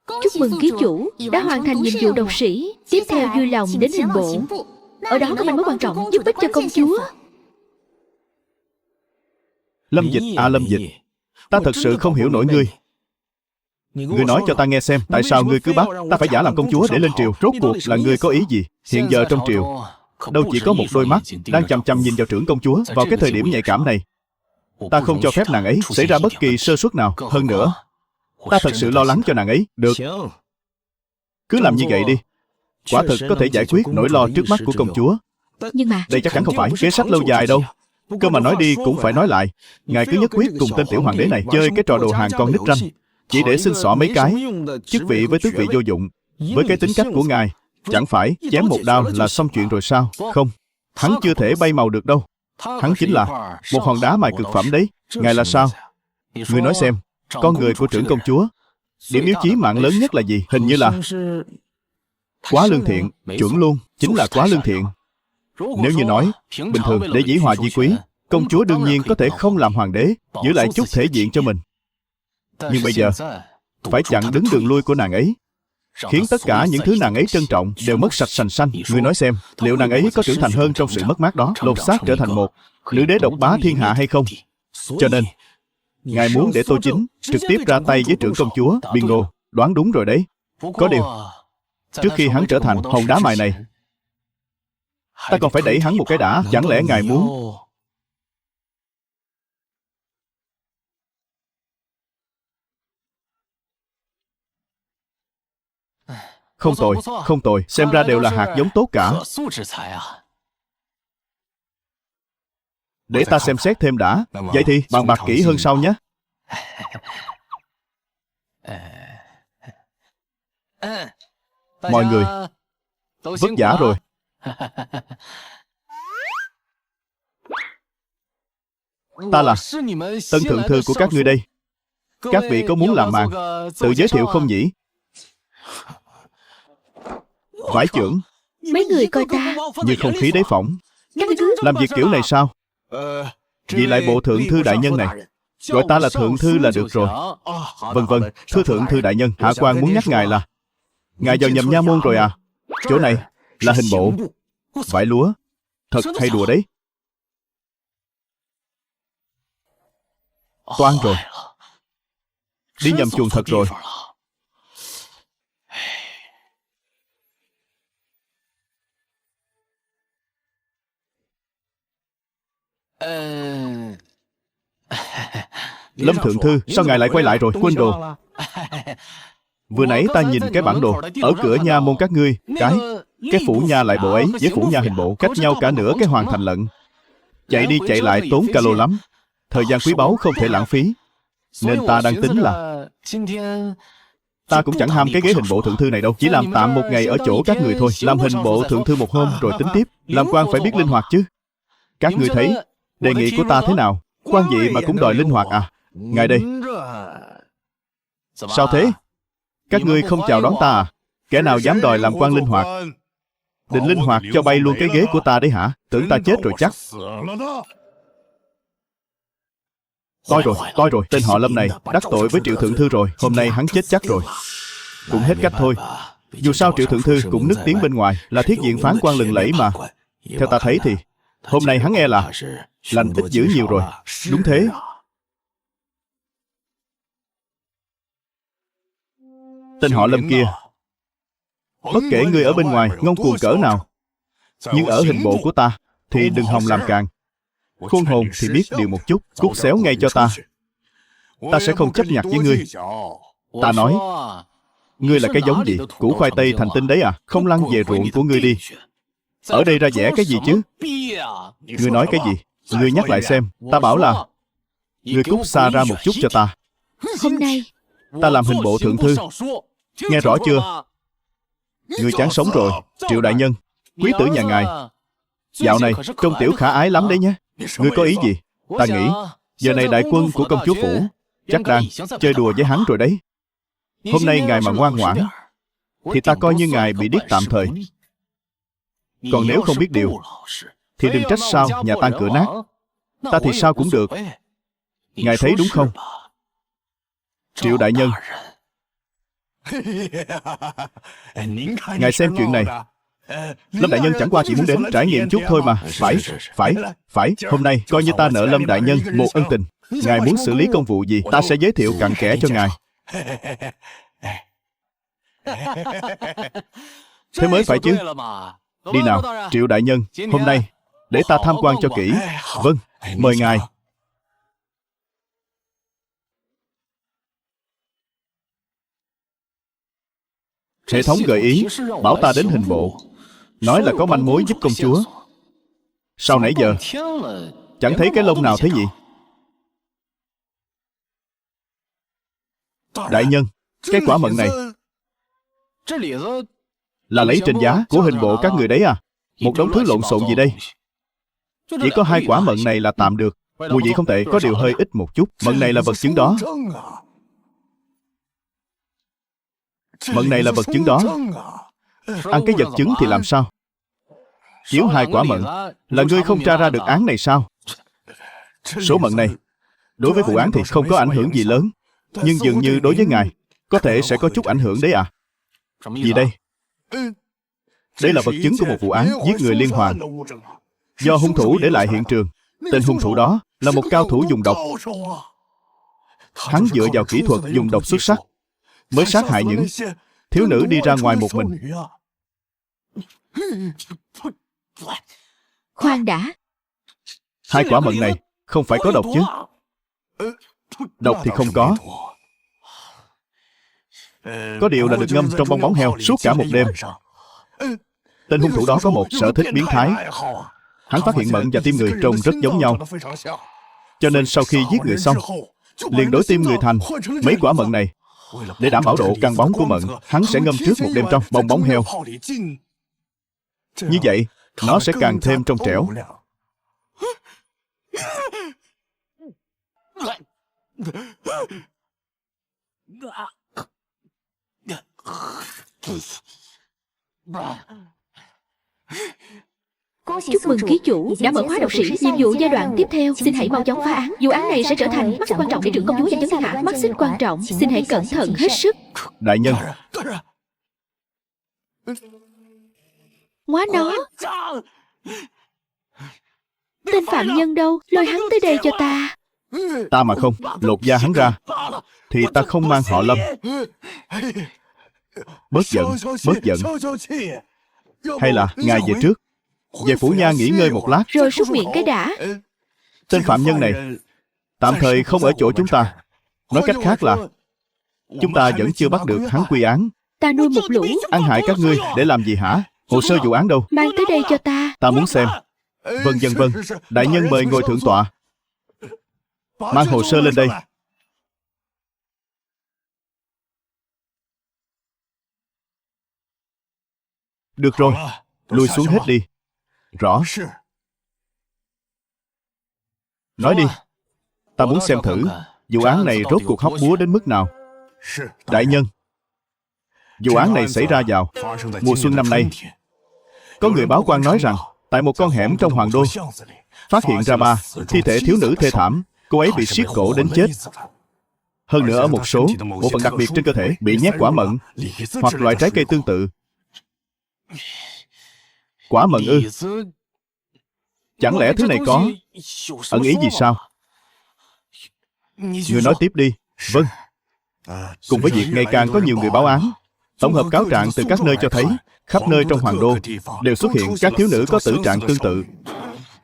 Chúc mừng ký chủ đã hoàn thành nhiệm vụ độc sĩ. Tiếp theo vui lòng đến hình bộ. Ở đó có manh mối quan trọng giúp ích cho công chúa. Lâm Dịch à, Lâm Dịch, ta thật sự không hiểu nổi ngươi. Ngươi nói cho ta nghe xem, tại sao ngươi cứ bắt ta phải giả làm công chúa để lên triều? Rốt cuộc là ngươi có ý gì? Hiện giờ trong triều đâu chỉ có một đôi mắt đang chằm chằm nhìn vào trưởng công chúa. Vào cái thời điểm nhạy cảm này, ta không cho phép nàng ấy xảy ra bất kỳ sơ suất nào. Hơn nữa, ta thật sự lo lắng cho nàng ấy. Được, cứ làm như vậy đi. Quả thực có thể giải quyết nỗi lo trước mắt của công chúa. Nhưng mà Đây chắc chắn không phải kế sách lâu dài đâu. Cơ mà nói đi cũng phải nói lại. Ngài cứ nhất quyết cùng tên tiểu hoàng đế này chơi cái trò đồ hàng con nít ranh, chỉ để xin xỏ mấy cái chức vị với tước vị vô dụng. Với cái tính cách của ngài, chẳng phải chém một đao là xong chuyện rồi sao? Không, hắn chưa thể bay màu được đâu. Hắn chính là một hòn đá mài cực phẩm đấy. Ngài là sao? Người nói xem, con người của trưởng công chúa, điểm yếu chí mạng lớn nhất là gì? Hình như là quá lương thiện. Chuẩn luôn, chính là quá lương thiện. Nếu như nói bình thường để dĩ hòa vi quý, công chúa đương nhiên có thể không làm hoàng đế, giữ lại chút thể diện cho mình. Nhưng bây giờ phải chặn đứng đường lui của nàng ấy, khiến tất cả những thứ nàng ấy trân trọng đều mất sạch sành xanh. Ngươi nói xem, liệu nàng ấy có trưởng thành hơn trong sự mất mát đó, lột xác trở thành một nữ đế độc bá thiên hạ hay không? Cho nên ngài muốn để Tô Chính trực tiếp ra tay với trưởng công chúa. Bingo, đoán đúng rồi đấy. Có điều, trước khi hắn trở thành hòn đá mài này, ta còn phải đẩy hắn một cái đã. Chẳng lẽ ngài muốn Không tồi, không tồi. Xem ra đều là hạt giống tốt cả. Để ta xem xét thêm đã. Vậy thì bàn bạc kỹ hơn sau nhé. Mọi người vất vả rồi. Ta là tân thượng thư của các ngươi đây. Các vị có muốn làm màn tự giới thiệu không nhỉ? Vải trưởng, mấy người coi ta như không khí đáy phỏng. các ngươi cứ Làm việc kiểu này sao? Vì lại bộ thượng thư đại nhân này, gọi ta là thượng thư là được rồi. Vâng vâng, thưa thượng thư đại nhân, hạ quan muốn nhắc ngài là ngài vào nhầm nha môn rồi à? Chỗ này là hình bộ. Vải lúa, thật hay đùa đấy. Toan rồi, đi nhầm chuồng thật rồi. Lâm thượng thư, sao ngài lại quay lại rồi? Quên đồ. Vừa nãy ta nhìn cái bản đồ ở cửa nha môn các ngươi, cái phủ nha lại bộ ấy với phủ nha hình bộ cách nhau cả nửa cái hoàng thành lận. Chạy đi chạy lại tốn ca lô lắm. Thời gian quý báu không thể lãng phí. Nên ta đang tính là ta cũng chẳng ham cái ghế hình bộ thượng thư này đâu. Chỉ làm tạm một ngày ở chỗ các người thôi. Làm hình bộ thượng thư một hôm rồi tính tiếp. Làm quan phải biết linh hoạt chứ. Các ngươi thấy đề nghị của ta thế nào? Quan vị mà cũng đòi linh hoạt à? Ngài đây. Sao thế? Các ngươi không chào đón ta à? Kẻ nào dám đòi làm quan linh hoạt, định linh hoạt cho bay luôn cái ghế của ta đấy hả? Tưởng ta chết rồi chắc. Toi rồi, tên họ Lâm này đắc tội với Triệu thượng thư rồi. Hôm nay hắn chết chắc rồi. Cũng hết cách thôi. Dù sao Triệu thượng thư cũng nức tiếng bên ngoài là thiết diện phán quan lừng lẫy mà. Theo ta thấy thì hôm nay hắn e là lành ít dữ nhiều rồi. Đúng thế. Tên họ Lâm kia, bất kể ngươi ở bên ngoài ngông cuồng cỡ nào, nhưng ở hình bộ của ta thì đừng hòng làm càng. Khôn hồn thì biết điều một chút, cút xéo ngay cho ta. Ta sẽ không chấp nhặt với ngươi. Ta nói, ngươi là cái giống gì? Củ khoai tây thành tinh đấy à? Không lăn về ruộng của ngươi đi. Ở đây ra vẻ cái gì chứ? Ngươi nói cái gì? Ngươi nhắc lại xem. Ta bảo là ngươi cút xa ra một chút cho ta. Hôm nay ta làm hình bộ thượng thư, Nghe rõ chưa? Người chán sống rồi, Triệu đại nhân. Quý tử nhà ngài dạo này trông tiểu khả ái lắm đấy nhé. Ngươi có ý gì? Ta nghĩ giờ này đại quân của công chúa phủ chắc đang chơi đùa với hắn rồi đấy. Hôm nay ngài mà ngoan ngoãn thì ta coi như ngài bị điếc tạm thời. Còn nếu không biết điều thì đừng trách sao nhà tan cửa nát. Ta thì sao cũng được. Ngài thấy đúng không? Triệu đại nhân, ngài xem chuyện này. Lâm đại nhân chẳng qua chỉ muốn đến trải nghiệm chút thôi mà. Phải. Hôm nay coi như ta nợ Lâm đại nhân một ân tình. Ngài muốn xử lý công vụ gì, ta sẽ giới thiệu cặn kẽ cho ngài. Thế mới phải chứ. Đi nào, Triệu đại nhân, hôm nay để ta tham quan cho kỹ. Vâng, mời ngài. Hệ thống gợi ý bảo ta đến hình bộ, nói là có manh mối giúp công chúa. Sao nãy giờ chẳng thấy cái lông nào thế nhỉ? Đại nhân, cái quả mận này là lấy trên giá của hình bộ các người đấy à? Một đống thứ lộn xộn gì đây? Chỉ có 2 quả mận này là tạm được. Mùi vị không tệ, có điều hơi ít một chút. Mận này là vật chứng đó. Mận này là vật chứng đó. Ăn cái vật chứng thì làm sao? Chiếu 2 quả mận là ngươi không tra ra được án này sao? Số mận này đối với vụ án thì không có ảnh hưởng gì lớn, nhưng dường như đối với ngài có thể sẽ có chút ảnh hưởng đấy à? Gì đây? Đây là vật chứng của một vụ án giết người liên hoàn do hung thủ để lại hiện trường. Tên hung thủ đó là một cao thủ dùng độc. Hắn dựa vào kỹ thuật dùng độc xuất sắc mới sát hại những thiếu nữ đi ra ngoài một mình. Khoan đã. 2 quả mận này không phải có độc chứ? Độc thì không có. Có điều là được ngâm trong bong bóng heo suốt cả một đêm. Tên hung thủ đó có một sở thích biến thái. Hắn phát hiện mận và tim người trông rất giống nhau, cho nên sau khi giết người xong liền đổi tim người thành mấy quả mận này. Để đảm bảo độ căng bóng của mận, hắn sẽ ngâm trước một đêm trong bong bóng heo. Như vậy nó sẽ càng thêm trong trẻo. Chúc mừng ký chủ đã mở khóa độc sĩ. Nhiệm vụ giai đoạn tiếp theo, xin hãy mau chóng phá án. Vụ án này sẽ trở thành mắt xích quan trọng để trưởng công chúa giành chấn thiên hạ. Mắt xích quan trọng, xin hãy cẩn thận hết sức. Đại nhân. Ngoá nó. Tên phạm nhân đâu? Lôi hắn tới đây cho ta. Ta mà không lột da hắn ra thì ta không mang họ Lâm. Bớt giận. Hay là ngài về trước, về phủ nha nghỉ ngơi một lát rồi súc miệng cái đã. Tên phạm nhân này tạm thời không ở chỗ chúng ta. Nói cách khác là chúng ta vẫn chưa bắt được hắn quy án. Ta nuôi một lũ Ăn hại các ngươi để làm gì hả? Hồ sơ vụ án đâu? mang tới đây cho ta. Ta muốn xem. Vâng. Đại nhân mời ngồi thượng tọa. Mang hồ sơ lên đây. Được rồi, lùi xuống hết đi. Rõ. Nói đi. Ta muốn xem thử vụ án này rốt cuộc hóc búa đến mức nào. Đại nhân, vụ án này xảy ra vào mùa xuân năm nay. Có người báo quan nói rằng tại một con hẻm trong Hoàng Đô phát hiện ra 3 thi thể thiếu nữ thê thảm. Cô ấy bị siết cổ đến chết. Hơn nữa ở một số bộ phận đặc biệt trên cơ thể bị nhét quả mận hoặc loại trái cây tương tự. Quả mận ư? Chẳng lẽ thứ này có ẩn ý gì sao? Người nói tiếp đi. Vâng. Cùng với việc ngày càng có nhiều người báo án, tổng hợp cáo trạng từ các nơi cho thấy khắp nơi trong Hoàng Đô đều xuất hiện các thiếu nữ có tử trạng tương tự.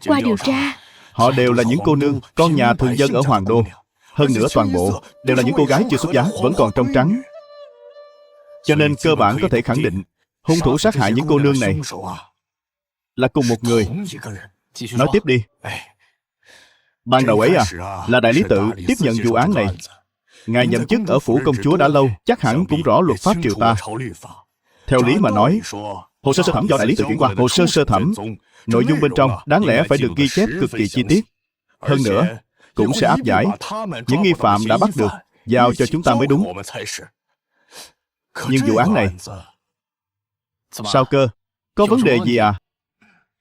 Qua điều tra, họ đều là những cô nương, con nhà thường dân ở Hoàng Đô. Hơn nữa toàn bộ đều là những cô gái chưa xuất giá, vẫn còn trong trắng. Cho nên cơ bản có thể khẳng định hung thủ sát hại những cô nương này là cùng một người. Nói tiếp đi. Ban đầu ấy là đại lý tự tiếp nhận vụ án này. Ngài nhậm chức ở phủ công chúa đã lâu, chắc hẳn cũng rõ luật pháp triều ta. Theo lý mà nói, hồ sơ sơ thẩm do đại lý tự chuyển qua hồ sơ sơ thẩm, nội dung bên trong đáng lẽ phải được ghi chép cực kỳ chi tiết. Hơn nữa, cũng sẽ áp giải những nghi phạm đã bắt được, giao cho chúng ta mới đúng. Nhưng vụ án này, sao cơ? Có vấn đề gì à?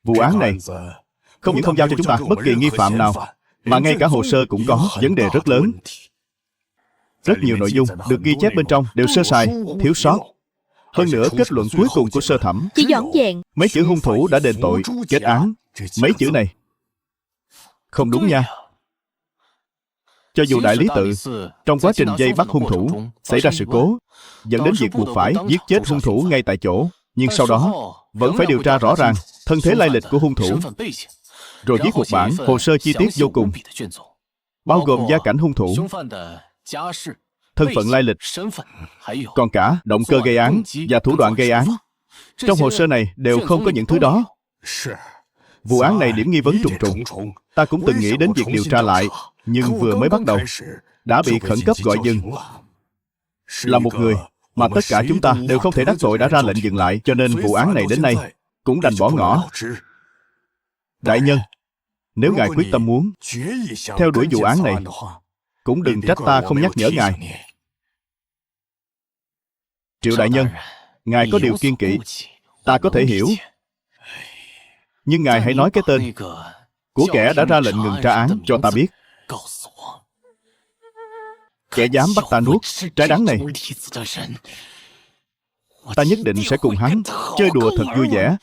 Vụ án này không những không giao cho chúng ta bất kỳ nghi phạm nào, mà ngay cả hồ sơ cũng có vấn đề rất lớn. Rất nhiều nội dung được ghi chép bên trong đều sơ sài, thiếu sót. Hơn nữa, kết luận cuối cùng của sơ thẩm chỉ dõng dẹn mấy chữ hung thủ đã đền tội, kết án. Mấy chữ này không đúng nha. Cho dù đại lý tự trong quá trình vây bắt hung thủ xảy ra sự cố, dẫn đến việc buộc phải giết chết hung thủ ngay tại chỗ, nhưng sau đó vẫn phải điều tra rõ ràng thân thế lai lịch của hung thủ, rồi viết một bản hồ sơ chi tiết vô cùng, bao gồm gia cảnh hung thủ, thân phận lai lịch, còn cả động cơ gây án và thủ đoạn gây án. Trong hồ sơ này đều không có những thứ đó. Vụ án này điểm nghi vấn trùng trùng. Ta cũng từng nghĩ đến việc điều tra lại, nhưng vừa mới bắt đầu đã bị khẩn cấp gọi dừng. Là một người mà tất cả chúng ta đều không thể đắc tội đã ra lệnh dừng lại, cho nên vụ án này đến nay cũng đành bỏ ngỏ. Đại nhân, nếu ngài quyết tâm muốn theo đuổi vụ án này, cũng đừng trách ta không nhắc nhở ngài. Triệu đại nhân, ngài có điều kiêng kỵ, ta có thể hiểu. Nhưng ngài hãy nói cái tên của kẻ đã ra lệnh ngừng tra án cho ta biết. Kẻ dám bắt ta nuốt trái đắng này, ta nhất định sẽ cùng hắn chơi đùa thật vui vẻ.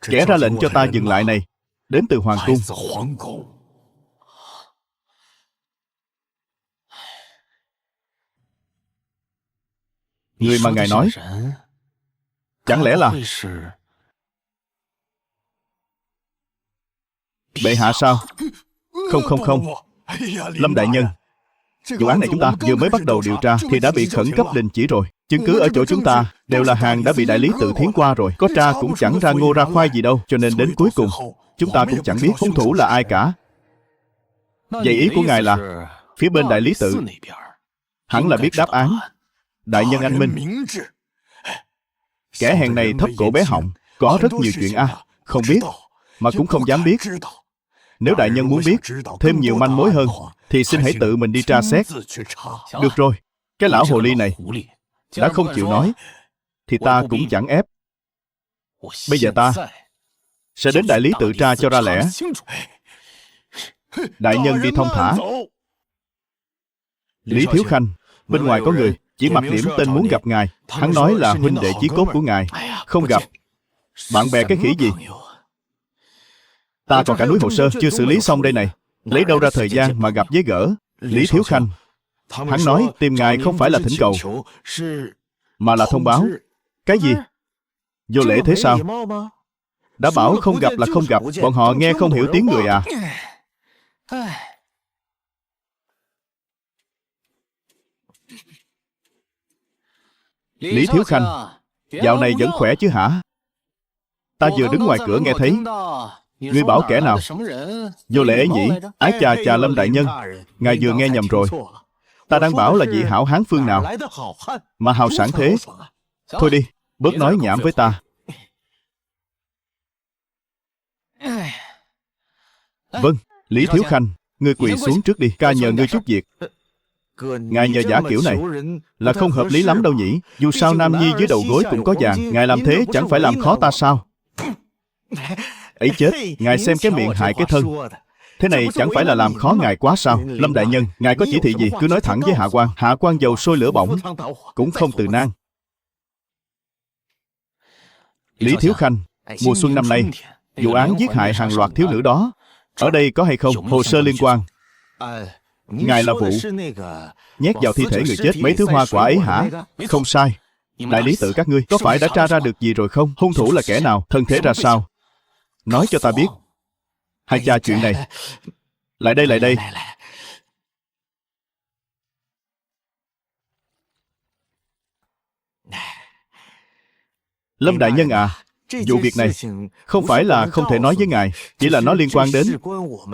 Kẻ ra lệnh cho ta dừng lại này đến từ hoàng cung. Người mà ngài nói chẳng lẽ là bệ hạ sao? Không. Lâm đại nhân, vụ án này chúng ta vừa mới bắt đầu điều tra thì đã bị khẩn cấp đình chỉ rồi. Chứng cứ ở chỗ chúng ta đều là hàng đã bị đại lý tự thiến qua rồi. Có tra cũng chẳng ra ngô ra khoai gì đâu. Cho nên đến cuối cùng chúng ta cũng chẳng biết hung thủ là ai cả. Vậy ý của ngài là phía bên đại lý tự hẳn là biết đáp án. Đại nhân anh minh, kẻ hèn này thấp cổ bé họng, có rất nhiều chuyện không biết mà cũng không dám biết. Nếu đại nhân muốn biết thêm nhiều manh mối hơn thì xin hãy tự mình đi tra xét. Được rồi, cái lão hồ ly này đã không chịu nói thì ta cũng chẳng ép. Bây giờ ta sẽ đến đại lý tự tra cho ra lẽ. Đại nhân đi thông thả. Lý Thiếu Khanh, bên ngoài có người chỉ mặc điểm tên muốn gặp ngài. Hắn nói là huynh đệ chí cốt của ngài. Không gặp, bạn bè cái khỉ gì? Ta còn cả núi hồ sơ chưa xử lý xong đây này. Lấy đâu ra thời gian mà gặp với gỡ? Lý Thiếu Khanh, hắn nói tìm ngài không phải là thỉnh cầu, mà là thông báo. Cái gì? Vô lễ thế sao? Đã bảo không gặp là không gặp. Bọn họ nghe không hiểu tiếng người à? Lý Thiếu Khanh, dạo này vẫn khỏe chứ hả? Ta vừa đứng ngoài cửa nghe thấy. Ngươi bảo kẻ nào? Vô lễ ấy nhỉ? Ái chà Lâm đại nhân, ngài vừa nghe nhầm rồi. Ta đang bảo là vị hảo hán phương nào mà hào sảng thế. Thôi đi, bớt nói nhảm với ta. Vâng, Lý Thiếu Khanh, ngươi quỳ xuống trước đi. Ca nhờ ngươi chút việc. Ngài nhờ giả kiểu này là không hợp lý lắm đâu nhỉ. Dù sao nam nhi dưới đầu gối cũng có vàng. Ngài làm thế chẳng phải làm khó ta sao? Ấy chết, ngài xem cái miệng hại cái thân. Thế này chẳng phải là làm khó ngài quá sao? Lâm đại nhân, ngài có chỉ thị gì cứ nói thẳng với hạ quan. Hạ quan dầu sôi lửa bỏng cũng không từ nan. Lý Thiếu Khanh, mùa xuân năm nay, vụ án giết hại hàng loạt thiếu nữ đó, ở đây có hay không hồ sơ liên quan? Ngài là vụ nhét vào thi thể người chết mấy thứ hoa quả ấy hả? Không sai. Đại lý tự các ngươi có phải đã tra ra được gì rồi không? Hung thủ là kẻ nào? Thân thế ra sao? Nói cho ta biết. Hay cha chuyện này. Lại đây. Lâm đại nhân à, Vụ việc này không phải là không thể nói với ngài, chỉ là nó liên quan đến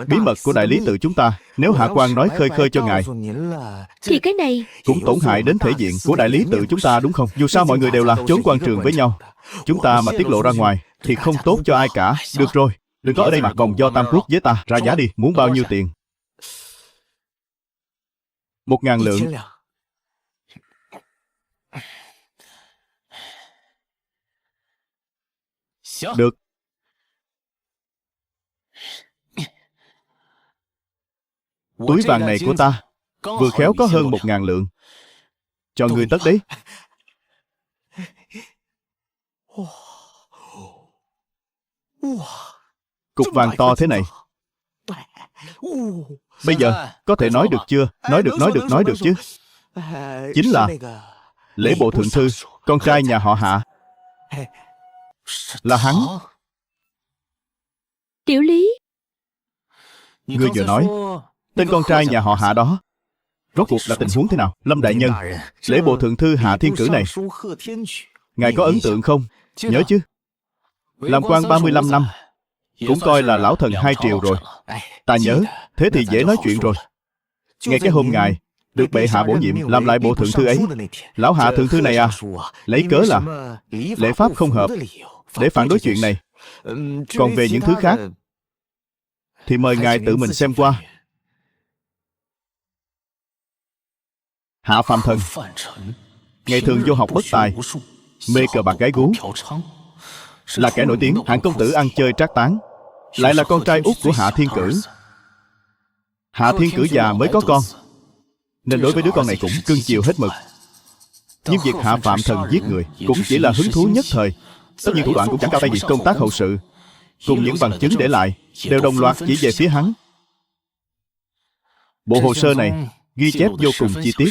bí mật của đại lý tự chúng ta. Nếu hạ quan nói khơi khơi cho ngài, thì cái này cũng tổn hại đến thể diện của đại lý tự chúng ta, đúng không? Dù sao mọi người đều là chốn quan trường với nhau. Chúng ta mà tiết lộ ra ngoài thì không tốt cho ai cả. Được rồi, đừng có ở đây mà còng do tam quốc với ta. Ra giá đi, muốn bao nhiêu tiền? 1.000 lượng. Được. Túi vàng này của ta vừa khéo có hơn 1.000 lượng. Cho người tất đấy. Cục vàng to thế này. Bây giờ có thể nói được chưa? Nói được chứ. Chính là Lễ Bộ Thượng Thư, con trai nhà họ Hạ. Là hắn. Tiểu Lý, Ngươi vừa nói tên con trai nhà họ Hạ đó rốt cuộc là tình huống thế nào? Lâm đại nhân, Lễ Bộ Thượng Thư Hạ Thiên Cử này, ngài có ấn tượng không? Nhớ chứ? Làm quan 35 năm, cũng coi là lão thần 2 triều rồi. Ta nhớ, thế thì dễ nói chuyện rồi. Ngay cái hôm ngài được bệ hạ bổ nhiệm làm lại Bộ Thượng Thư ấy, lão Hạ Thượng Thư này lấy cớ là lễ pháp không hợp để phản đối chuyện này. Còn về những thứ khác thì mời ngài tự mình xem qua. Hạ Phạm Thần ngày thường vô học bất tài, mê cờ bạc gái gú, là kẻ nổi tiếng hạng công tử ăn chơi trác tán, lại là con trai út của Hạ Thiên Cử. Hạ Thiên Cử già mới có con, nên đối với đứa con này cũng cưng chiều hết mực. Nhưng việc Hạ Phạm Thần giết người cũng chỉ là hứng thú nhất thời. Tất nhiên thủ đoạn cũng chẳng cao tay gì. Công tác hậu sự cùng những bằng chứng để lại đều đồng loạt chỉ về phía hắn. Bộ hồ sơ này ghi chép vô cùng chi tiết.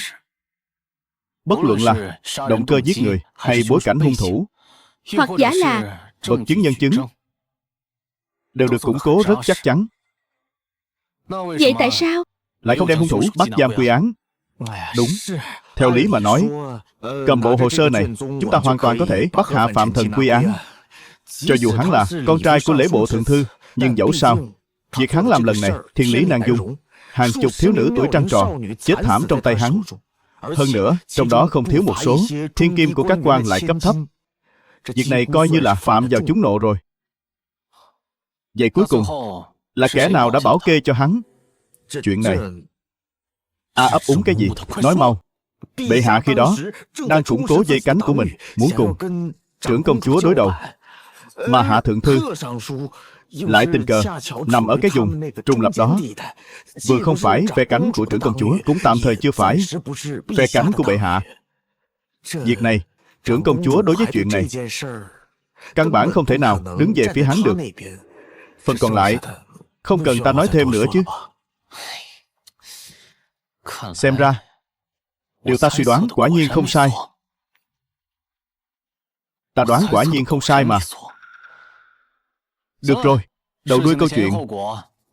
Bất luận là động cơ giết người hay bối cảnh hung thủ, hoặc giả là vật chứng nhân chứng, đều được củng cố rất chắc chắn. vậy tại sao lại không đem hung thủ bắt giam quy án? Đúng, theo lý mà nói, cầm bộ hồ sơ này, chúng ta hoàn toàn có thể bắt Hạ Phạm Thần quy án. Cho dù hắn là con trai của Lễ Bộ Thượng Thư, nhưng dẫu sao, việc hắn làm lần này thiên lý nan dung. Hàng chục thiếu nữ tuổi trăng tròn chết thảm trong tay hắn. Hơn nữa, trong đó không thiếu một số thiên kim của các quan lại cấp thấp. Việc này coi như là phạm vào chúng nộ rồi. Vậy cuối cùng là kẻ nào đã bảo kê cho hắn? Chuyện này ấp úng cái gì? Nói mau. Bệ hạ khi đó đang củng cố dây cánh của mình, muốn cùng trưởng công chúa đối đầu, mà Hạ Thượng Thư lại tình cờ nằm ở cái vùng trùng lập đó. Vừa không phải phe cánh của trưởng công chúa, cũng tạm thời chưa phải phe cánh của bệ hạ. Việc này, trưởng công chúa đối với chuyện này căn bản không thể nào đứng về phía hắn được. Phần còn lại không cần ta nói thêm nữa chứ. Xem ra điều ta suy đoán quả nhiên không sai. Ta đoán quả nhiên không sai mà. Được rồi, đầu đuôi câu chuyện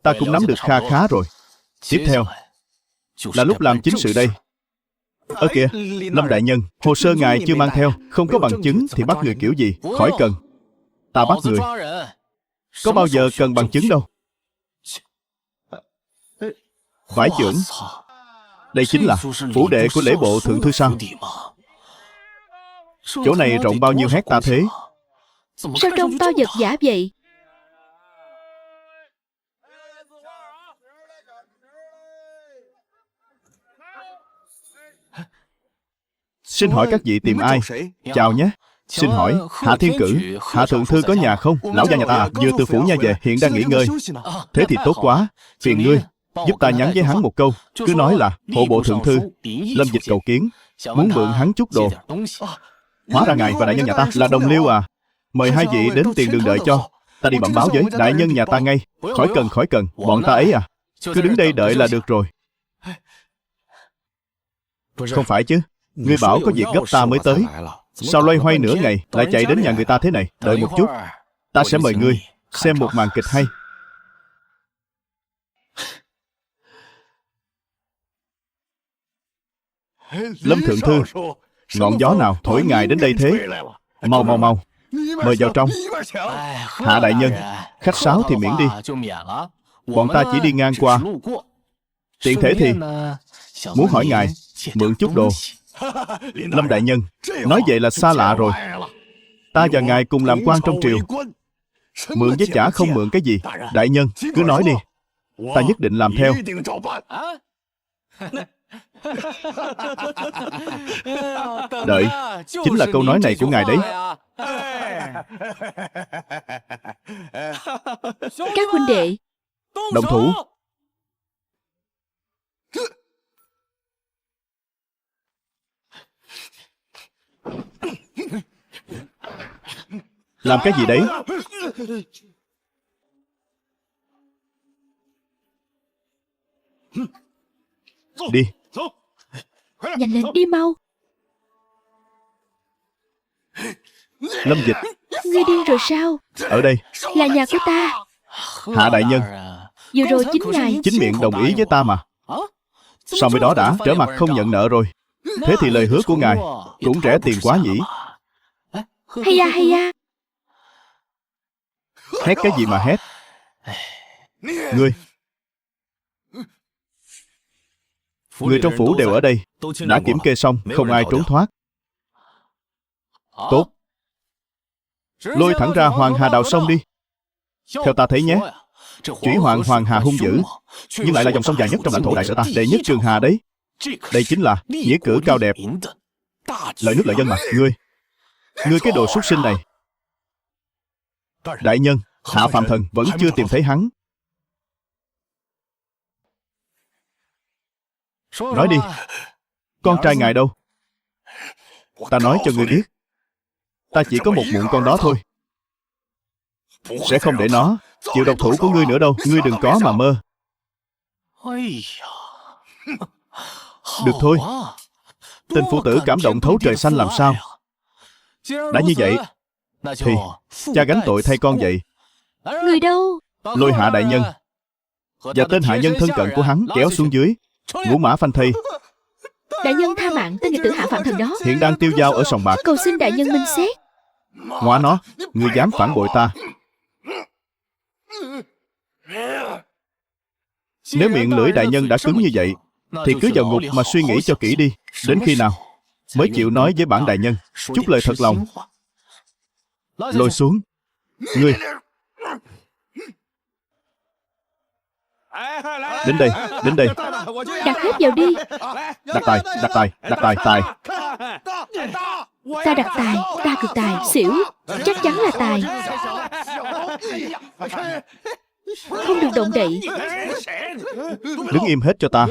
ta cũng nắm được kha khá rồi. Tiếp theo là lúc làm chính sự đây. Ở kìa, Lâm đại nhân, hồ sơ ngài chưa mang theo, không có bằng chứng thì bắt người kiểu gì? Khỏi cần. Ta bắt người có bao giờ cần bằng chứng đâu. Vải chưởng, đây chính là phủ đệ của Lễ Bộ Thượng Thư sao? Chỗ này rộng bao nhiêu hecta thế? sao trông to vật giả vậy? Xin hỏi các vị tìm ai? Chào nhé. Xin hỏi, Hạ Thiên Cử, Hạ Thượng Thư có nhà không? Lão gia nhà ta vừa từ phủ nha về, hiện đang nghỉ ngơi. Thế thì tốt quá. Phiền ngươi giúp ta nhắn với hắn một câu, cứ nói là hộ bộ thượng thư Lâm Dịch cầu kiến, muốn mượn hắn chút đồ. Hóa ra ngài và đại nhân nhà ta là đồng liêu à? Mời hai vị đến tiền đường đợi cho. Ta đi bẩm báo với đại nhân nhà ta ngay. Khỏi cần, bọn ta ấy à, cứ đứng đây đợi là được rồi. Không phải chứ, ngươi bảo có việc gấp ta mới tới, sao loay hoay nửa ngày lại chạy đến nhà người ta thế này? Đợi một chút, ta sẽ mời ngươi xem một màn kịch hay. Lâm thượng thư, ngọn gió nào thổi ngài đến đây thế? Mau, Mời vào trong. Hạ đại nhân, khách sáo thì miễn đi. Bọn ta chỉ đi ngang qua. Tiện thể thì muốn hỏi ngài mượn chút đồ. Lâm đại nhân, nói vậy là xa lạ rồi. Ta và ngài cùng làm quan trong triều, mượn với chả không mượn cái gì. Đại nhân, cứ nói đi, ta nhất định làm theo. Đợi, chính là câu nói này của ngài đấy. Các huynh đệ, Động thủ. Làm cái gì đấy? Đi. nhanh lên, đi mau. Lâm Dịch, Ngươi điên rồi sao? ở đây. Là nhà của ta. Hạ đại nhân, Vừa rồi chính ngài. chính miệng đồng ý với ta mà. Sao mới đó đã trở mặt không nhận nợ rồi? Thế thì lời hứa của ngài cũng rẻ tiền quá nhỉ? Hay da, hay da. Hét cái gì mà hét? Người trong phủ đều ở đây, đã kiểm kê xong, không ai trốn thoát. Tốt, lôi thẳng ra Hoàng Hà đào sông đi. Theo ta thấy nhé, Chủy Hoàng Hoàng Hà hung dữ, nhưng lại là dòng sông dài nhất trong lãnh thổ đại sở ta, đệ nhất Trường Hà đấy. Đây chính là nghĩa cử cao đẹp, lợi nước lợi dân mà. Ngươi cái đồ súc sinh này. Đại nhân, Hạ Phạm Thần vẫn chưa tìm thấy hắn. Nói đi, con trai ngài đâu? Ta nói cho ngươi biết, ta chỉ có một mụn con đó thôi. Sẽ không để nó chịu độc thủ của ngươi nữa đâu. Ngươi đừng có mà mơ. Được thôi, tên phụ tử cảm động thấu trời xanh làm sao. Đã như vậy thì cha gánh tội thay con vậy. Người đâu? Lôi Hạ đại nhân và tên hạ nhân thân cận của hắn kéo xuống dưới, ngũ mã phanh thây. Đại nhân tha mạng tên nghịch tử Hạ Phạm Thần đó. Hiện đang tiêu dao ở sòng bạc. Cầu xin đại nhân minh xét. Ngoa nó, ngươi dám phản bội ta. Nếu miệng lưỡi đại nhân đã cứng như vậy, thì cứ vào ngục mà suy nghĩ cho kỹ đi. Đến khi nào mới chịu nói với bản đại nhân chút lời thật lòng? Lôi xuống. Ngươi đến đây, đến đây. Đặt hết vào đi. Đặt tài, đặt tài, đặt tài, tài. Ta đặt tài, ta cực tài, xỉu. Chắc chắn là tài. Không được động đậy. Đứng im hết cho ta.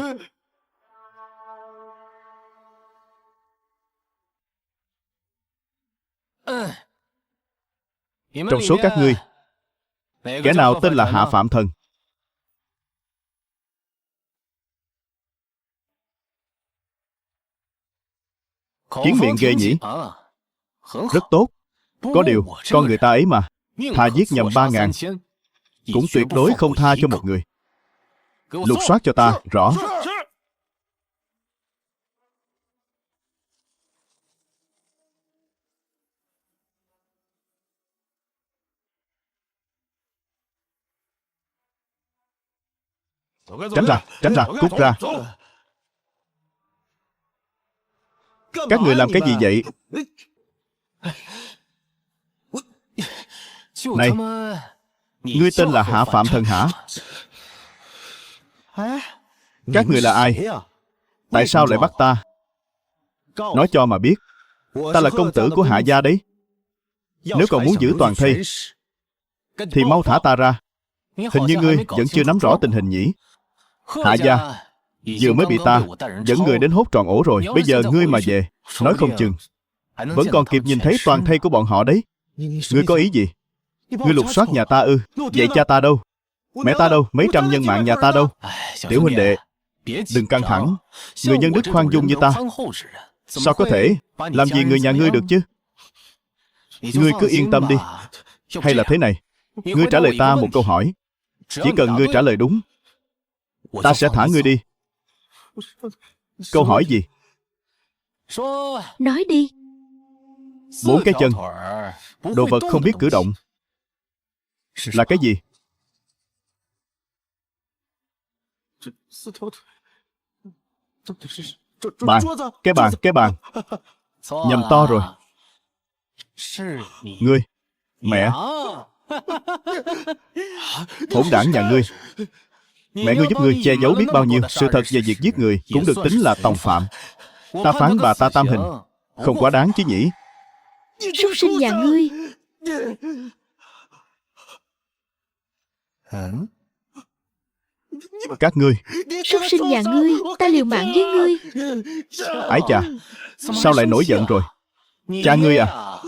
Trong số các ngươi, kẻ nào tên là Hạ Phạm Thần? Kiến miệng ghê nhỉ? Rất tốt. Có điều, con người ta ấy mà, thà giết nhầm 3.000 cũng tuyệt đối không tha cho một người. Lục soát cho ta, rõ. Tránh ra, cút ra. Các người làm cái gì vậy? Này, ngươi tên là Hạ Phạm Thần hả? Các người là ai? Tại sao lại bắt ta? Nói cho mà biết. Ta là công tử của Hạ gia đấy. Nếu còn muốn giữ toàn thây thì mau thả ta ra. Hình như ngươi vẫn chưa nắm rõ tình hình nhỉ? Hạ gia vừa mới bị ta dẫn người đến hốt tròn ổ rồi. Bây giờ ngươi mà về, nói không chừng vẫn còn kịp nhìn thấy toàn thây của bọn họ đấy. Ngươi có ý gì? Ngươi lục soát nhà ta ư? Vậy cha ta đâu? Mẹ ta đâu? Mấy trăm nhân mạng nhà ta đâu? Tiểu huynh đệ, đừng căng thẳng. Người nhân đức khoan dung như ta sao có thể làm gì người nhà ngươi được chứ? Ngươi cứ yên tâm đi. Hay là thế này, ngươi trả lời ta một câu hỏi. Chỉ cần ngươi trả lời đúng, ta sẽ thả ngươi đi. Câu hỏi gì? Nói đi. 4 cái chân, đồ vật không biết cử động. Là cái gì? Bàn. Cái bàn. Nhầm to rồi. Ngươi. Mẹ. Hỗn đản nhà ngươi. Mẹ ngươi giúp ngươi che giấu biết bao nhiêu sự thật về việc giết người cũng được tính là tòng phạm. Ta phán bà ta tam hình. Không quá đáng chứ nhỉ? Súc sinh nhà ngươi. Các ngươi. Súc sinh nhà ngươi. Ta liều mạng với ngươi. Ái chà, sao lại nổi giận rồi? Cha ngươi à?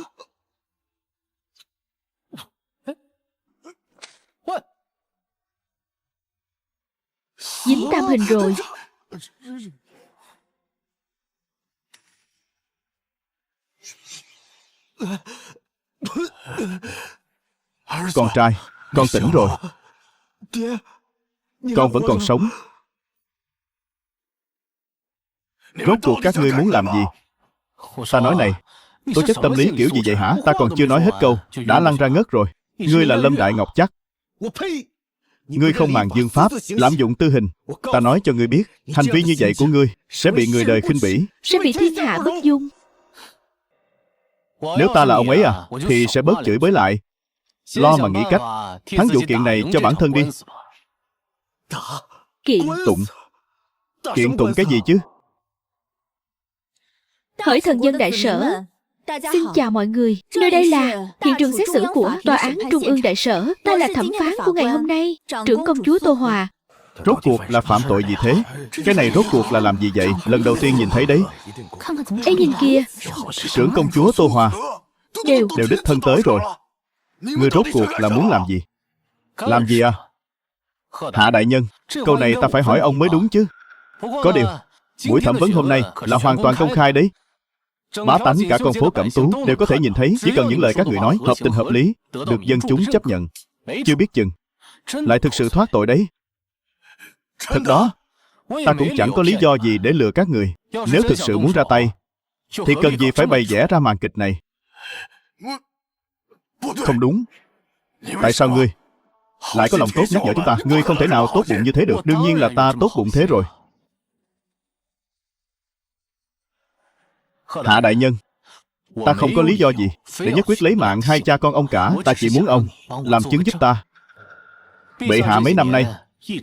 Dính tam hình rồi. Con trai, con tỉnh rồi. Con vẫn còn sống. Rốt cuộc các ngươi muốn làm gì? Ta nói này, tố chất tâm lý kiểu gì vậy hả? Ta còn chưa nói hết câu đã lăn ra ngất rồi. Ngươi là Lâm Đại Ngọc chắc. Ngươi không màng dương pháp, lạm dụng tư hình. Ta nói cho ngươi biết, hành vi như vậy của ngươi sẽ bị người đời khinh bỉ. Sẽ bị thiên hạ bất dung. Nếu ta là ông ấy à, thì sẽ bớt chửi bới lại. Lo mà nghĩ cách thắng vụ kiện này cho bản thân đi. Kiện Tụng. Kiện tụng cái gì chứ? Hỡi thần dân đại sở. Xin chào mọi người. Nơi đây là hiện trường xét xử của Tòa án Trung ương Đại Sở. Ta là thẩm phán của ngày hôm nay, trưởng công chúa Tô Hòa. Rốt cuộc là phạm tội gì thế? Cái này rốt cuộc là làm gì vậy? Lần đầu tiên nhìn thấy đấy. Ấy nhìn kìa. Trưởng công chúa Tô Hòa Đều đích thân tới rồi. Ngươi rốt cuộc là muốn làm gì? Làm gì à? Hạ đại nhân, câu này ta phải hỏi ông mới đúng chứ. Có điều, buổi thẩm vấn hôm nay là hoàn toàn công khai đấy. Bá tánh cả con phố Cẩm Tú đều có thể nhìn thấy. Chỉ cần những lời các người nói hợp tình hợp lý, được dân chúng chấp nhận, chưa biết chừng lại thực sự thoát tội đấy. Thật đó, ta cũng chẳng có lý do gì để lừa các người. Nếu thực sự muốn ra tay, thì cần gì phải bày vẽ ra màn kịch này? Không đúng. Tại sao ngươi lại có lòng tốt nhắc nhở chúng ta? Ngươi không thể nào tốt bụng như thế được. Đương nhiên là ta tốt bụng thế rồi. Hạ đại nhân, ta không có lý do gì để nhất quyết lấy mạng hai cha con ông cả. Ta chỉ muốn ông làm chứng giúp ta. Bệ hạ mấy năm nay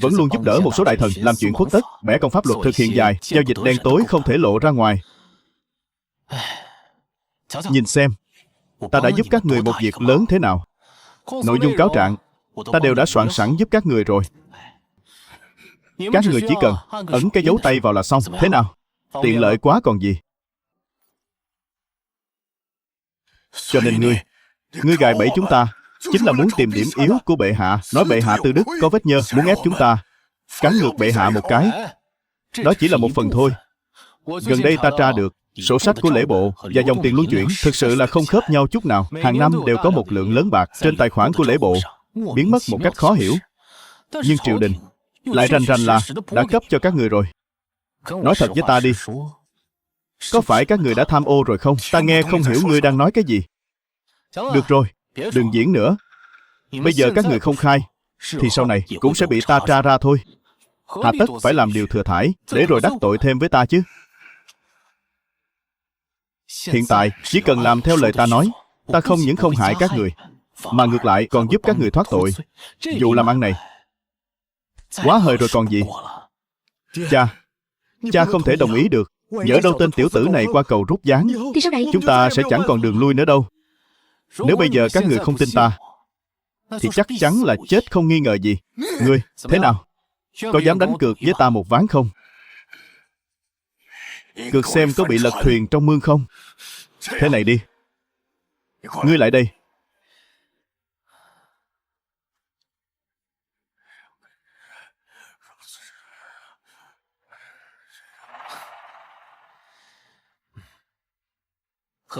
vẫn luôn giúp đỡ một số đại thần làm chuyện khuất tất, bẻ công pháp luật thực hiện dài, giao dịch đen tối không thể lộ ra ngoài. Nhìn xem, ta đã giúp các người một việc lớn thế nào. Nội dung cáo trạng ta đều đã soạn sẵn giúp các người rồi. Các người chỉ cần ấn cái dấu tay vào là xong. Thế nào? Tiện lợi quá còn gì. Cho nên ngươi gài bẫy chúng ta chính là muốn tìm điểm yếu của bệ hạ. Nói bệ hạ tư đức có vết nhơ, muốn ép chúng ta cắn ngược bệ hạ một cái. Đó chỉ là một phần thôi. Gần đây ta tra được sổ sách của lễ bộ và dòng tiền luân chuyển thực sự là không khớp nhau chút nào. Hàng năm đều có một lượng lớn bạc trên tài khoản của lễ bộ biến mất một cách khó hiểu. Nhưng triều đình lại rành rành là đã cấp cho các người rồi. Nói thật với ta đi, có phải các người đã tham ô rồi không? Ta nghe không hiểu ngươi đang nói cái gì. Được rồi, đừng diễn nữa. Bây giờ các người không khai thì sau này cũng sẽ bị ta tra ra thôi. Hà tất phải làm điều thừa thãi để rồi đắc tội thêm với ta chứ. Hiện tại chỉ cần làm theo lời ta nói, ta không những không hại các người, mà ngược lại còn giúp các người thoát tội. Vụ làm ăn này quá hời rồi còn gì. Cha không thể đồng ý được. Nhỡ đâu tên tiểu tử này qua cầu rút ván, Thì sau này chúng ta sẽ chẳng còn đường lui nữa đâu. Nếu bây giờ các người không tin ta, thì chắc chắn là chết không nghi ngờ gì. Ngươi, thế nào? Có dám đánh cược với ta một ván không? Cược xem có bị lật thuyền trong mương không? Thế này đi, ngươi lại đây.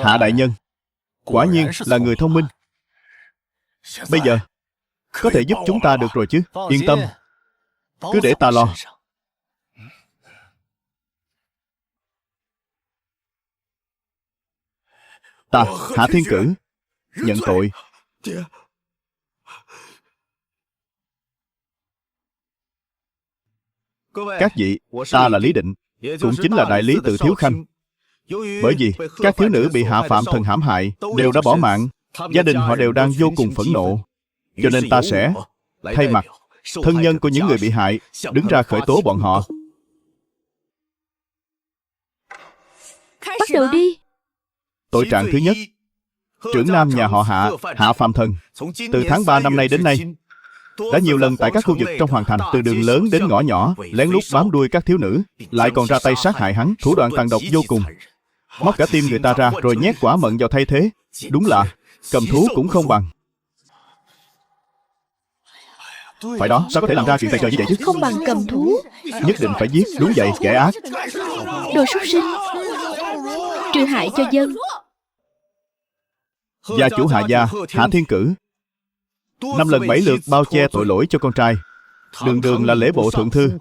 Hạ đại nhân quả nhiên là người thông minh. Bây giờ có thể giúp chúng ta được rồi chứ? Yên tâm, cứ để ta lo. Ta, Hạ Thiên Cử, nhận tội. Các vị, ta là Lý Định, cũng chính là đại lý tự Thiếu Khanh. Bởi vì các thiếu nữ bị Hạ Phạm Thần hãm hại đều đã bỏ mạng, gia đình họ đều đang vô cùng phẫn nộ, cho nên ta sẽ thay mặt thân nhân của những người bị hại đứng ra khởi tố bọn họ. Bắt đầu đi. Tội trạng thứ nhất, trưởng nam nhà họ Hạ, Hạ Phạm Thần, từ tháng 3 năm nay đến nay đã nhiều lần tại các khu vực trong hoàng thành, từ đường lớn đến ngõ nhỏ, lén lút bám đuôi các thiếu nữ, lại còn ra tay sát hại hắn, thủ đoạn tàn độc vô cùng. Móc cả tim người ta ra rồi nhét quả mận vào thay thế. Đúng là cầm thú cũng không bằng. Phải đó, sao có thể làm ra chuyện tày trời như vậy chứ? Không bằng cầm thú. Nhất định phải giết, đúng vậy, kẻ ác. Đồ súc sinh, trừ hại cho dân. Gia chủ Hạ gia, Hạ Thiên Cử 5 lần 7 lượt bao che tội lỗi cho con trai, đường đường là lễ bộ thượng thư.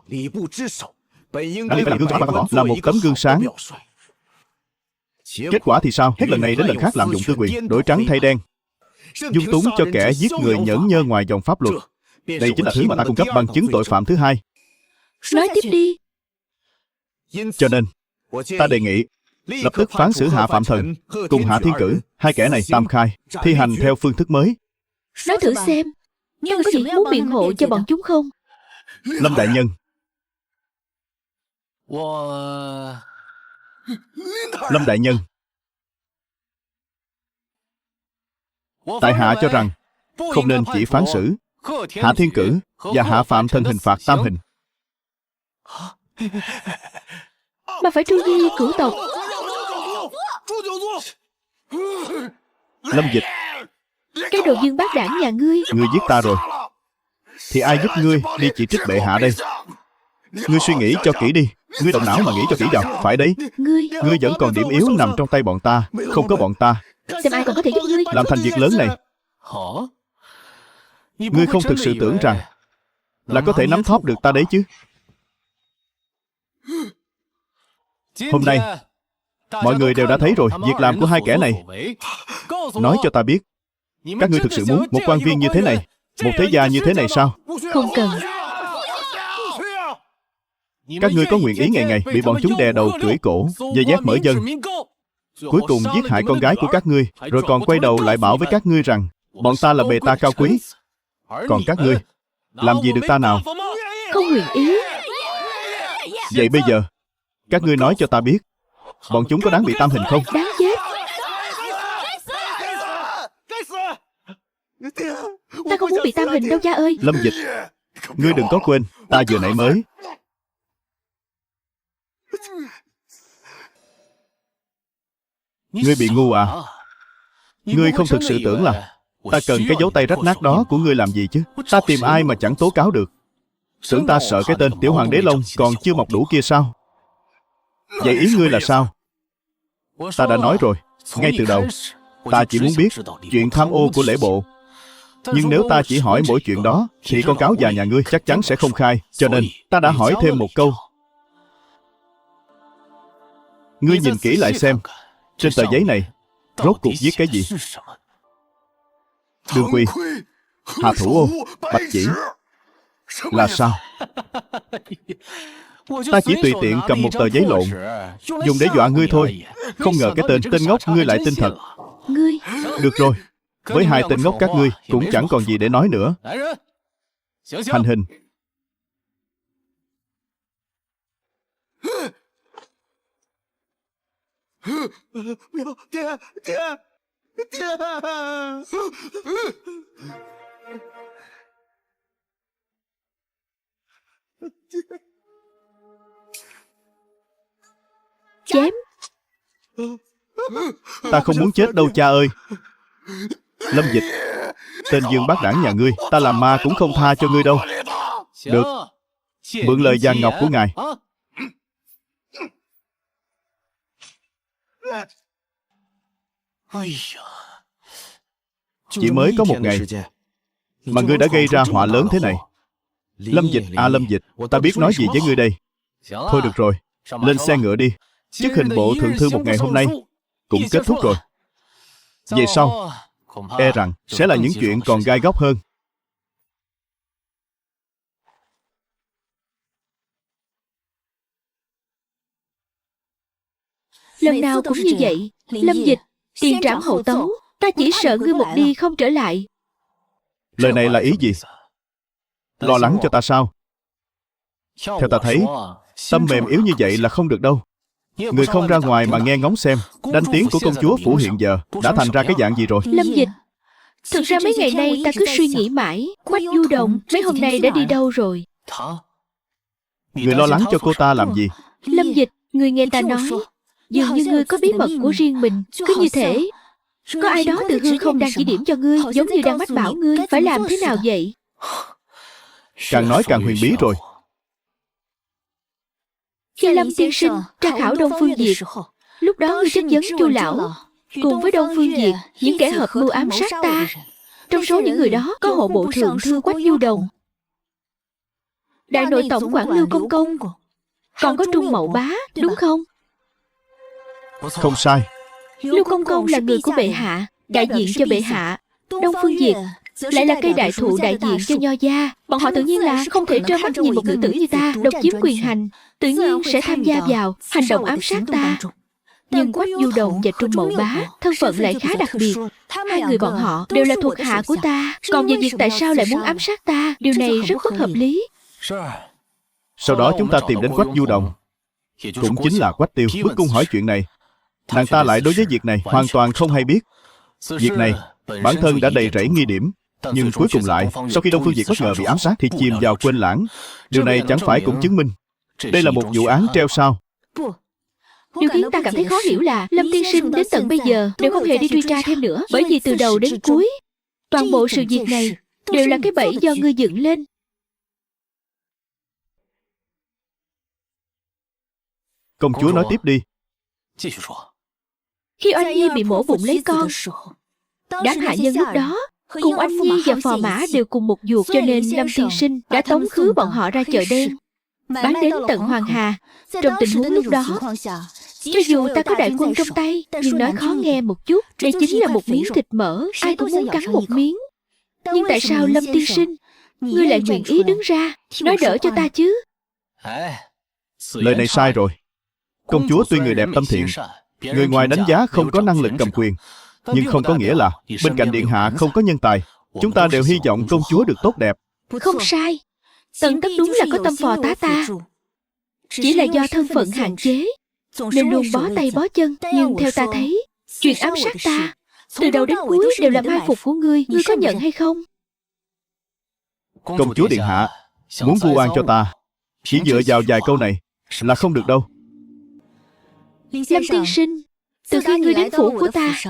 Đáng lý phải làm gương sáng văn võ, là một tấm gương sáng. Kết quả thì sao? Hết lần này đến lần khác lạm dụng tư quyền, đổi trắng thay đen, dung túng cho kẻ giết người nhẫn nhơ ngoài dòng pháp luật. Đây chính là thứ mà ta cung cấp bằng chứng tội phạm thứ hai. Nói tiếp đi. Cho nên ta đề nghị lập tức phán xử Hạ Phạm Thần cùng Hạ Thiên Cử, hai kẻ này tam khai, thi hành theo phương thức mới. Nói thử xem, các người có gì muốn biện hộ cho bọn chúng không? Lâm đại nhân, Lâm đại nhân, tại hạ cho rằng không nên chỉ phán xử Hạ Thiên Cử và Hạ Phạm Thần hình phạt tam hình, mà phải tru di cửu tộc. Lâm Dịch, Cái đồ dương bác đảng nhà ngươi. ngươi giết ta rồi thì ai giúp ngươi đi chỉ trích bệ hạ đây? Ngươi suy nghĩ cho kỹ đi, ngươi động não mà nghĩ cho kỹ vào. Phải đấy, ngươi vẫn còn điểm yếu nằm trong tay bọn ta. Không có bọn ta, Xem ai còn có thể giúp ngươi. làm thành việc lớn này. Ngươi không thực sự tưởng rằng là có thể nắm thóp được ta đấy chứ? Hôm nay mọi người đều đã thấy rồi việc làm của hai kẻ này. Nói cho ta biết, các ngươi thực sự muốn một quan viên như thế này, một thế gia như thế này sao? Không cần. Các ngươi có nguyện ý ngày ngày bị bọn chúng đè đầu cưỡi cổ, dây dắt mở dân, cuối cùng giết hại con gái của các ngươi, rồi còn quay đầu lại bảo với các ngươi rằng bọn ta là bề ta cao quý. Còn các ngươi làm gì được ta nào? Không nguyện ý. Vậy bây giờ các ngươi nói cho ta biết, bọn chúng có đáng bị tam hình không? Đáng chết. Ta không muốn bị tam hình đâu cha ơi. Lâm Dịch, ngươi đừng có quên, ta vừa nãy mới Ngươi bị ngu à? Ngươi không thực sự tưởng là ta cần cái dấu tay rách nát đó của ngươi làm gì chứ? Ta tìm ai mà chẳng tố cáo được? Tưởng ta sợ cái tên Tiểu Hoàng Đế Long còn chưa mọc đủ kia sao? Vậy ý ngươi là sao? Ta đã nói rồi, ngay từ đầu, ta chỉ muốn biết chuyện tham ô của lễ bộ. Nhưng nếu ta chỉ hỏi mỗi chuyện đó thì con cáo già nhà ngươi chắc chắn sẽ không khai. Cho nên ta đã hỏi thêm một câu. Ngươi nhìn kỹ lại xem, trên tờ giấy này rốt cuộc viết cái gì? Đương quy, Hạ Thủ Ô, Bạch Chỉ là sao? Ta chỉ tùy tiện cầm một tờ giấy lộn, dùng để dọa ngươi thôi. Không ngờ cái tên ngốc ngươi lại tin thật. Ngươi. Được rồi, với hai tên ngốc các ngươi cũng chẳng còn gì để nói nữa. Hành hình. Chém. Ta không muốn chết đâu cha ơi. Lâm Dịch, tên Dương Bác Đảng nhà ngươi, ta làm ma cũng không tha cho ngươi đâu. Được, mượn lời vàng ngọc của ngài. Chỉ mới có một ngày mà ngươi đã gây ra họa lớn thế này. Lâm Dịch à Lâm Dịch, ta biết nói gì với ngươi đây. Thôi được rồi, lên xe ngựa đi. Chức hình bộ thượng thư một ngày hôm nay cũng kết thúc rồi. Về sau, e rằng sẽ là những chuyện còn gai góc hơn. Lần nào cũng như vậy. Lâm Dịch, tiền trảm hậu tấu. Ta chỉ sợ ngươi một đi không trở lại. Lời này là ý gì? Lo lắng cho ta sao? Theo ta thấy, tâm mềm yếu như vậy là không được đâu. Người không ra ngoài mà nghe ngóng xem danh tiếng của công chúa phủ hiện giờ đã thành ra cái dạng gì rồi. Lâm Dịch, thực ra mấy ngày nay ta cứ suy nghĩ mãi. Quách Du Đồng mấy hôm nay đã đi đâu rồi? Người lo lắng cho cô ta làm gì? Lâm Dịch, người nghe ta nói, dường như ngươi có bí mật của riêng mình. Cứ như thể có ai đó từ hư không đang chỉ điểm cho ngươi, giống như đang mách bảo ngươi phải làm thế nào vậy. Càng nói càng huyền bí rồi. Khi Lâm tiên sinh tra khảo Đông Phương Diệt, lúc đó ngươi chất vấn Chu lão cùng với Đông Phương Diệt những kẻ hợp mưu ám sát ta. Trong số những người đó có hộ bộ thượng thư Quách Du Đồng, đại nội tổng quản Lưu Công Công, còn có Trung Mậu Bá, đúng không? Không sai. Lưu Công Công là người của bệ hạ, đại diện cho bệ hạ. Đông Phương Diệt lại là cây đại thụ đại diện cho Nho gia. Bọn họ tự nhiên là không thể trơ mắt nhìn một nữ tử như ta độc chiếm quyền hành, tự nhiên sẽ tham gia vào hành động ám sát ta. Nhưng Quách Du Đồng và Trung Mậu Bá thân phận lại khá đặc biệt. Hai người bọn họ đều là thuộc hạ của ta. Còn về việc tại sao lại muốn ám sát ta, điều này rất bất hợp lý. Sau đó chúng ta tìm đến Quách Du Đồng, cũng chính là Quách Tiêu, bức cung hỏi chuyện này. Nàng ta lại đối với việc này hoàn toàn không hay biết. Việc này bản thân đã đầy rẫy nghi điểm, nhưng cuối cùng lại sau khi Đông Phương Diệt bất ngờ bị ám sát thì chìm vào quên lãng. Điều này chẳng phải cũng chứng minh đây là một vụ án treo sao? Điều khiến ta cảm thấy khó hiểu là Lâm tiên sinh đến tận bây giờ đều không hề đi truy tra thêm nữa, bởi vì từ đầu đến cuối toàn bộ sự việc này đều là cái bẫy do ngươi dựng lên. Công chúa nói tiếp đi. Khi Oanh Nhi bị mổ bụng lấy con, đám hạ nhân lúc đó cùng Oanh Nhi và Phò Mã đều cùng một ruột, cho nên Lâm tiên sinh đã tống khứ bọn họ ra chợ đen, bán đến tận Hoàng Hà. Trong tình huống lúc đó, cho dù ta có đại quân trong tay, nhưng nói khó nghe một chút, đây chính là một miếng thịt mỡ, ai cũng muốn cắn một miếng. Nhưng tại sao Lâm tiên sinh, ngươi lại nguyện ý đứng ra nói đỡ cho ta chứ? Lời này sai rồi. Công chúa tuy người đẹp tâm thiện, người ngoài đánh giá không có năng lực cầm quyền, nhưng không có nghĩa là bên cạnh điện hạ không có nhân tài. Chúng ta đều hy vọng công chúa được tốt đẹp. Không sai. Tận tất đúng là có tâm phò tá ta, chỉ là do thân phận hạn chế nên luôn bó tay bó chân. Nhưng theo ta thấy, chuyện ám sát ta từ đầu đến cuối đều là mai phục của ngươi. Ngươi có nhận hay không? Công chúa điện hạ muốn vu oan cho ta, chỉ dựa vào vài câu này là không được đâu. Lâm tiên sinh, từ khi ngươi đến phủ của ta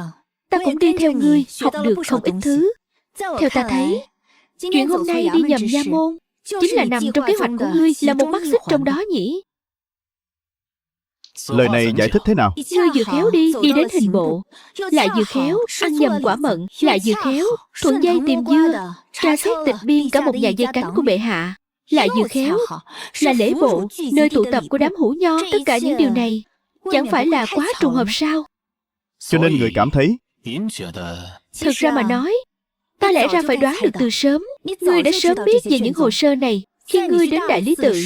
cũng đi theo ngươi học được không ít thứ. Theo ta thấy, chuyện hôm nay đi nhầm nha môn chính là nằm trong kế hoạch của ngươi, là một mắt xích trong đó nhỉ? Lời này giải thích thế nào? Ngươi vừa khéo đi đến hình bộ, lại vừa khéo ăn nhầm quả mận, lại vừa khéo thuận dây tìm dưa, tra xét tịch biên cả một nhà dây cánh của bệ hạ, lại vừa khéo là lễ bộ, nơi tụ tập của đám hủ nho. Tất cả những điều này chẳng phải là quá trùng hợp sao? Cho nên người cảm thấy, thực ra mà nói, ta lẽ ra phải đoán được từ sớm. Ngươi đã sớm biết về những hồ sơ này. Khi ngươi đến Đại Lý Tự,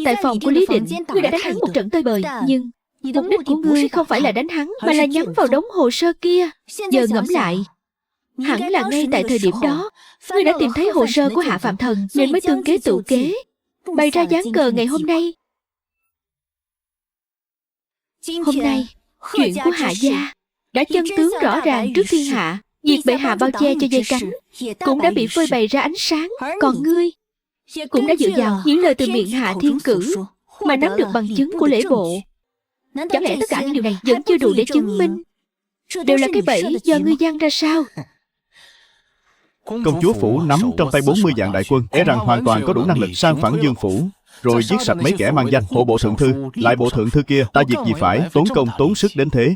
tại phòng của Lý Định, ngươi đã đánh hắn một trận tơi bời. Nhưng mục đích của ngươi không phải là đánh hắn, mà là nhắm vào đống hồ sơ kia. Giờ ngẫm lại, hẳn là ngay tại thời điểm đó ngươi đã tìm thấy hồ sơ của Hạ Phạm Thần, nên mới tương kế tựu kế bày ra ván cờ ngày hôm nay. Hôm nay, chuyện của Hạ gia đã chân tướng rõ ràng trước thiên hạ. Việc bệ hạ bao che cho dây cánh cũng đã bị phơi bày ra ánh sáng. Còn ngươi cũng đã dựa vào những lời từ miệng Hạ Thiên Cử mà nắm được bằng chứng của lễ bộ. Chẳng lẽ tất cả những điều này vẫn chưa đủ để chứng minh đều là cái bẫy do ngươi giăng ra sao? công chúa phủ nắm trong tay 40 vạn đại quân, e rằng hoàn toàn có đủ năng lực sang phẳng Dương phủ, rồi giết sạch mấy kẻ mang danh hộ bộ thượng thư. Lại bộ thượng thư kia, ta việc gì phải tốn công tốn sức đến thế?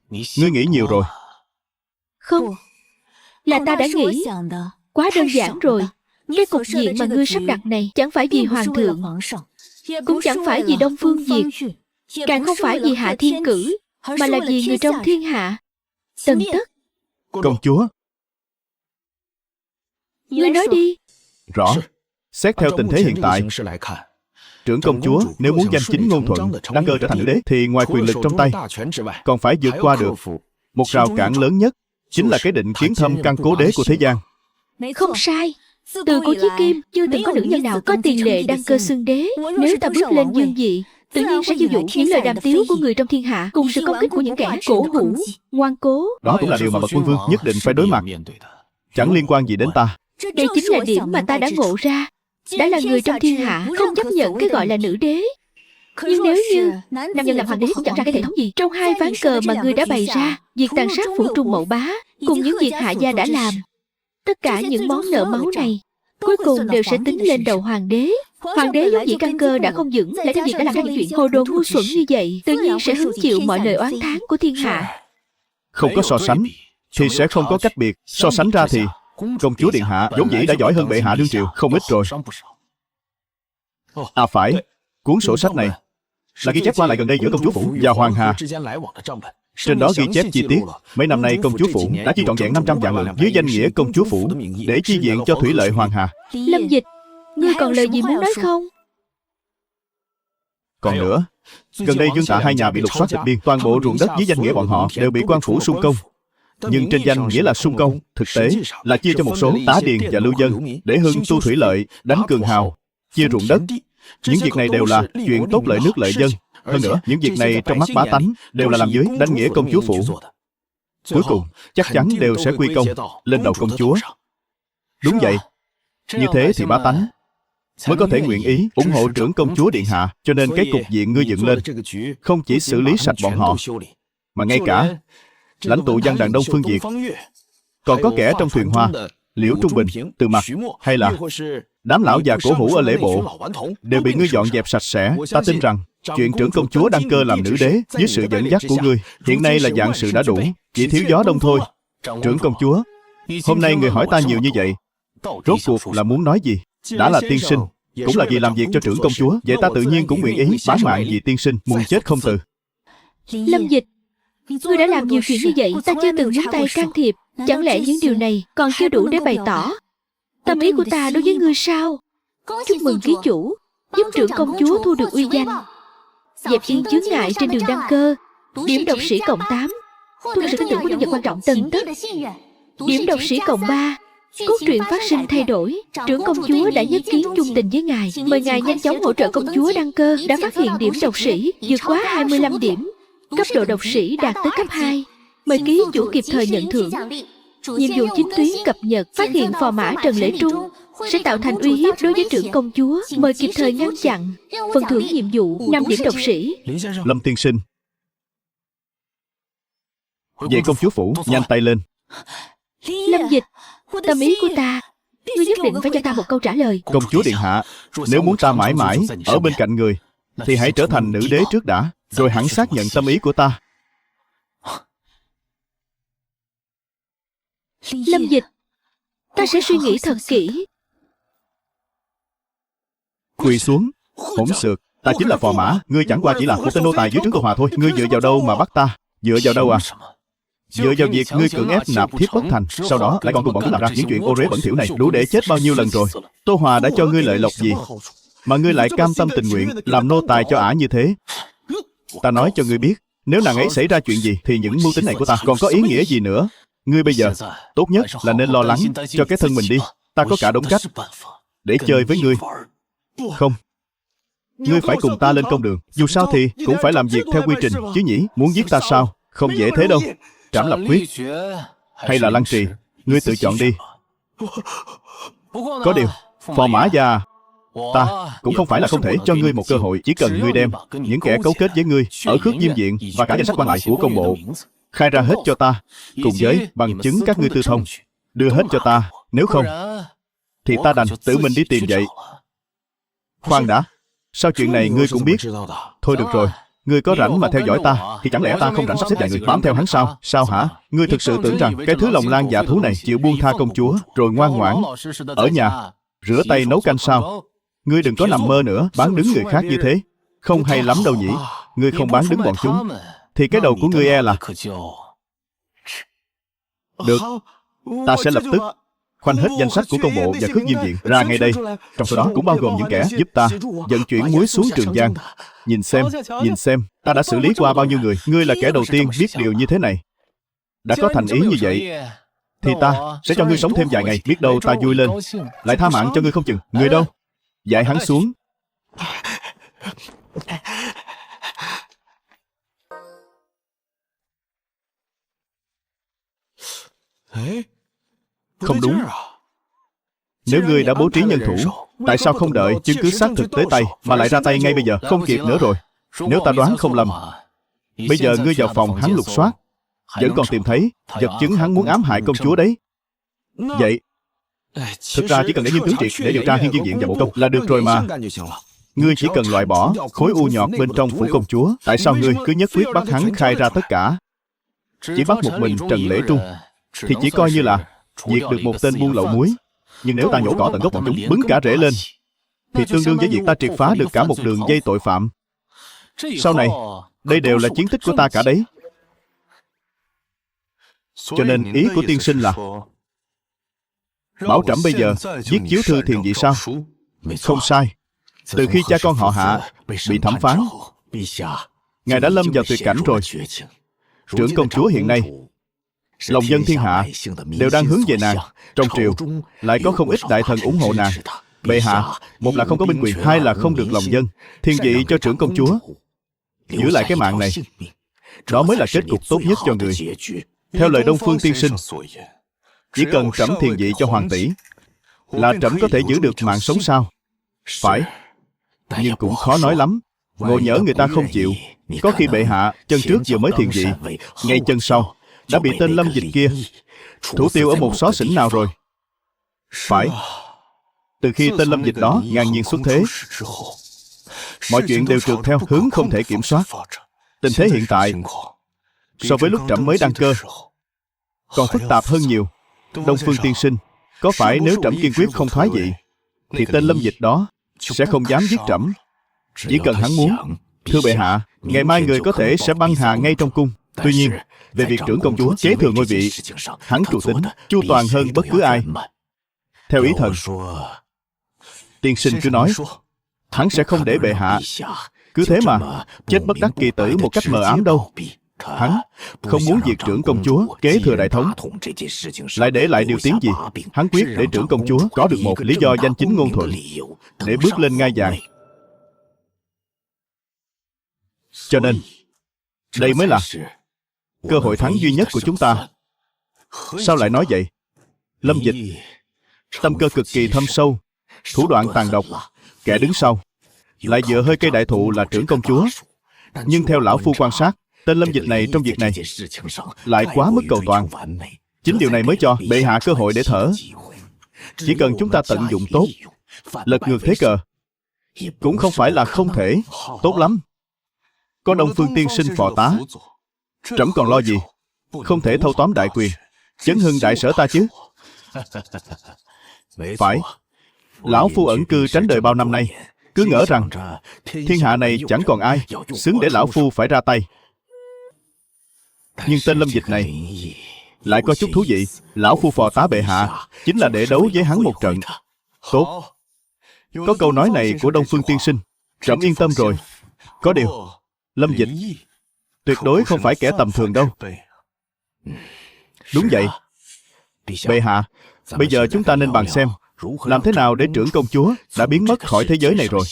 Ngươi nghĩ nhiều rồi. Không, là ta đã nghĩ quá đơn giản rồi. Cái cục diện mà ngươi sắp đặt này chẳng phải vì hoàng thượng, cũng chẳng phải vì Đông Phương Diệt, càng không phải vì Hạ Thiên Cử, mà là vì người trong thiên hạ. Tần Tất, Công chúa, ngươi nói đi. rõ. Xét theo tình thế hiện tại, trưởng công chúa nếu muốn danh chính ngôn thuận, đăng cơ trở thành nữ đế, thì ngoài quyền lực trong tay, còn phải vượt qua được một rào cản lớn nhất, chính là cái định kiến thâm căn cố đế của thế gian. Không sai. Từ cổ chí kim, chưa từng có nữ nhân nào có tiền lệ đăng cơ xưng đế. Nếu ta bước lên dương vị, tự nhiên sẽ chiêu dụ những lời đàm tiếu của người trong thiên hạ, cùng sự công kích của những kẻ cổ hủ, ngoan cố. Đó cũng là điều mà bậc quân vương nhất định phải đối mặt. Chẳng liên quan gì đến ta. Đây chính là điểm mà ta đã ngộ ra. Đã là người trong thiên hạ, không chấp nhận cái gọi là nữ đế. Nhưng nếu như nam nhân làm hoàng đế cũng chẳng ra cái hệ thống gì. Trong hai ván cờ mà ngươi đã bày ra, việc tàn sát phủ Trung Mậu Bá cùng những việc hạ gia đã làm, tất cả những món nợ máu này cuối cùng đều sẽ tính lên đầu hoàng đế. Hoàng đế vốn dĩ căn cơ đã không vững, lại thêm việc đã làm ra những chuyện hồ đồ ngu xuẩn như vậy, tự nhiên sẽ hứng chịu mọi lời oán thán của thiên hạ. Không có so sánh thì sẽ không có cách biệt. So sánh ra thì công chúa điện hạ vốn dĩ đã giỏi hơn bệ hạ đương triều không ít rồi. À phải, cuốn sổ sách này là ghi chép qua lại gần đây giữa công chúa phủ và hoàng hà. Trên đó ghi chép chi tiết mấy năm nay công chúa phủ đã chi trọn vẹn 500 vạn lượng dưới danh nghĩa công chúa phủ để chi viện cho thủy lợi hoàng hà. Lâm Dịch, ngươi còn lời gì muốn nói không? Còn nữa, gần đây Dương Tạ hai nhà bị lục soát tịch biên, toàn bộ ruộng đất dưới danh nghĩa bọn họ đều bị quan phủ xung công. Nhưng trên danh nghĩa là xung công, thực tế là chia cho một số tá điền và lưu dân để hưng tu thủy lợi, đánh cường hào, chia ruộng đất. Những việc này đều là chuyện tốt lợi nước lợi dân. Hơn nữa, những việc này trong mắt bá tánh đều là làm dưới danh nghĩa công chúa phủ. Cuối cùng, chắc chắn đều sẽ quy công lên đầu công chúa. Đúng vậy. Như thế thì bá tánh mới có thể nguyện ý ủng hộ trưởng công chúa điện hạ. Cho nên cái cục diện ngươi dựng lên không chỉ xử lý sạch bọn họ, mà ngay cả lãnh tụ văn đàn Đông Phương Việt, còn có kẻ trong thuyền hoa Liễu Trung Bình, Từ Mặc, hay là đám lão già cổ hủ ở lễ bộ đều bị ngươi dọn dẹp sạch sẽ. Ta tin rằng chuyện trưởng công chúa đăng cơ làm nữ đế dưới sự dẫn dắt của ngươi hiện nay là vạn sự đã đủ, chỉ thiếu gió đông thôi. Trưởng công chúa, hôm nay người hỏi ta nhiều như vậy, rốt cuộc là muốn nói gì? Đã là tiên sinh, cũng là vì làm việc cho trưởng công chúa, vậy ta tự nhiên cũng nguyện ý bán mạng vì tiên sinh, muôn chết không từ. Lâm Dịch, ngươi đã làm nhiều chuyện như vậy, ta chưa từng nhúng tay can thiệp. Chẳng lẽ những điều này còn chưa đủ để bày tỏ tâm ý của ta đối với ngươi sao? Chúc mừng ký chủ, giúp trưởng công chúa thu được uy danh, dẹp yên chướng ngại trên đường đăng cơ. Điểm độc sĩ cộng 8, thu được sự tin tưởng của nhân vật quan trọng Tần Tất. Điểm độc sĩ cộng 3, cốt truyện phát sinh thay đổi. Trưởng công chúa đã nhất kiến chung tình với ngài, mời ngài nhanh chóng hỗ trợ công chúa đăng cơ. Đã phát hiện điểm độc sĩ vượt quá 25 điểm, cấp độ độc sĩ đạt tới cấp 2. Mời ký chủ kịp thời nhận thưởng. Nhiệm vụ chính tuyến cập nhật phát hiện phò mã Trần Lễ Trung sẽ tạo thành uy hiếp đối với trưởng công chúa, mời kịp thời ngăn chặn. Phần thưởng nhiệm vụ 5 điểm độc sĩ. Lâm tiên sinh, về công chúa phủ, nhanh tay lên. Lâm Dịch, tâm ý của ta, ngươi nhất định phải cho ta một câu trả lời. Công chúa điện hạ, nếu muốn ta mãi mãi ở bên cạnh người thì hãy trở thành nữ đế trước đã, rồi hẳn xác nhận tâm ý của ta. Lâm Dịch, ta sẽ suy nghĩ thật kỹ. Quỳ xuống, hỗn xược, ta chính là phò mã, ngươi chẳng qua chỉ là một tên nô tài dưới trướng Tô Hòa thôi. Ngươi dựa vào đâu mà bắt ta? Dựa vào đâu à? Dựa vào việc ngươi cưỡng ép nạp thiếp bất thành, sau đó lại còn cùng bọn chúng làm ra những chuyện ô uế bẩn thỉu này, đủ để chết bao nhiêu lần rồi. Tô Hòa đã cho ngươi lợi lộc gì mà ngươi lại cam tâm tình nguyện làm nô tài cho ả như thế? Ta nói cho ngươi biết, nếu nàng ấy xảy ra chuyện gì thì những mưu tính này của ta còn có ý nghĩa gì nữa? Ngươi bây giờ tốt nhất là nên lo lắng cho cái thân mình đi. Ta có cả đống cách để chơi với ngươi. Không, ngươi phải cùng ta lên công đường. Dù sao thì cũng phải làm việc theo quy trình chứ nhỉ. Muốn giết ta sao? Không dễ thế đâu. Trảm Lập Quyết hay là Lăng Trì, ngươi tự chọn đi. Có điều, phò mã già, ta cũng không phải là không thể cho ngươi một cơ hội. Chỉ cần ngươi đem những kẻ cấu kết với ngươi ở Khước Diêm Viện và cả danh sách quan lại của công bộ khai ra hết cho ta, cùng với bằng chứng các ngươi tư thông, đưa hết cho ta. Nếu không thì ta đành tự mình đi tìm vậy. Khoan đã, sao chuyện này ngươi cũng biết? Thôi được rồi, ngươi có rảnh mà theo dõi ta thì chẳng lẽ ta không rảnh sắp xếp vài người bám theo hắn sao? Sao hả? Ngươi thực sự tưởng rằng cái thứ lòng lan dạ thú này chịu buông tha công chúa rồi ngoan ngoãn ở nhà rửa tay nấu canh sao? Ngươi đừng có nằm mơ nữa. Bán đứng người khác như thế không hay lắm đâu nhỉ. Ngươi không bán đứng bọn chúng thì cái đầu của ngươi e là Được, ta sẽ lập tức khoanh hết danh sách của công bộ và Khước Diêm Viện ra ngay đây. Trong số đó cũng bao gồm những kẻ giúp ta vận chuyển muối xuống Trường Giang. Nhìn xem, ta đã xử lý qua bao nhiêu người. Ngươi là kẻ đầu tiên biết điều như thế này. Đã có thành ý như vậy, thì ta sẽ cho ngươi sống thêm vài ngày. Biết đâu ta vui lên, lại tha mạng cho ngươi không chừng. Ngươi đâu? Dạy hắn xuống. Không đúng. Nếu ngươi đã bố trí nhân thủ, tại sao không đợi chứng cứ xác thực tới tay mà lại ra tay ngay bây giờ? Không kịp nữa rồi. Nếu ta đoán không lầm, bây giờ ngươi vào phòng hắn lục soát, vẫn còn tìm thấy vật chứng hắn muốn ám hại công chúa đấy. Vậy thực ra chỉ cần để Nghiêm Tướng Triệt để điều tra Hiên Viên Viện và Bộ Công là được rồi mà. Ngươi chỉ cần loại bỏ khối u nhọt bên trong phủ công chúa. Tại sao ngươi cứ nhất quyết bắt hắn khai ra tất cả? Chỉ bắt một mình Trần Lễ Trung thì chỉ coi như là diệt được một tên buôn lậu muối. Nhưng nếu ta nhổ cỏ tận gốc bọn chúng, bứng cả rễ lên, thì tương đương với việc ta triệt phá được cả một đường dây tội phạm. Sau này, đây đều là chiến tích của ta cả đấy. Cho nên ý của tiên sinh là bảo trẫm bây giờ viết chiếu thư thiền vị sao? Không sai. Từ khi cha con họ Hạ bị thẩm phán, ngài đã lâm vào tuyệt cảnh rồi. Trưởng công chúa hiện nay, lòng dân thiên hạ đều đang hướng về nàng. Trong triều lại có không ít đại thần ủng hộ nàng. Bệ hạ, một là không có binh quyền, hai là không được lòng dân. Thiên vị cho trưởng công chúa, giữ lại cái mạng này, đó mới là kết cục tốt nhất cho người. Theo lời Đông Phương tiên sinh, chỉ cần trẫm thiền vị cho hoàng tỷ là trẫm có thể giữ được mạng sống sao? Phải, nhưng cũng khó nói lắm. Ngộ nhỡ người ta không chịu, có khi bệ hạ chân trước vừa mới thiền vị, ngay chân sau đã bị tên Lâm Dịch kia thủ tiêu ở một xó xỉnh nào rồi. Phải, từ khi tên Lâm Dịch đó ngang nhiên xuất thế, mọi chuyện đều trượt theo hướng không thể kiểm soát. Tình thế hiện tại so với lúc trẫm mới đăng cơ còn phức tạp hơn nhiều. Đông Phương tiên sinh, có phải nếu trẫm kiên quyết không thoái vị thì tên Lâm Dịch đó sẽ không dám giết trẫm? Chỉ cần hắn muốn, thưa bệ hạ, ngày mai người có thể sẽ băng hà ngay trong cung. Tuy nhiên, về việc trưởng công chúa kế thừa ngôi vị, hắn chủ tính chu toàn hơn bất cứ ai. Theo ý thần, tiên sinh cứ nói, hắn sẽ không để bệ hạ cứ thế mà chết bất đắc kỳ tử một cách mờ ám đâu. Hắn không muốn diệt trưởng công chúa kế thừa đại thống, lại để lại điều tiếng gì? Hắn quyết để trưởng công chúa có được một lý do danh chính ngôn thuận để bước lên ngai vàng. Cho nên đây mới là cơ hội thắng duy nhất của chúng ta. Sao lại nói vậy? Lâm Dịch tâm cơ cực kỳ thâm sâu, thủ đoạn tàn độc. Kẻ đứng sau lại dựa hơi cây đại thụ là trưởng công chúa. Nhưng theo lão phu quan sát, tên Lâm Dịch này trong việc này lại quá mức cầu toàn. Chính điều này mới cho bệ hạ cơ hội để thở. Chỉ cần chúng ta tận dụng tốt, lật ngược thế cờ, cũng không phải là không thể. Tốt lắm, có Đông Phương tiên sinh phò tá, trẫm còn lo gì? Không thể thâu tóm đại quyền, chấn hưng đại sở ta chứ? Phải, lão phu ẩn cư tránh đời bao năm nay, cứ ngỡ rằng thiên hạ này chẳng còn ai xứng để lão phu phải ra tay. Nhưng tên Lâm Dịch này lại có chút thú vị. Lão phu phò tá bệ hạ chính là để đấu với hắn một trận. Tốt, có câu nói này của Đông Phương tiên sinh, trẫm yên tâm rồi. Có điều, Lâm Dịch tuyệt đối không phải kẻ tầm thường đâu. Đúng vậy. Bệ hạ, bây giờ chúng ta nên bàn xem làm thế nào để trưởng công chúa đã biến mất khỏi thế giới này rồi.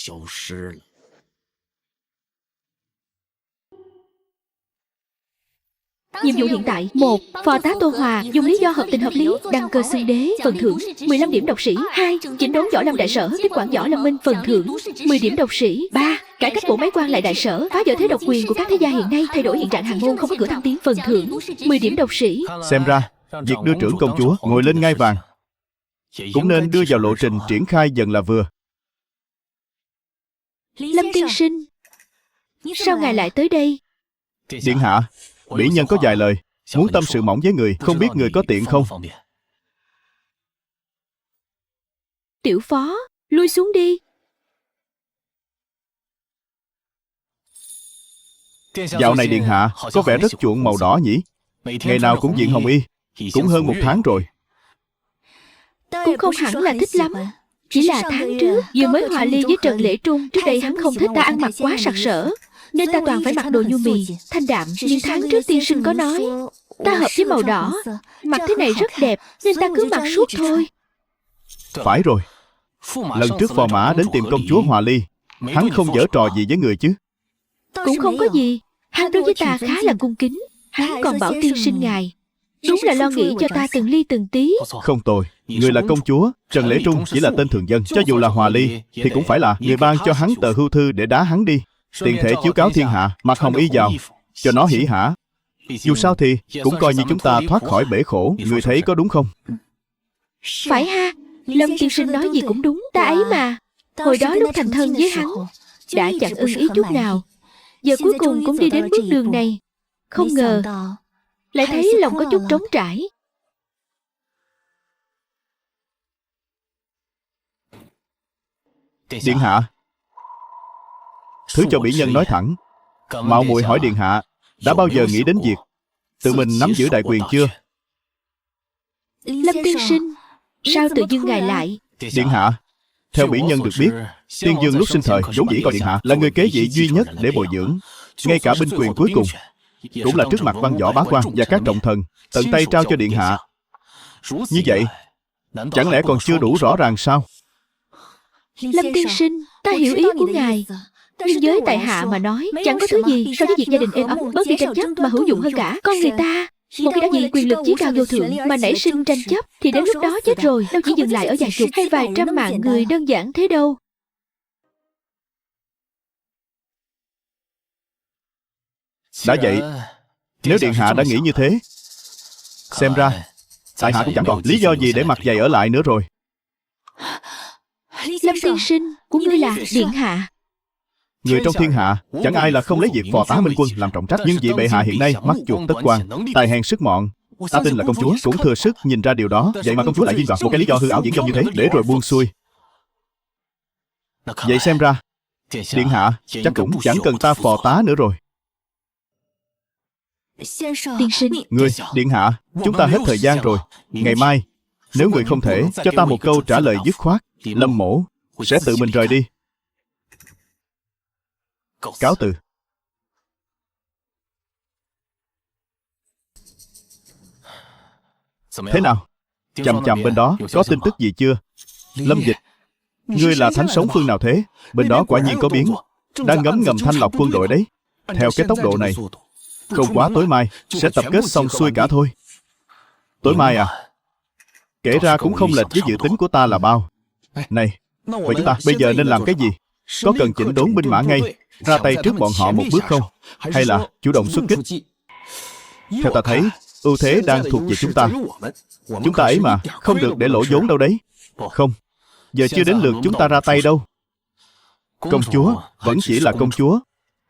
Nhiệm vụ hiện tại: 1. Phò tá Tô Hòa dùng lý do hợp tình hợp lý đăng cơ xưng đế, phần thưởng 15 điểm độc sĩ. 2. Chỉnh đốn võ lâm đại sở, tiếp quản võ lâm minh, phần thưởng 10 điểm độc sĩ. 3. Cải cách bộ máy quan lại đại sở, phá vỡ thế độc quyền của các thế gia hiện nay, thay đổi hiện trạng hàng môn không có cửa thăng tiến, phần thưởng 10 điểm độc sĩ. Xem ra việc đưa trưởng công chúa ngồi lên ngai vàng cũng nên đưa vào lộ trình triển khai dần là vừa. Lâm tiên sinh, sao ngài lại tới đây? Điện hạ, bỉ nhân có vài lời muốn tâm sự mỏng với người, không biết người có tiện không? Tiểu phó, lui xuống đi. Dạo này điện hạ có vẻ rất chuộng màu đỏ nhỉ? Ngày nào cũng diện hồng y, Cũng hơn 1 tháng rồi. Cũng không hẳn là thích lắm. Chỉ là tháng trước vừa mới hòa ly với Trần Lễ Trung. Trước đây hắn không thích ta ăn mặc quá sặc sỡ, nên ta toàn phải mặc đồ nhu mì, thanh đạm. Nhưng tháng trước tiên sinh có nói ta hợp với màu đỏ, mặc thế này rất đẹp, nên ta cứ mặc suốt thôi. Phải rồi, lần trước phò mã đến tìm công chúa Hòa Ly, hắn không giở trò gì với người chứ? Cũng không có gì. Hắn đối với ta khá là cung kính. Hắn còn bảo tiên sinh ngài đúng là lo nghĩ cho ta từng ly từng tí. Không tồi. Người là công chúa, Trần Lễ Trung chỉ là tên thường dân. Cho dù là Hòa Ly thì cũng phải là người ban cho hắn tờ hưu thư để đá hắn đi, tiện thể chiếu cáo thiên hạ, mặc hồng y vào, cho nó hỉ hả. Dù sao thì cũng coi như chúng ta thoát khỏi bể khổ. Người thấy có đúng không? Phải ha. Lâm tiên sinh nói gì cũng đúng. Ta ấy mà, hồi đó lúc thành thân với hắn đã chẳng ưng ý chút nào, giờ cuối cùng cũng đi đến bước đường này. Không ngờ lại thấy lòng có chút trống trải. Điện hạ, thứ cho bỉ nhân nói thẳng. Mạo muội hỏi điện hạ, đã bao giờ nghĩ đến việc tự mình nắm giữ đại quyền chưa? Lâm tiên sinh, sao tự dưng ngài lại? Điện hạ, theo bỉ nhân được biết, Tiên Dương lúc sinh thời vốn dĩ coi điện hạ là người kế vị duy nhất để bồi dưỡng. Ngay cả binh quyền cuối cùng cũng là trước mặt văn võ bá quan và các trọng thần tận tay trao cho điện hạ. Như vậy chẳng lẽ còn chưa đủ rõ ràng sao? Lâm tiên sinh, ta hiểu ý của ngài, nhưng với tại hạ mà nói, chẳng có thứ gì so với việc gia đình êm ấm, bớt đi tranh chấp mà hữu dụng hơn cả. Con người ta một khi đã vì quyền lực chí cao vô thượng mà nảy sinh tranh chấp, thì đến lúc đó chết rồi, đâu chỉ dừng lại ở vài chục hay vài trăm mạng người đơn giản thế đâu. Đã vậy, nếu điện hạ đã nghĩ như thế, xem ra tại hạ cũng chẳng còn lý do gì để mặc giày ở lại nữa rồi. Lâm tiên sinh, của ngươi là điện hạ. Người trong thiên hạ chẳng ai là không lấy việc phò tá minh quân làm trọng trách. Nhưng vị bệ hạ hiện nay mắt chuột tất quan, tài hèn sức mọn. Ta tin là công chúa cũng thừa sức nhìn ra điều đó. Vậy mà công chúa lại viên vào một cái lý do hư ảo viển vông như thế, để rồi buông xuôi. Vậy xem ra điện hạ chắc cũng chẳng cần ta phò tá nữa rồi. Tiên sinh, Người, điện hạ, chúng ta hết thời gian rồi. Ngày mai, nếu người không thể cho ta một câu trả lời dứt khoát, Lâm mỗ sẽ tự mình rời đi. Cáo từ. Thế nào? Chằm chằm bên đó có tin tức gì chưa? Lâm Dịch, ngươi là thánh sống phương nào thế? Bên đó quả nhiên có biến, đang ngấm ngầm thanh lọc quân đội đấy. Theo cái tốc độ này, không quá tối mai sẽ tập kết xong xuôi cả thôi. Tối mai à? Kể ra cũng không lệch với dự tính của ta là bao. Này, vậy chúng ta bây giờ nên làm cái gì? Có cần chỉnh đốn binh mã ngay, ra tay trước bọn họ một bước không? Hay là chủ động xuất kích? Theo ta thấy, ưu thế đang thuộc về chúng ta. Chúng ta ấy mà, không được để lỗ vốn đâu đấy. Không, giờ chưa đến lượt chúng ta ra tay đâu. Công chúa vẫn chỉ là công chúa.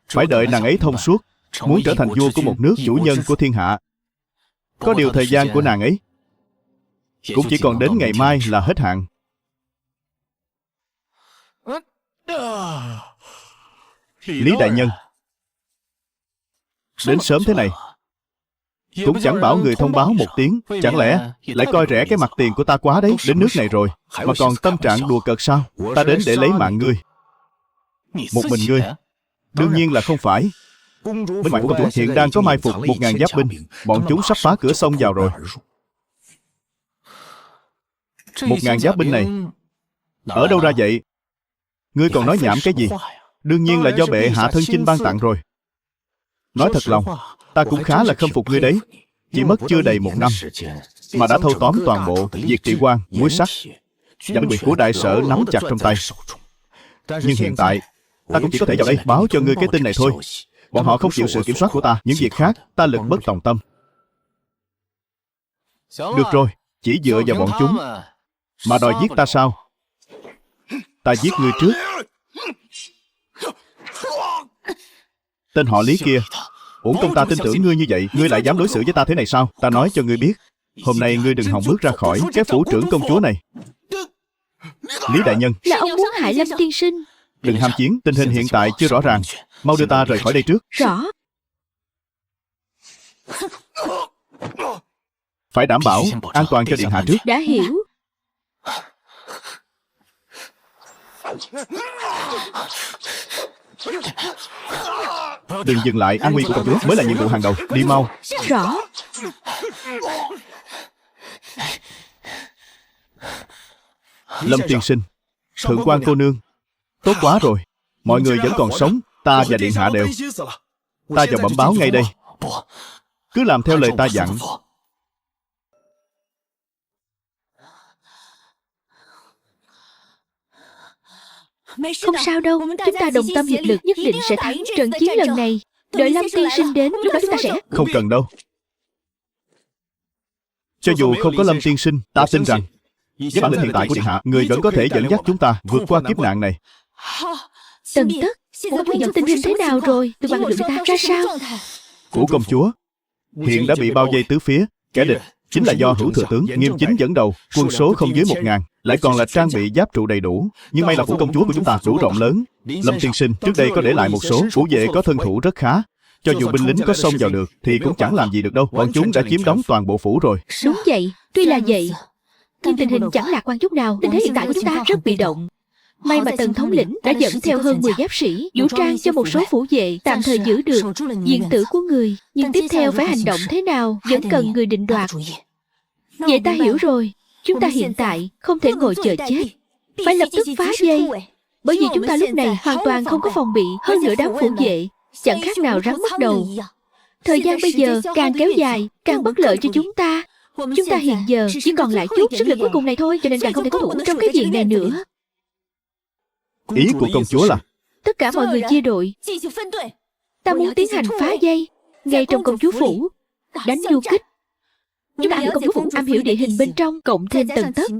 Phải đợi nàng ấy thông suốt, muốn trở thành vua của một nước chủ nhân của thiên hạ. Có điều thời gian của nàng ấy cũng chỉ còn đến ngày mai là hết hạn. Lý đại nhân, đến sớm thế này cũng chẳng bảo người thông báo một tiếng. Chẳng lẽ lại coi rẻ cái mặt tiền của ta quá đấy? Đến nước này rồi mà còn tâm trạng đùa cợt sao? Ta đến để lấy mạng ngươi. Một mình ngươi? Đương nhiên là không phải. Bên ngoài của công chúa hiện đang có mai phục 1000 giáp binh. Bọn chúng sắp phá cửa sông vào rồi. 1000 giáp binh này ở đâu ra vậy? Ngươi còn nói nhảm cái gì? Đương nhiên là do bệ hạ thân chinh ban tặng rồi. Nói thật lòng, ta cũng khá là khâm phục ngươi đấy. Chỉ mất chưa đầy 1 năm mà đã thâu tóm toàn bộ Diệt Trị Quan, Muối Sắt và binh quyền của đại sở nắm chặt trong tay. Nhưng hiện tại ta cũng chỉ có thể vào đây báo cho ngươi cái tin này thôi. Bọn họ không chịu sự kiểm soát của ta. Những việc khác ta lực bất tòng tâm. Được rồi, chỉ dựa vào bọn chúng mà đòi giết ta sao? Ta giết ngươi trước. Tên họ Lý kia, uổng công ta tin tưởng ngươi như vậy, ngươi lại dám đối xử với ta thế này sao? Ta nói cho ngươi biết, hôm nay ngươi đừng hòng bước ra khỏi cái phủ trưởng công chúa này. Lý đại nhân, là ông muốn hại Lâm tiên sinh. Đừng ham chiến, tình hình hiện tại chưa rõ ràng. Mau đưa ta rời khỏi đây trước. Rõ. Phải đảm bảo an toàn cho điện hạ trước. Đã hiểu. Đừng dừng lại, an nguy của công chúa mới là nhiệm vụ hàng đầu. Đi mau. Rõ. Lâm tiên sinh, thượng quan cô nương, tốt quá rồi. Mọi người vẫn còn sống. Ta và điện hạ đều. Ta vào bẩm báo ngay đây. Cứ làm theo lời ta dặn. Không sao đâu, chúng ta đồng tâm hiệp lực nhất định sẽ thắng trận chiến lần này. Đợi Lâm tiên sinh đến, lúc đó chúng ta sẽ... Không cần đâu. Cho dù không có Lâm tiên sinh, ta tin rằng với bản lĩnh hiện tại của điện hạ, người vẫn có thể dẫn dắt chúng ta vượt qua kiếp nạn này. Tần Tất, muốn bây giờ tình hình thế nào rồi? Từ quan lực lượng ta ra sao? Của công chúa hiện đã bị bao vây tứ phía. Kẻ địch chính là do hữu thừa tướng Nghiêm Chính dẫn đầu, quân số không dưới 1000, lại còn là trang bị giáp trụ đầy đủ. Nhưng may là phủ công chúa của chúng ta đủ rộng lớn. Lâm tiên sinh trước đây có để lại một số phủ vệ có thân thủ rất khá. Cho dù binh lính có xông vào được thì cũng chẳng làm gì được đâu. Bọn chúng đã chiếm đóng toàn bộ phủ rồi. Đúng vậy, tuy là vậy, nhưng tình hình chẳng lạc quan chút nào. Tình thế hiện tại của chúng ta rất bị động. May mà Tần thống lĩnh đã dẫn theo hơn 10 giáp sĩ, vũ trang cho một số phủ vệ tạm thời giữ được diện tử của người. Nhưng tiếp theo phải hành động thế nào vẫn cần người định đoạt. Vậy ta hiểu rồi. Chúng ta hiện tại không thể ngồi chờ chết, phải lập tức phá dây. Bởi vì chúng ta lúc này hoàn toàn không có phòng bị. Hơn nữa đám phủ vệ chẳng khác nào rắn mất đầu. Thời gian bây giờ càng kéo dài càng bất lợi cho chúng ta. Chúng ta hiện giờ chỉ còn lại chút sức lực cuối cùng này thôi, cho nên càng không thể cố thủ trong cái diện này nữa. Ý của công chúa là tất cả mọi người chia đội. Ta muốn tiến hành phá dây ngay trong công chúa phủ, đánh du kích. Chúng ta hiểu công chúa phủ am hiểu địa hình bên trong, cộng thêm Tần Tất,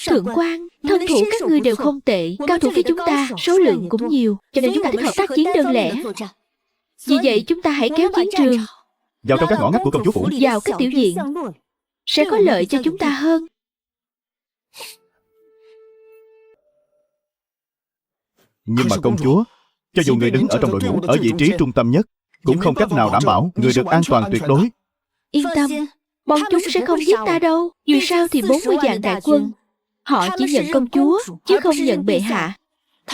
thượng quan, thân thủ các ngươi đều không tệ. Cao thủ phía chúng ta số lượng cũng nhiều, cho nên chúng ta thích hợp tác chiến đơn lẻ. Vì vậy chúng ta hãy kéo chiến trường vào trong các ngõ ngách của công chúa phủ, vào các tiểu diện, sẽ có lợi cho chúng ta hơn. Nhưng mà công chúa, cho dù người đứng ở trong đội ngũ ở vị trí trung tâm nhất, cũng không cách nào đảm bảo người được an toàn tuyệt đối. Yên tâm, bọn chúng sẽ không giết ta đâu. Dù sao thì 40 vạn đại quân, họ chỉ nhận công chúa chứ không nhận bệ hạ.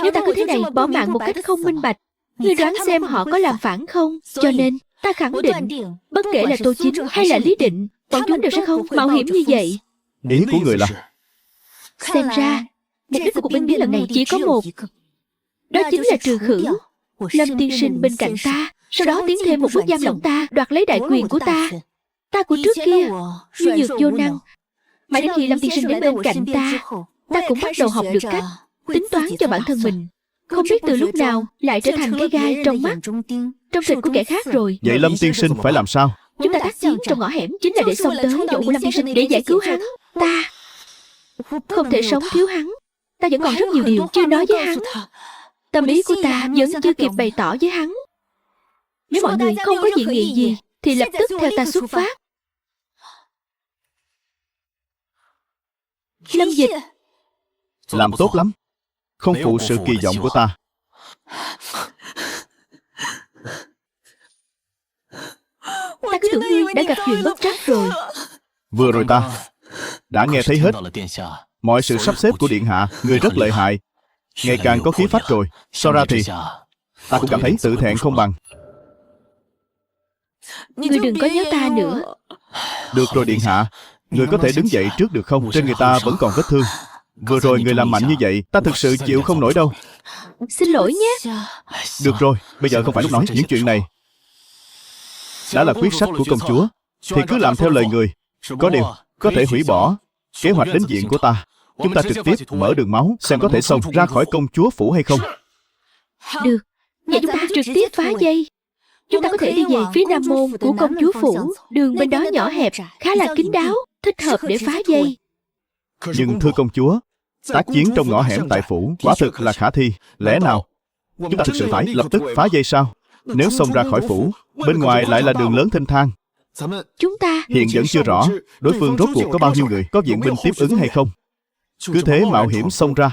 Nếu ta cứ thế này bỏ mạng một cách không minh bạch, ngươi đoán xem họ có làm phản không? Cho nên ta khẳng định, bất kể là Tô Chính hay là Lý Định, bọn chúng đều sẽ không mạo hiểm như vậy. Ý của người là xem ra mục đích của cuộc binh biến lần này chỉ có một, đó chính là trừ khử Lâm tiên sinh bên cạnh ta, sau đó tiến thêm một bước giam lỏng ta, đoạt lấy đại quyền của ta. Ta của trước kia nhu nhược vô năng, mãi đến khi Lâm tiên sinh đến bên cạnh ta, ta cũng bắt đầu học được cách tính toán cho bản thân mình. Không biết từ lúc nào lại trở thành cái gai trong mắt, trong thịt của kẻ khác rồi. Vậy Lâm tiên sinh phải làm sao? Chúng ta tác chiến trong ngõ hẻm chính là để xông tới chỗ của Lâm tiên sinh để giải cứu hắn. Ta không thể sống thiếu hắn. Ta vẫn còn rất nhiều điều chưa nói với hắn. Tâm ý của ta vẫn chưa kịp bày tỏ với hắn. Nếu mọi người không có dị nghị gì thì lập tức theo ta xuất phát. Lâm Dịch, làm tốt lắm, không phụ sự kỳ vọng của ta. Ta cứ tưởng ngươi đã gặp chuyện bất trắc rồi. Vừa rồi ta đã nghe thấy hết mọi sự sắp xếp của điện hạ. Người rất lợi hại, ngày càng có khí phách rồi. So ra thì ta cũng cảm thấy tự thẹn không bằng. Ngươi đừng có nhớ ta nữa. Được rồi điện hạ, người có thể đứng dậy trước được không? Trên người ta vẫn còn vết thương. Vừa rồi người làm mạnh như vậy, ta thực sự chịu không nổi đâu. Xin lỗi nhé. Được rồi, bây giờ không phải lúc nói những chuyện này. Đã là quyết sách của công chúa thì cứ làm theo lời người. Có điều có thể hủy bỏ kế hoạch đến diện của ta. Chúng ta trực tiếp mở đường máu, xem có thể xông ra khỏi công chúa phủ hay không. Được, vậy chúng ta trực tiếp phá dây. Chúng ta có thể đi về phía nam môn của công chúa phủ. Đường bên đó nhỏ hẹp, khá là kín đáo, thích hợp để phá dây. Nhưng thưa công chúa, tác chiến trong ngõ hẻm tại phủ quả thực là khả thi. Lẽ nào chúng ta thực sự phải lập tức phá dây sao? Nếu xông ra khỏi phủ, bên ngoài lại là đường lớn thênh thang. Chúng ta Hiện vẫn chưa rõ đối phương rốt cuộc có bao nhiêu người, có viện binh tiếp ứng hay không. Cứ thế mạo hiểm xông ra,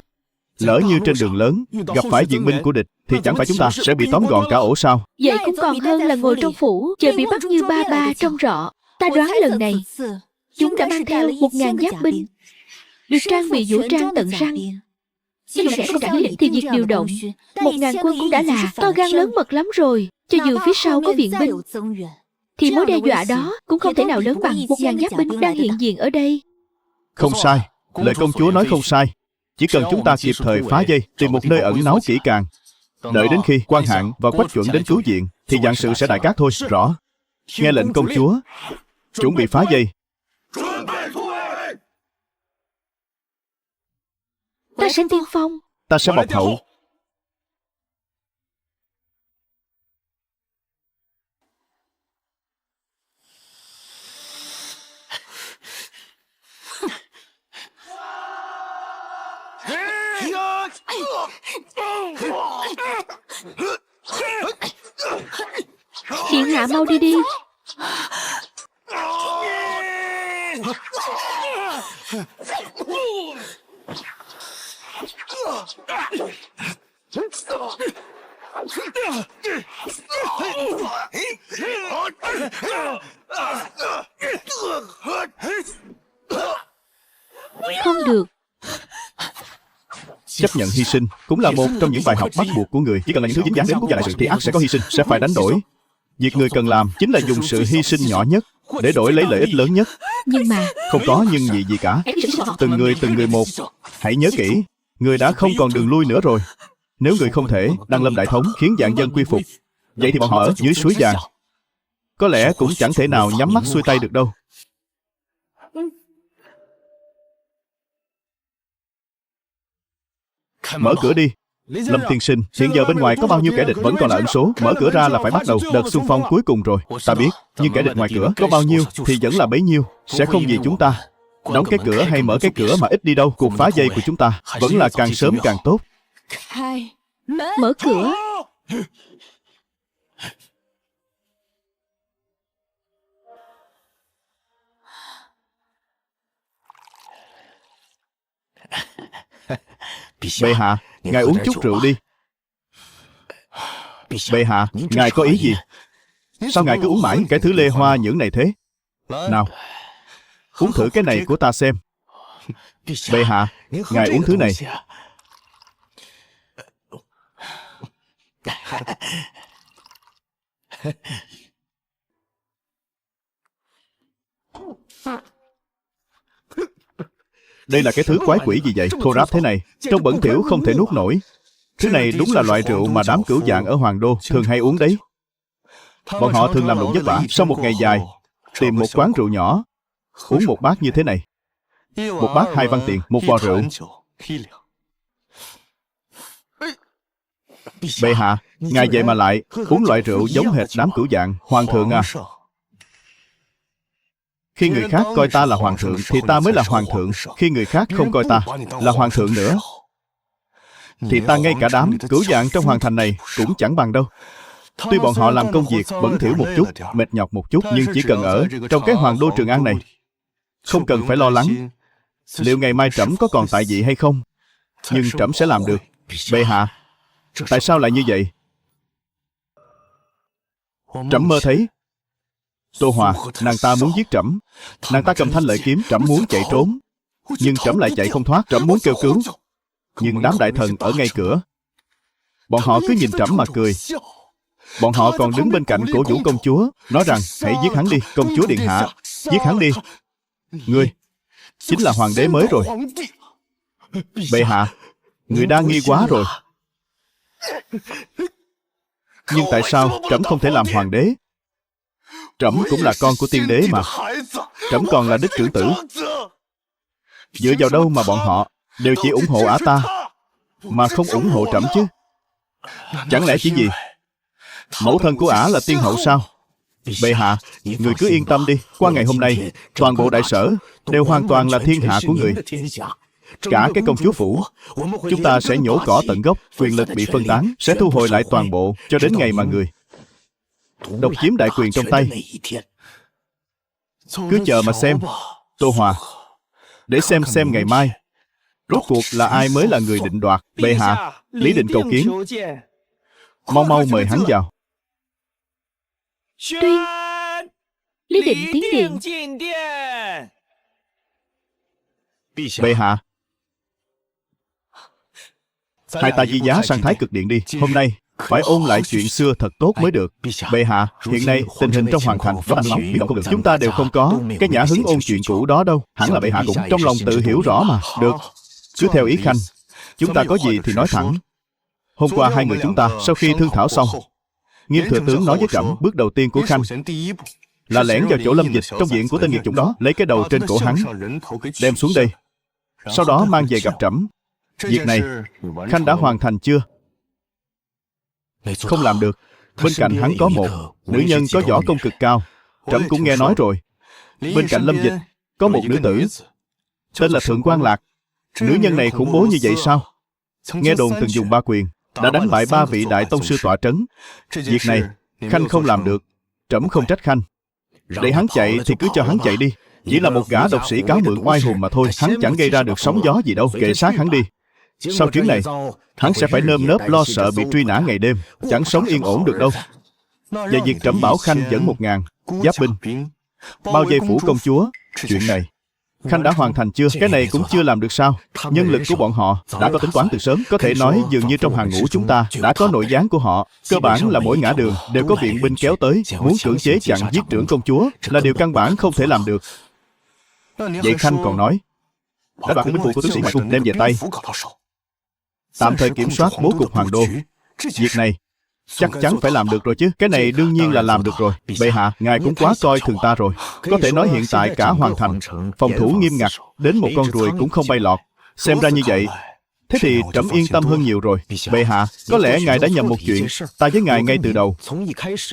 lỡ như trên đường lớn gặp phải viện binh của địch thì chẳng phải chúng ta sẽ bị tóm gọn cả ổ sao? Vậy cũng còn hơn là ngồi trong phủ chờ bị bắt như ba ba trong rọ. Ta đoán lần này Chúng đã mang theo 1000 giáp binh, được trang bị vũ trang tận răng. Nếu lẽ không cảm lệnh thì việc điều động 1000 quân cũng đã là to gan lớn mật lắm rồi. Cho dù phía sau có viện binh, thì mối đe dọa đó cũng không thể nào lớn bằng 1000 giáp binh đang hiện diện ở đây. Không sai, lời công chúa nói không sai. Chỉ cần chúng ta kịp thời phá dây, tìm một nơi ẩn náu kỹ càng, đợi đến khi Quan Hạng và Quách Chuẩn đến cứu viện, thì vạn sự sẽ đại cát thôi. Rõ. Nghe lệnh công chúa. Chuẩn bị phá dây. Ta sẽ tiên phong. Ta sẽ bọc hậu. Điện hạ mau đi đi. Không được. Chấp nhận hy sinh cũng là một trong những bài học bắt buộc của người. Chỉ cần là những thứ dính dáng đến quốc gia đại sự thì ắt sẽ có hy sinh, sẽ phải đánh đổi. Việc người cần làm chính là dùng sự hy sinh nhỏ nhất để đổi lấy lợi ích lớn nhất. Nhưng mà không có nhưng gì cả. Từng người một. Hãy nhớ kỹ, người đã không còn đường lui nữa rồi. Nếu người không thể đăng lâm đại thống khiến vạn dân quy phục, vậy thì bọn họ ở dưới suối vàng có lẽ cũng chẳng thể nào nhắm mắt xuôi tay được đâu. Mở cửa đi. Lâm tiên sinh, hiện giờ bên ngoài có bao nhiêu kẻ địch vẫn còn là ẩn số. Mở cửa ra là phải bắt đầu đợt xung phong cuối cùng rồi. Ta biết, nhưng kẻ địch ngoài cửa có bao nhiêu thì vẫn là bấy nhiêu. Sẽ không vì chúng ta đóng cái cửa hay mở cái cửa mà ít đi đâu. Cuộc phá dây của chúng ta vẫn là càng sớm càng tốt. Mở cửa. Bệ hạ, ngài uống chút rượu đi. Bệ hạ, ngài có ý gì? Sao ngài cứ uống mãi cái thứ lê hoa nhưỡng này thế? Nào, uống thử cái này của ta xem. Bệ hạ, ngài uống thứ này. Đây là cái thứ quái quỷ gì vậy? Thô ráp thế này, trông bẩn thỉu không thể nuốt nổi. Thứ này đúng là loại rượu mà đám cửu dạng ở Hoàng Đô thường hay uống đấy. Bọn họ thường làm lụng vất vả, sau một ngày dài, tìm một quán rượu nhỏ, uống một bát như thế này. Một bát 2 văn tiền, một vò rượu. Bệ hạ, ngài vậy mà lại uống loại rượu giống hệt đám cửu dạng. Hoàng thượng à, khi người khác coi ta là hoàng thượng thì ta mới là hoàng thượng. Khi người khác không coi ta là hoàng thượng nữa thì ta ngay cả đám cửu dạng trong hoàng thành này cũng chẳng bằng đâu. Tuy bọn họ làm công việc bẩn thỉu một chút, mệt nhọc một chút, nhưng chỉ cần ở trong cái hoàng đô Trường An này, không cần phải lo lắng liệu ngày mai trẫm có còn tại vị hay không. Nhưng trẫm sẽ làm được. Bệ hạ, tại sao lại như vậy? Trẫm mơ thấy Tô Hòa, nàng ta muốn giết trẫm. Nàng ta cầm thanh lợi kiếm, trẫm muốn chạy trốn, nhưng trẫm lại chạy không thoát. Trẫm muốn kêu cứu, nhưng đám đại thần ở ngay cửa. Bọn họ cứ nhìn trẫm mà cười. Bọn họ còn đứng bên cạnh cổ vũ công chúa, nói rằng hãy giết hắn đi, công chúa điện hạ, giết hắn đi. Ngươi chính là hoàng đế mới rồi. Bệ hạ, người đa nghi quá rồi. Nhưng tại sao trẫm không thể làm hoàng đế? Trẫm cũng là con của tiên đế mà. Trẫm còn là đích trưởng tử. Dựa vào đâu mà bọn họ đều chỉ ủng hộ ả ta mà không ủng hộ trẫm chứ? Chẳng lẽ chỉ vì mẫu thân của ả là tiên hậu sao? Bệ hạ, người cứ yên tâm đi. Qua ngày hôm nay, toàn bộ đại sở đều hoàn toàn là thiên hạ của người. Cả cái công chúa phủ, chúng ta sẽ nhổ cỏ tận gốc. Quyền lực bị phân tán sẽ thu hồi lại toàn bộ, cho đến ngày mà người độc chiếm đại quyền trong tay. Cứ chờ mà xem, Tô Hòa, để xem ngày mai rốt cuộc là ai mới là người định đoạt. Bệ hạ, Lý Định cầu kiến. Mau mau mời hắn vào. Tuyên, Lý Định tiến điện. Bệ hạ, hai ta di giá sang Thái Cực Điện đi. Hôm nay phải ôn lại chuyện xưa thật tốt mới được. Bệ hạ, hiện nay tình hình trong hoàng thành rất lạnh nóng, biến động không được. Chúng ta đều không có cái nhã hứng ôn chuyện cũ đó đâu. Hẳn là bệ hạ cũng trong lòng tự hiểu rõ mà. Được, cứ theo ý khanh. Chúng ta có gì thì nói thẳng. Hôm qua hai người chúng ta sau khi thương thảo xong, Nghiêm thừa tướng nói với trẫm, bước đầu tiên của khanh là lẻn vào chỗ Lâm Dịch trong viện của tên nghiệt chủng đó, lấy cái đầu trên cổ hắn đem xuống đây, sau đó mang về gặp trẫm. Việc này khanh đã hoàn thành chưa? Không làm được. Bên cạnh hắn có một nữ nhân có võ công cực cao, trẫm cũng nghe nói rồi. Bên cạnh Lâm Dịch có một nữ tử tên là Thượng Quan Lạc. Nữ nhân này khủng bố như vậy sao? Nghe đồn từng dùng 3 quyền đã đánh bại 3 vị đại tông sư tọa trấn. Việc này khanh không làm được, trẫm không trách khanh. Để hắn chạy thì cứ cho hắn chạy đi. Chỉ là một gã độc sĩ cáo mượn oai hùng mà thôi. Hắn chẳng gây ra được sóng gió gì đâu. Kệ sát hắn đi. Sau chuyến này hắn sẽ phải nơm nớp lo sợ bị truy nã ngày đêm, chẳng sống yên ổn được đâu. Về việc trẫm bảo khanh dẫn 1000 giáp binh bao vây phủ công chúa, chuyện này khanh đã hoàn thành chưa? Cái này cũng chưa làm được sao? Nhân lực của bọn họ đã có tính toán từ sớm. Có thể nói dường như trong hàng ngũ chúng ta đã có nội gián của họ. Cơ bản là mỗi ngã đường đều có viện binh kéo tới, muốn cưỡng chế chặn giết trưởng công chúa là điều căn bản không thể làm được. Vậy khanh còn nói đã đoạt binh phủ của tướng sĩ ngoại cung đem về tay, tạm thời kiểm soát bố cục hoàng đô. Việc này chắc chắn phải làm được rồi chứ. Cái này đương nhiên là làm được rồi. Bệ hạ, ngài cũng quá coi thường ta rồi. Có thể nói hiện tại cả hoàng thành phòng thủ nghiêm ngặt, đến một con ruồi cũng không bay lọt. Xem ra như vậy, thế thì trẫm yên tâm hơn nhiều rồi. Bệ hạ, có lẽ ngài đã nhầm một chuyện. Ta với ngài ngay từ đầu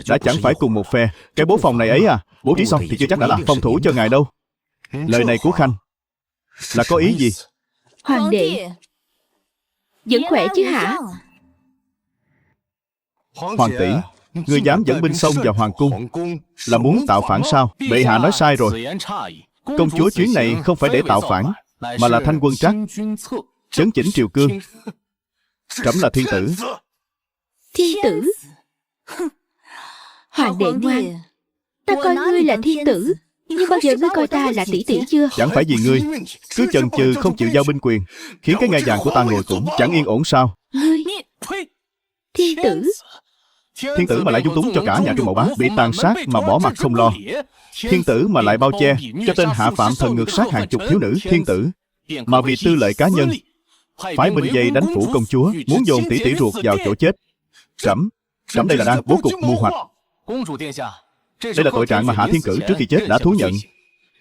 đã chẳng phải cùng một phe. Cái bố phòng này ấy à, bố trí xong thì chưa chắc đã là phòng thủ cho ngài đâu. Lời này của khanh là có ý gì? Hoàng đệ vẫn khỏe chứ hả? Hoàng tỷ, ngươi dám dẫn binh xông vào hoàng cung là muốn tạo phản sao? Bệ hạ nói sai rồi. Công chúa chuyến này không phải để tạo phản, mà là thanh quân trắc, chấn chỉnh triều cương. Trẫm là thiên tử. Thiên tử? Hoàng đệ ngoan, ta coi ngươi là thiên tử, nhưng bao giờ ngươi coi ta là tỷ tỷ chưa? Chẳng phải vì ngươi cứ chần chừ không chịu giao binh quyền, khiến cái ngai vàng của ta ngồi cũng chẳng yên ổn sao? Ngươi thiên tử? Thiên tử mà lại dung túng cho cả nhà Trung Mậu Bá bị tàn sát mà bỏ mặt không lo. Thiên tử mà lại bao che cho tên hạ phạm thần ngược sát hàng chục thiếu nữ. Thiên tử mà vì tư lợi cá nhân phái binh dây đánh phủ công chúa, muốn dồn tỷ tỷ ruột vào chỗ chết. Trẫm đây là đang bố cục mưu hoạch. Đây là tội trạng mà Hạ Thiên Cử trước khi chết đã thú nhận.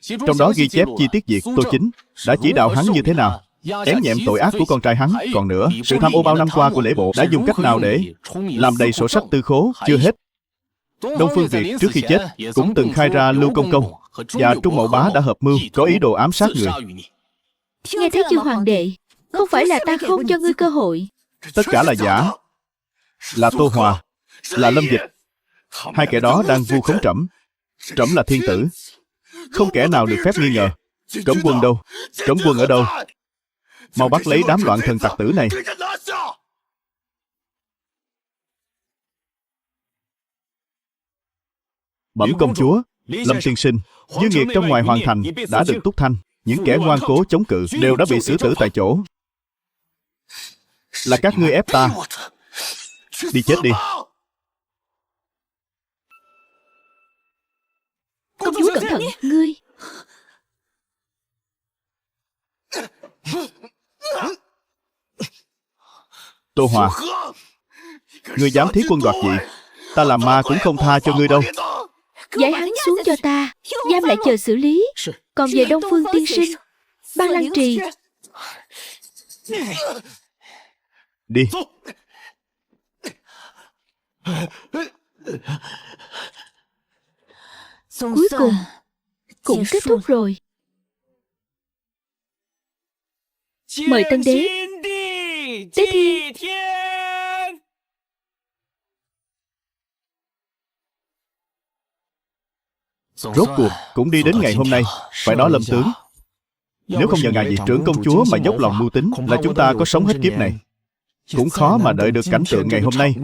Trong đó ghi chép chi tiết việc Tô Chính đã chỉ đạo hắn như thế nào, ém nhẹm tội ác của con trai hắn. Còn nữa, sự tham ô bao năm qua của lễ bộ đã dùng cách nào để làm đầy sổ sách tư khố chưa hết. Đông Phương Việt trước khi chết cũng từng khai ra Lưu Công Công và Trung Mậu Bá đã hợp mưu, có ý đồ ám sát người. Nghe thấy chưa hoàng đệ? Không phải là ta không cho ngươi cơ hội. Tất cả là giả. Là Tô Hòa, là Lâm Dịch. Hai kẻ đó đang vu khống trẫm. Trẫm là thiên tử, không kẻ nào được phép nghi ngờ. Cấm quân đâu? Cấm quân ở đâu? Mau bắt lấy đám loạn thần tặc tử này. Bẩm công chúa, Lâm tiên sinh, dư nghiệt trong ngoài hoàng thành đã được túc thanh. Những kẻ ngoan cố chống cự đều đã bị xử tử tại chỗ. Là các ngươi ép ta. Đi chết đi. Công chúa cẩn thận, ngươi. Tô Hòa, ngươi dám thí quân đoạt vị, ta làm ma cũng không tha cho ngươi đâu. Giải hắn xuống cho ta, giam lại chờ xử lý. Còn về Đông Phương tiên sinh, Ban Lăng Trì, đi. Cuối cùng cũng kết thúc rồi. Mời tân đế. Tế Thiên. Rốt cuộc cũng đi đến ngày hôm nay. Phải đó Lâm tướng, nếu không nhờ ngài vị trưởng công chúa mà dốc lòng mưu tính, là chúng ta có sống hết kiếp này cũng khó mà đợi được cảnh tượng ngày hôm nay.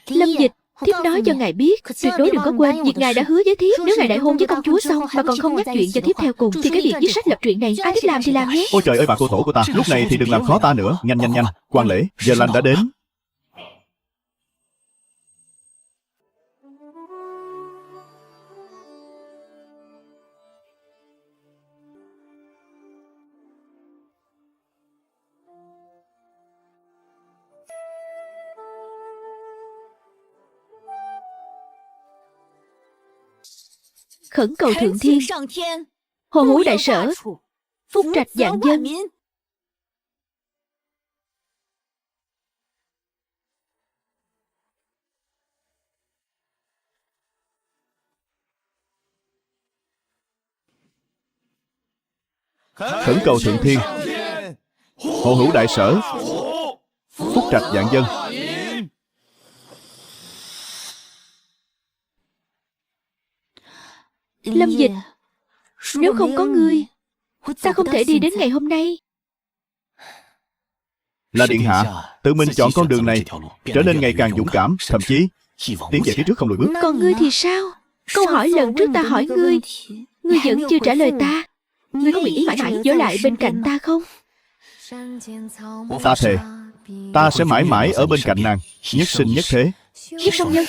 Lâm Dịch, Thiếp nói cho ngài biết, tuyệt đối đừng có quên việc ngài đã hứa với thiếp. Nếu ngài đại hôn với công chúa xong mà còn không nhắc chuyện cho thiếp theo cùng, thì cái việc viết sách lập truyện này ai thích làm thì làm nhé. Ôi trời ơi, bà cô tổ của ta, lúc này thì đừng làm khó ta nữa. Nhanh nhanh nhanh, quan lễ, giờ lành đã đến. Khẩn cầu thượng thiên, Hồ Hữu đại sở, phúc trạch vạn dân. Khẩn cầu thượng thiên, Hồ Hữu đại sở, phúc trạch vạn dân. Lâm Dịch, nếu không có ngươi, ta không thể đi đến ngày hôm nay. Là điện hạ tự mình chọn con đường này, trở nên ngày càng dũng cảm, thậm chí tiến về phía trước không lùi bước. Còn ngươi thì sao? Câu hỏi lần trước ta hỏi ngươi, ngươi vẫn chưa trả lời ta. Ngươi có nguyện ý mãi mãi ở lại bên cạnh ta không? Ta thề, ta sẽ mãi mãi ở bên cạnh nàng, nhất sinh nhất thế. Kiếp song nhân.